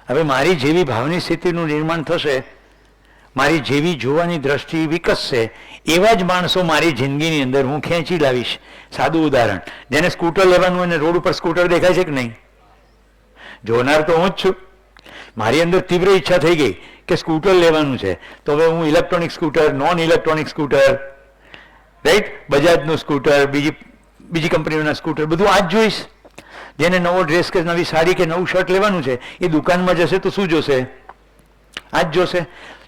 S1: હવે મારી જેવી ભાવની સ્થિતિનું નિર્માણ થશે, મારી જેવી જોવાની દ્રષ્ટિ વિકસશે, એવા જ માણસો મારી જિંદગીની અંદર હું ખેંચી લાવીશ. સાદું ઉદાહરણ, જેને સ્કૂટર લેવાનું હોય ને રોડ ઉપર સ્કૂટર દેખાય છે કે નહીં? જોનાર તો હું જ છું. મારી અંદર તીવ્ર ઈચ્છા થઈ ગઈ કે સ્કૂટર લેવાનું છે, તો હવે હું electronic scooter, non electronic scooter, right, બજાજનું સ્કૂટર, બીજી કંપનીઓના સ્કૂટર, બધું આ જ જોઈશ. જેને નવો ડ્રેસ કે નવી સાડી કે નવું શર્ટ લેવાનું છે એ દુકાનમાં જશે તો શું જોશે? આ જ જોશે.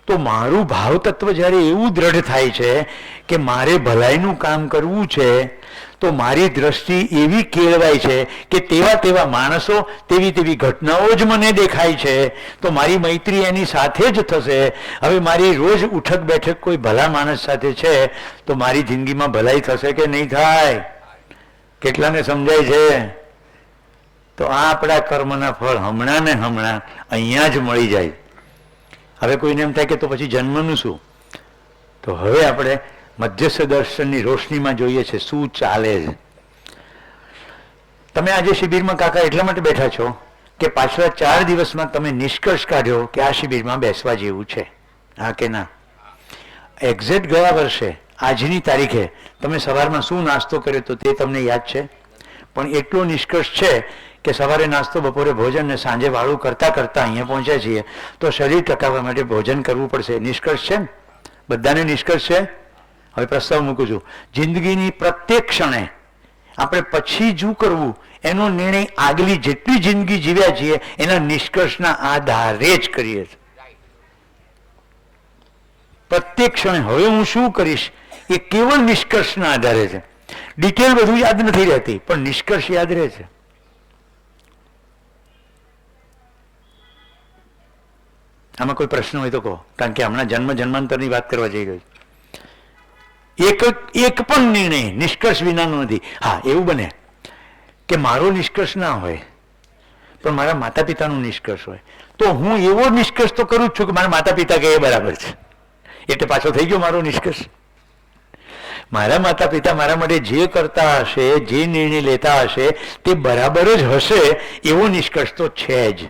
S1: તો મારું ભાવ તત્વ જ્યારે એવું દ્રઢ થાય છે કે મારે ભલાઈનું કામ કરવું છે, તો મારી દ્રષ્ટિ એવી કેળવાય છે કે તેવા માણસો, તેવી ઘટનાઓ જ મને દેખાય છે, તો મારી મૈત્રી એની સાથે જ થશે. હવે મારી રોજ ઉઠક બેઠક કોઈ ભલા માણસ સાથે છે તો મારી જિંદગીમાં ભલાઈ થશે કે નહીં થાય? કેટલાને સમજાય છે? તો આ આપણા કર્મના ફળ હમણાં ને હમણાં અહીંયા જ મળી જાય. હવે કોઈને એમ થાય કે તો પછી જન્મનું શું? તો હવે આપણે મધ્યસ્થ દર્શનની રોશનીમાં જોઈએ છે શું ચાલે છે. તમે આજે શિબિરમાં કાકા એટલા માટે બેઠા છો કે પાછલા 4 દિવસમાં તમે નિષ્કર્ષ કાઢ્યો કે આ શિબિરમાં બેસવા જેવું છે, હા કે ના? એક્ઝેક્ટ ગયા વર્ષે આજની તારીખે તમે સવારમાં શું નાસ્તો કર્યો તો તે તમને યાદ છે? પણ એટલો નિષ્કર્ષ છે કે સવારે નાસ્તો, બપોરે ભોજન ને સાંજે વાળું કરતા અહીંયા પહોંચ્યા છીએ, તો શરીર ટકાવવા માટે ભોજન કરવું પડશે. નિષ્કર્ષ છે ને? બધાને નિષ્કર્ષ છે? હવે પ્રસ્તાવ મૂકું છું. જિંદગીની પ્રત્યેક ક્ષણે આપણે પછી શું કરવું એનો નિર્ણય આગલી જેટલી જિંદગી જીવ્યા છીએ એના નિષ્કર્ષના આધારે જ કરીએ છીએ. પ્રત્યેક ક્ષણે હવે હું શું કરીશ એ કેવળ નિષ્કર્ષના આધારે છે. ડિટેલ બધું યાદ નથી રહેતી, પણ નિષ્કર્ષ યાદ રહે છે. આમાં કોઈ પ્રશ્ન હોય તો કહો, કારણ કે હમણાં જન્માંતરની વાત કરવા જઈ રહ્યો છું. એક પણ નિર્ણય નિષ્કર્ષ વિનાનો નથી. હા, એવું બને કે મારો નિષ્કર્ષ ના હોય પણ મારા માતા પિતાનો નિષ્કર્ષ હોય, તો હું એવો નિષ્કર્ષ તો કરું જ છું કે મારા માતા પિતા કે એ બરાબર છે, એટલે પાછો થઈ ગયો મારો નિષ્કર્ષ. મારા માતા પિતા મારા માટે જે કરતા હશે, જે નિર્ણય લેતા હશે તે બરાબર જ હશે એવો નિષ્કર્ષ તો છે જ.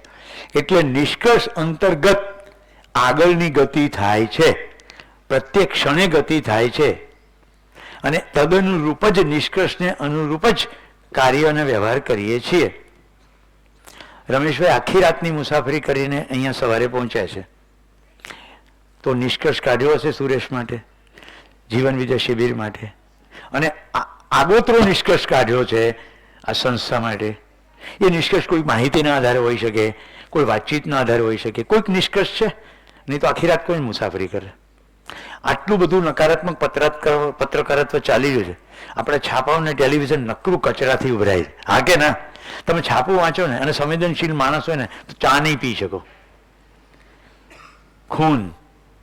S1: એટલે નિષ્કર્ષ અંતર્ગત આગળની ગતિ થાય છે, પ્રત્યેક ક્ષણે ગતિ થાય છે, અને તદનુરૂપ જ નિષ્કર્ષને અનુરૂપ જ કાર્ય અને વ્યવહાર કરીએ છીએ. રમેશભાઈ આખી રાતની મુસાફરી કરીને અહીંયા સવારે પહોંચ્યા છે, તો નિષ્કર્ષ કાઢ્યો હશે સુરેશ માટે, જીવન વિજય શિબિર માટે, અને આગોતરો નિષ્કર્ષ કાઢ્યો છે આ સંસ્થા માટે. એ નિષ્કર્ષ કોઈક માહિતીના આધારે હોઈ શકે, કોઈ વાતચીતના આધારે હોઈ શકે, કોઈક નિષ્કર્ષ છે, નહીં તો આખી રાત કોઈ મુસાફરી કરે. આટલું બધું નકારાત્મક પત્રકારત્વ ચાલી રહ્યું છે. આપણે છાપાઓ ને ટેલિવિઝન નકરું કચરાથી ઉભરાય છે, હા કે ના? તમે છાપું વાંચો ને અને સંવેદનશીલ માણસ હોય ને તો ચા નહીં પી શકો. ખૂન,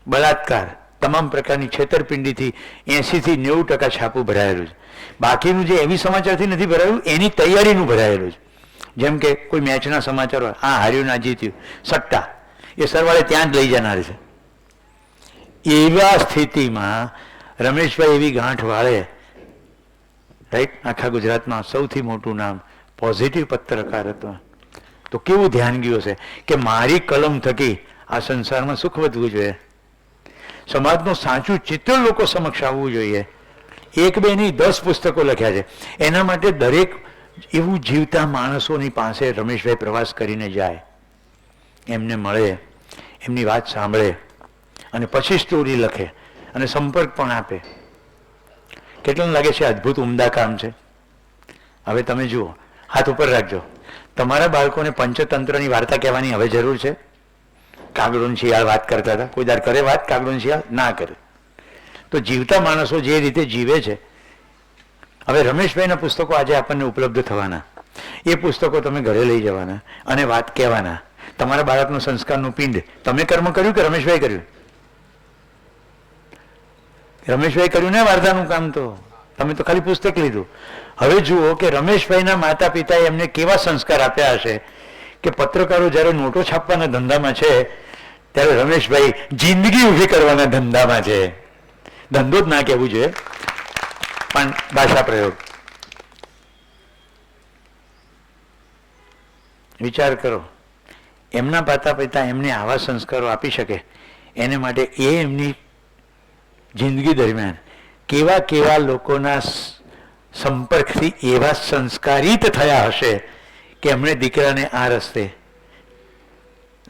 S1: બળાત્કાર, તમામ પ્રકારની છેતરપિંડીથી 80 થી 90% છાપું ભરાયેલું છે. બાકીનું જે એવી સમાચારથી નથી ભરાયેલું એની તૈયારીનું ભરાયેલું છે. જેમ કે કોઈ મેચના સમાચાર હોય, આ હાર્યું ના જીત્યું, સટ્ટા, એ સરવાળે ત્યાં જ લઈ જનાર છે. એવા સ્થિતિમાં રમેશભાઈ એવી ગાંઠ વાળે, રાઈટ, આખા ગુજરાતમાં સૌથી મોટું નામ પોઝિટિવ પત્રકારત્વ, તો કેવું ધ્યાન ગયું છે કે મારી કલમ થકી આ સંસારમાં સુખ વધવું જોઈએ, સમાજનું સાચું ચિત્ર લોકો સમક્ષ આવવું જોઈએ. 1, 2 નહીં 10 પુસ્તકો લખ્યા છે. એના માટે દરેક એવું જીવતા માણસોની પાસે રમેશભાઈ પ્રવાસ કરીને જાય, એમને મળે, એમની વાત સાંભળે અને પછી સ્ટોરી લખે અને સંપર્ક પણ આપે. કેટલાને લાગે છે અદ્ભુત ઉમદા કામ છે? હવે તમે જુઓ, હાથ ઉપર રાખજો, તમારા બાળકોને પંચતંત્રની વાર્તા કહેવાની હવે જરૂર છે? કાગડો શિયાળ વાત કરતા હતા, કોઈ દર કરે વાત કાગડો શિયાળ? ના કરે. તો જીવતા માણસો જે રીતે જીવે છે, હવે રમેશભાઈના પુસ્તકો આજે આપણને ઉપલબ્ધ થવાના, એ પુસ્તકો તમે ઘરે લઈ જવાના અને વાત કહેવાના. તમારા બાળકનું સંસ્કારનું પિંડ તમે કર્મ કર્યું કે રમેશભાઈ કર્યું? રમેશભાઈ કર્યું ને વાર્તાનું કામ, તો તમે તો ખાલી પુસ્તક લીધું. હવે જુઓ કે રમેશભાઈના માતા પિતાએ એમને કેવા સંસ્કાર આપ્યા હશે કે પત્રકારો જ્યારે નોટો છાપવાના ધંધામાં છે ત્યારે રમેશભાઈ જિંદગી ઊભી કરવાના ધંધામાં છે. ધંધો જ ના કહેવું જોઈએ, પણ ભાષા પ્રયોગ. વિચાર કરો, એમના માતા પિતા એમને આવા સંસ્કારો આપી શકે એને માટે એ એમની જિંદગી દરમિયાન કેવા કેવા લોકોના સંપર્કથી એવા સંસ્કારિત થયા હશે કે એમણે દીકરાને આ રસ્તે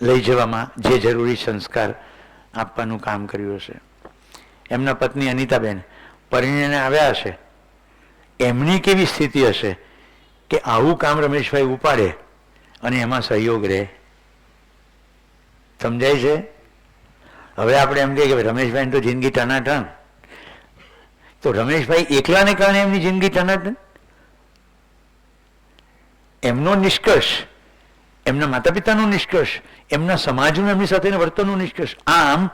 S1: લઈ જવામાં જે જરૂરી સંસ્કાર આપવાનું કામ કર્યું હશે. એમના પત્ની અનિતાબેન પરિણીને આવ્યા હશે, એમની કેવી સ્થિતિ હશે કે આવું કામ રમેશભાઈ ઉપાડે અને એમાં સહયોગ રહે. સમજાય છે? હવે આપણે એમ કહીએ કે રમેશભાઈ તો જિંદગી ટનાટન, તો રમેશભાઈ એકલાને કારણે એમની જિંદગી ટનાટન? એમનો નિષ્કર્ષ, એમના માતા પિતાનો નિષ્કર્ષ, એમના સમાજનું એમની સાથેના વર્તનનો નિષ્કર્ષ, આમ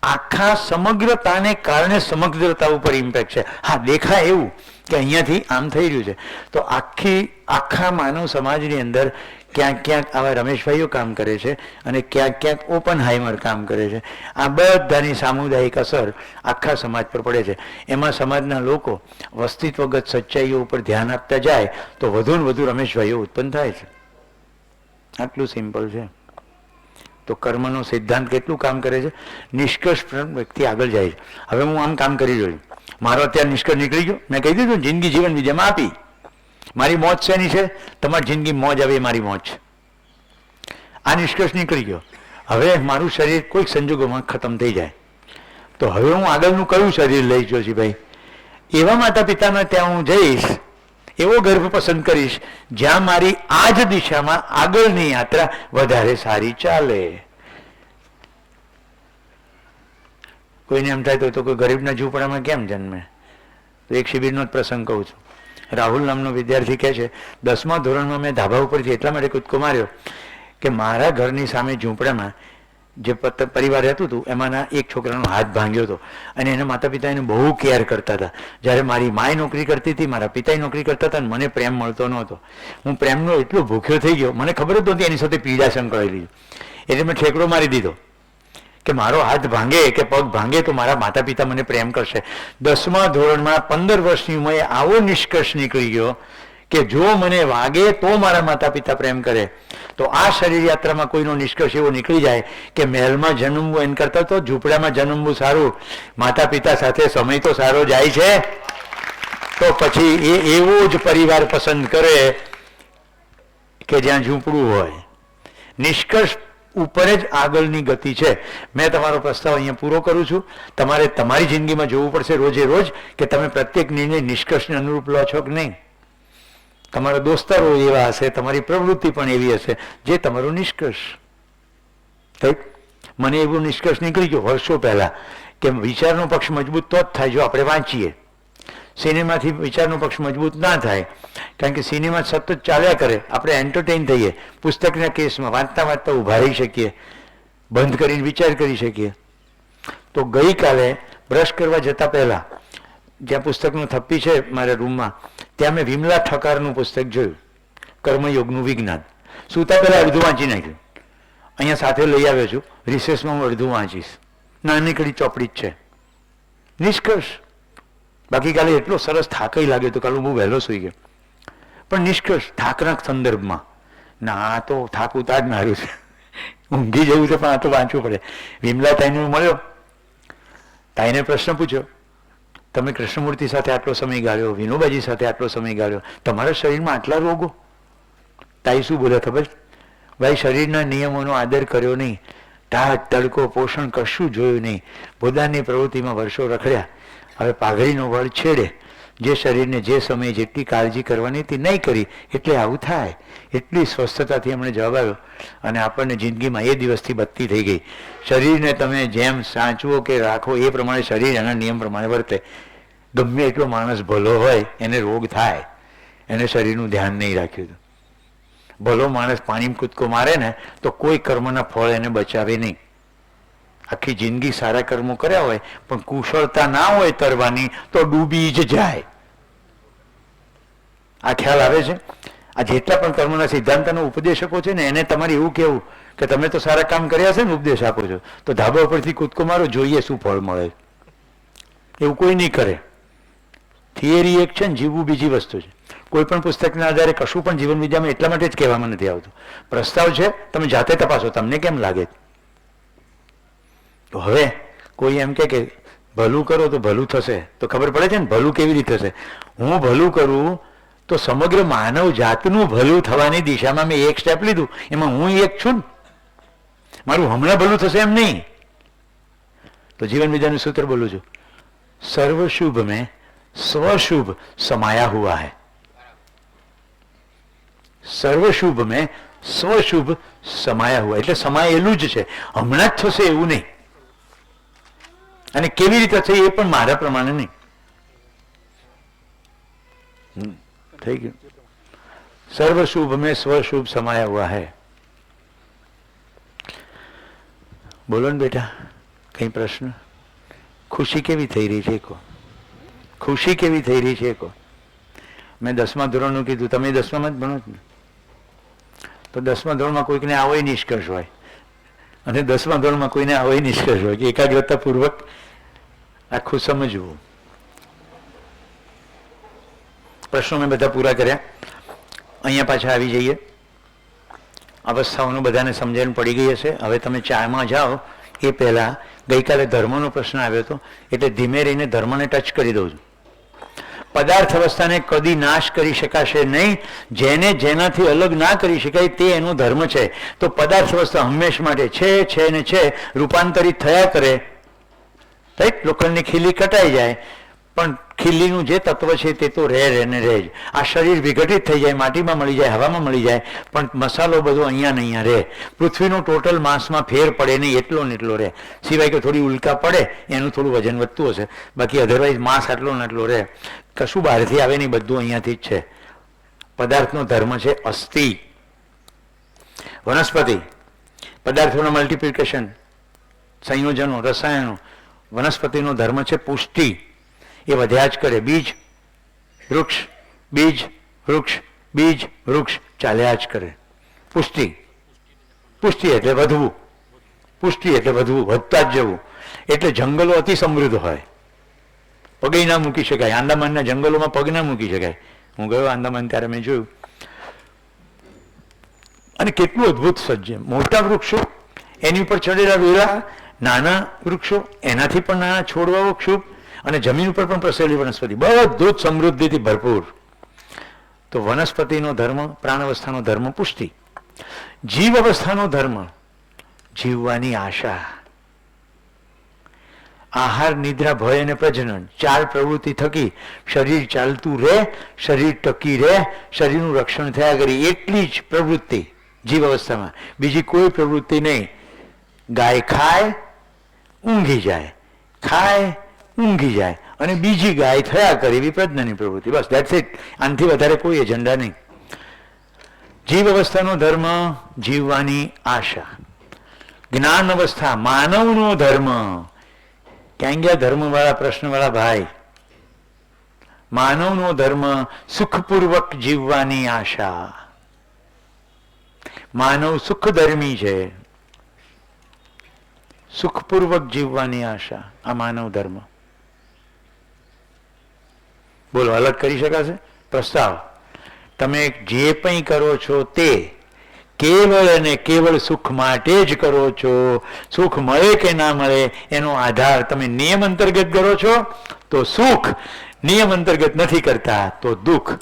S1: આખા સમગ્રતાને કારણે સમગ્રતા ઉપર ઇમ્પેક્ટ છે. હા, દેખાય એવું કે અહીંયાથી આમ થઈ રહ્યું છે, તો આખા માનવ સમાજની અંદર ક્યાંક ક્યાંક આવા રમેશભાઈઓ કામ કરે છે અને ક્યાંક ક્યાંક ઓપનહાઇમર કામ કરે છે. આ બધાની સામુદાયિક અસર આખા સમાજ પર પડે છે. એમાં સમાજના લોકો વસ્તિત્વગત સચ્ચાઈઓ ઉપર ધ્યાન આપતા જાય તો વધુ ને વધુ રમેશભાઈઓ ઉત્પન્ન થાય છે. આટલું સિમ્પલ છે. તો કર્મનો સિદ્ધાંત કેટલું કામ કરે છે? નિષ્કર્ષ પર વ્યક્તિ આગળ જાય છે. હવે હું આમ કામ કરી રહ્યો છું, મારો અત્યારે નિષ્કર્ષ નીકળી ગયો, મેં કહી દીધું જિંદગી જીવન વિદ્યામાં આપી. મારી મોજ શેની છે? તમારી જિંદગી મોજ આવે એ મારી મોજ. આ નિષ્કર્ષ નીકળી ગયો. હવે મારું શરીર કોઈક સંજોગોમાં ખતમ થઈ જાય તો હવે હું આગળનું કયું શરીર લઈ જઉં છું? ભાઈ, એવા માતા પિતાના ત્યાં હું જઈશ, એવો ગર્ભ પસંદ કરીશ જ્યાં મારી આ જ દિશામાં આગળની યાત્રા વધારે સારી ચાલે. કોઈને એમ થાય તો કોઈ ગરીબના ઝૂંપડામાં કેમ જન્મે? તો એક શિબિરનો જ પ્રસંગ કહું છું. રાહુલ નામનો વિદ્યાર્થી કહે છે 10મા ધોરણમાં મેં ધાબા ઉપરથી એટલા માટે કૂદકો માર્યો કે મારા ઘરની સામે ઝૂંપડામાં જે પરિવાર રહેતું હતું એમાંના એક છોકરાનો હાથ ભાંગ્યો હતો અને એના માતા પિતા એને બહુ કેર કરતા હતા. જ્યારે મારી માએ નોકરી કરતી હતી, મારા પિતાએ નોકરી કરતા હતા અને મને પ્રેમ મળતો નહોતો. હું પ્રેમનો એટલો ભૂખ્યો થઈ ગયો, મને ખબર જ નહોતી એની સાથે પીડા સંકળાયેલી. એટલે મેં ઠેકડો મારી દીધો કે મારો હાથ ભાંગે કે પગ ભાંગે તો મારા માતા પિતા મને પ્રેમ કરશે. 10મા ધોરણમાં 15 વર્ષની ઉંમરે આવો નિષ્કર્ષ નીકળી ગયો કે જો મને વાગે તો મારા માતા પિતા પ્રેમ કરે. તો આ શરીર યાત્રામાં કોઈનો નિષ્કર્ષ એવો નીકળી જાય કે મહેલમાં જન્મવું એમ કરતા તો ઝૂંપડામાં જન્મવું સારું. માતા પિતા સાથે સમય તો સારો જાય છે, તો પછી એ એવો જ પરિવાર પસંદ કરે કે જ્યાં ઝૂંપડું હોય. નિષ્કર્ષ ઉપર જ આગળની ગતિ છે. મેં તમારો પ્રસ્તાવ અહીંયા પૂરો કરું છું. તમારે તમારી જિંદગીમાં જોવું પડશે રોજે રોજ કે તમે પ્રત્યેક નિર્ણય નિષ્કર્ષને અનુરૂપ લો છો કે નહીં. તમારા દોસ્તારો એવા હશે, તમારી પ્રવૃત્તિ પણ એવી હશે જે તમારો નિષ્કર્ષ. મને એવું નિષ્કર્ષ નીકળી ગયો વર્ષો પહેલા કે વિચારનો પક્ષ મજબૂત તો જ થાય જો આપણે વાંચીએ. સિનેમાથી વિચારનો પક્ષ મજબૂત ના થાય, કારણ કે સિનેમા સતત ચાલ્યા કરે, આપણે એન્ટરટેઇન થઈએ. પુસ્તકના કેસમાં વાંચતા વાંચતા ઊભા રહી શકીએ, બંધ કરીને વિચાર કરી શકીએ. તો ગઈકાલે બ્રશ કરવા જતા પહેલા જ્યાં પુસ્તકનો થપ્પી છે મારા રૂમમાં, ત્યાં મેં વિમલા ઠક્કરનું પુસ્તક જોયું, કર્મયોગનું વિજ્ઞાન. સૂતા પહેલા અડધું વાંચી નાખ્યું. અહીંયા સાથે લઈ આવ્યો છું, રિસેસમાં હું અડધું વાંચીશ. નાનકડી ચોપડી જ છે. નિષ્કર્ષ બાકી કાલે એટલો સરસ થાકઈ લાગ્યો તો કાલે હું વહેલો સુઈ ગયો. પણ નિષ્કર્ષ થાકના સંદર્ભમાં ના, આ તો થાક ઉતારનારું છે, ઊંઘી જવું છે, પણ આ તો વાંચવું પડે. વિમલા તાઈને મળ્યો, તાઈને પ્રશ્ન પૂછ્યો, તમે કૃષ્ણમૂર્તિ સાથે આટલો સમય ગાળ્યો, વિનોબાજી સાથે આટલો સમય ગાળ્યો, તમારા શરીરમાં આટલા રોગો. તાઈ શું બોલે ખબર? ભાઈ, શરીરના નિયમોનો આદર કર્યો નહીં, ટાઢ તડકો પોષણ કશું જોયું નહીં, પોતાની પ્રવૃત્તિમાં વર્ષો રખડ્યા, હવે પાઘડીનો વળ છેડે. જે શરીરને જે સમયે જેટલી કાળજી કરવાની હતી નહીં કરી, એટલે આવું થાય. એટલી સ્વસ્થતાથી એમણે જવાબ આવ્યો અને આપણને જિંદગીમાં એ દિવસથી બત્તી થઈ ગઈ. શરીરને તમે જેમ સાચવો કે રાખો એ પ્રમાણે શરીર એના નિયમ પ્રમાણે વર્તે. ગમે એટલો માણસ ભલો હોય એને રોગ થાય, એને શરીરનું ધ્યાન નહીં રાખ્યું. ભલો માણસ પાણીમાં કૂદકો મારે ને તો કોઈ કર્મના ફળ એને બચાવે નહીં. આખી જિંદગી સારા કર્મો કર્યા હોય પણ કુશળતા ના હોય તરવાની તો ડૂબી જ જાય. આ ખ્યાલ આવે છે? આ જેટલા પણ કર્મના સિદ્ધાંતના ઉપદેશકો છે ને એને તમારે એવું કહેવું કે તમે તો સારા કામ કર્યા છે ને ઉપદેશ આપો છો તો ધાબા ઉપરથી કૂદકો મારો, જોઈએ શું ફળ મળે. એવું કોઈ નહીં કરે. થિયરી એક છે ને જીવવું બીજી વસ્તુ છે. કોઈ પણ પુસ્તકના આધારે કશું પણ જીવન વિદ્યામાં એટલા માટે જ કહેવામાં નથી આવતું. પ્રસ્તાવ છે, તમે જાતે તપાસો તમને કેમ લાગે. તો હવે કોઈ એમ કે ભલું કરો તો ભલું થશે, તો ખબર પડે છે ને ભલું કેવી રીતે થશે. હું ભલું કરું તો સમગ્ર માનવ જાતનું ભલું થવાની દિશામાં મેં એક સ્ટેપ લીધું, એમાં હું એક છું. મારું હમણાં ભલું થશે એમ નહીં. તો જીવન વિદ્યાનું સૂત્ર બોલું છું, સર્વ શુભ મેં સ્વશુભ સમાયા હુआ है. સર્વ શુભ મેં સ્વશુભ સમાયા હુआ, એટલે સમાયેલું જ છે, હમણાં જ થશે એવું નહીં. અને કેવી રીતે થશે એ પણ મારા પ્રમાણે નહીં. થઈ ગયું. સર્વ શુભ મેં સ્વશુભ સમાયા હુआ है. બોલો ને બેટા, કઈ પ્રશ્ન? ખુશી કેવી થઈ રહી છે કહો. ખુશી કેવી થઈ રહી છે કહો. મેં 10મા ધોરણનું કીધું, તમે 10મામાં જ ભણો જ ને, તો 10મા ધોરણમાં કોઈકને આવો નિષ્કર્ષ હોય અને 10મા ધોરણમાં કોઈને આવો નિષ્કર્ષ હોય કે એકાગ્રતા પૂર્વક આખું સમજવું. પ્રશ્નો મેં બધા પૂરા કર્યા. અહીંયા પાછા આવી જઈએ. અવસ્થાઓનું બધાને સમજણ પડી ગઈ હશે. હવે તમે ચામાં જાઓ એ પહેલાં ગઈકાલે ધર્મનો પ્રશ્ન આવ્યો હતો એટલે ધીમે રહીને ધર્મને ટચ કરી દઉં છું. પદાર્થ અવસ્થાને કદી નાશ કરી શકાશે નહીં. જેને જેનાથી અલગ ના કરી શકાય તે એનો ધર્મ છે. તો પદાર્થ અવસ્થા હંમેશ માટે છે ને છે, રૂપાંતરિત થયા કરે. રાઈટ? લોખંડની ખીલી કટાઈ જાય પણ ખીલીનું જે તત્વ છે તે તો રહે ને રહે જ. આ શરીર વિઘટિત થઈ જાય, માટીમાં મળી જાય, હવામાં મળી જાય, પણ મસાલો બધો અહીંયા ને અહીંયા રહે. પૃથ્વીનો ટોટલ માસમાં ફેર પડે નહીં, એટલો ને એટલો રહે. સિવાય કે થોડી ઉલ્કા પડે એનું થોડું વજન વધતું હશે, બાકી અધરવાઇઝ માસ આટલો ને એટલો રહે. કશું બહારથી આવે નહીં, બધું અહીંયાથી જ છે. પદાર્થનો ધર્મ છે અસ્થિ. વનસ્પતિ પદાર્થોના મલ્ટિપ્લિકેશન, સંયોજનો, રસાયણો. વનસ્પતિનો ધર્મ છે પુષ્ટિ, એ વધ્યા જ કરે. બીજ વૃક્ષ, બીજ વૃક્ષ, બીજ વૃક્ષ ચાલ્યા જ કરે. પુષ્ટિ. પુષ્ટિ એટલે વધવું, પુષ્ટિ એટલે વધવું, વધતા જ જવું. એટલે જંગલો અતિ સમૃદ્ધ હોય, પગે ના મૂકી શકાય. આંદામાનના જંગલોમાં પગ ના મૂકી શકાય. હું ગયો આંદામાન ત્યારે મેં જોયું. અને કેટલું અદ્ભુત સજ્જ. મોટા વૃક્ષો, એની ઉપર ચડેલા વેલા, નાના વૃક્ષો, એનાથી પણ નાના છોડવાઓ ક્ષુભ, અને જમીન ઉપર પણ પ્રસરેલી વનસ્પતિ, બધું જ સમૃદ્ધિથી ભરપૂર. તો વનસ્પતિનો ધર્મ, પ્રાણ અવસ્થાનો ધર્મ પુષ્ટિ. જીવ અવસ્થાનો ધર્મ જીવવાની આશા. આહાર, નિદ્રા, ભય અને પ્રજનન, 4 પ્રવૃત્તિ થકી શરીર ચાલતું રહે, શરીર ટકી રહે, શરીરનું રક્ષણ થયા કરી. એટલી જ પ્રવૃત્તિ જીવ અવસ્થામાં, બીજી કોઈ પ્રવૃત્તિ નહીં. ગાય ખાય, ઊંઘી જાય, ખાય, ઊંઘી જાય, અને બીજી ગાય થયા કરે, એવી પ્રજ્ઞાની પ્રવૃત્તિ. બસ, ધેટ્સ ઇટ. આનાથી વધારે કોઈ એજન્ડા નહીં. જીવ અવસ્થાનો ધર્મ જીવવાની આશા. જ્ઞાન અવસ્થા માનવનો ધર્મ. ક્યાં ગયા ધર્મવાળા, પ્રશ્નવાળા ભાઈ? માનવનો ધર્મ સુખપૂર્વક જીવવાની આશા. માનવ સુખધર્મી છે, સુખપૂર્વક જીવવાની આશા. આ માનવ ધર્મ. બોલો, અલગ કરી શકાશે? પ્રસ્તાવ. તમે જે કંઈ કરો છો તે કેવળ અને કેવળ સુખ માટે જ કરો છો. સુખ મળે કે ના મળે એનો આધાર તમે નિયમ અંતર્ગત કરો છો તો સુખ, નિયમ અંતર્ગત નથી કરતા તો દુઃખ.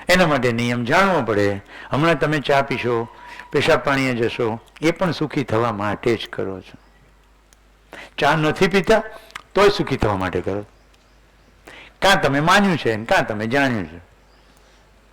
S1: એના માટે નિયમ જાણવો પડે. હમણાં તમે ચા પીશો, પેશાબ પાણીએ જશો, એ પણ સુખી થવા માટે જ કરો છો. ચા નથી પીતા તોય સુખી થવા માટે કરો. કાં તમે માન્યું છે કાં તમે જાણ્યું છે.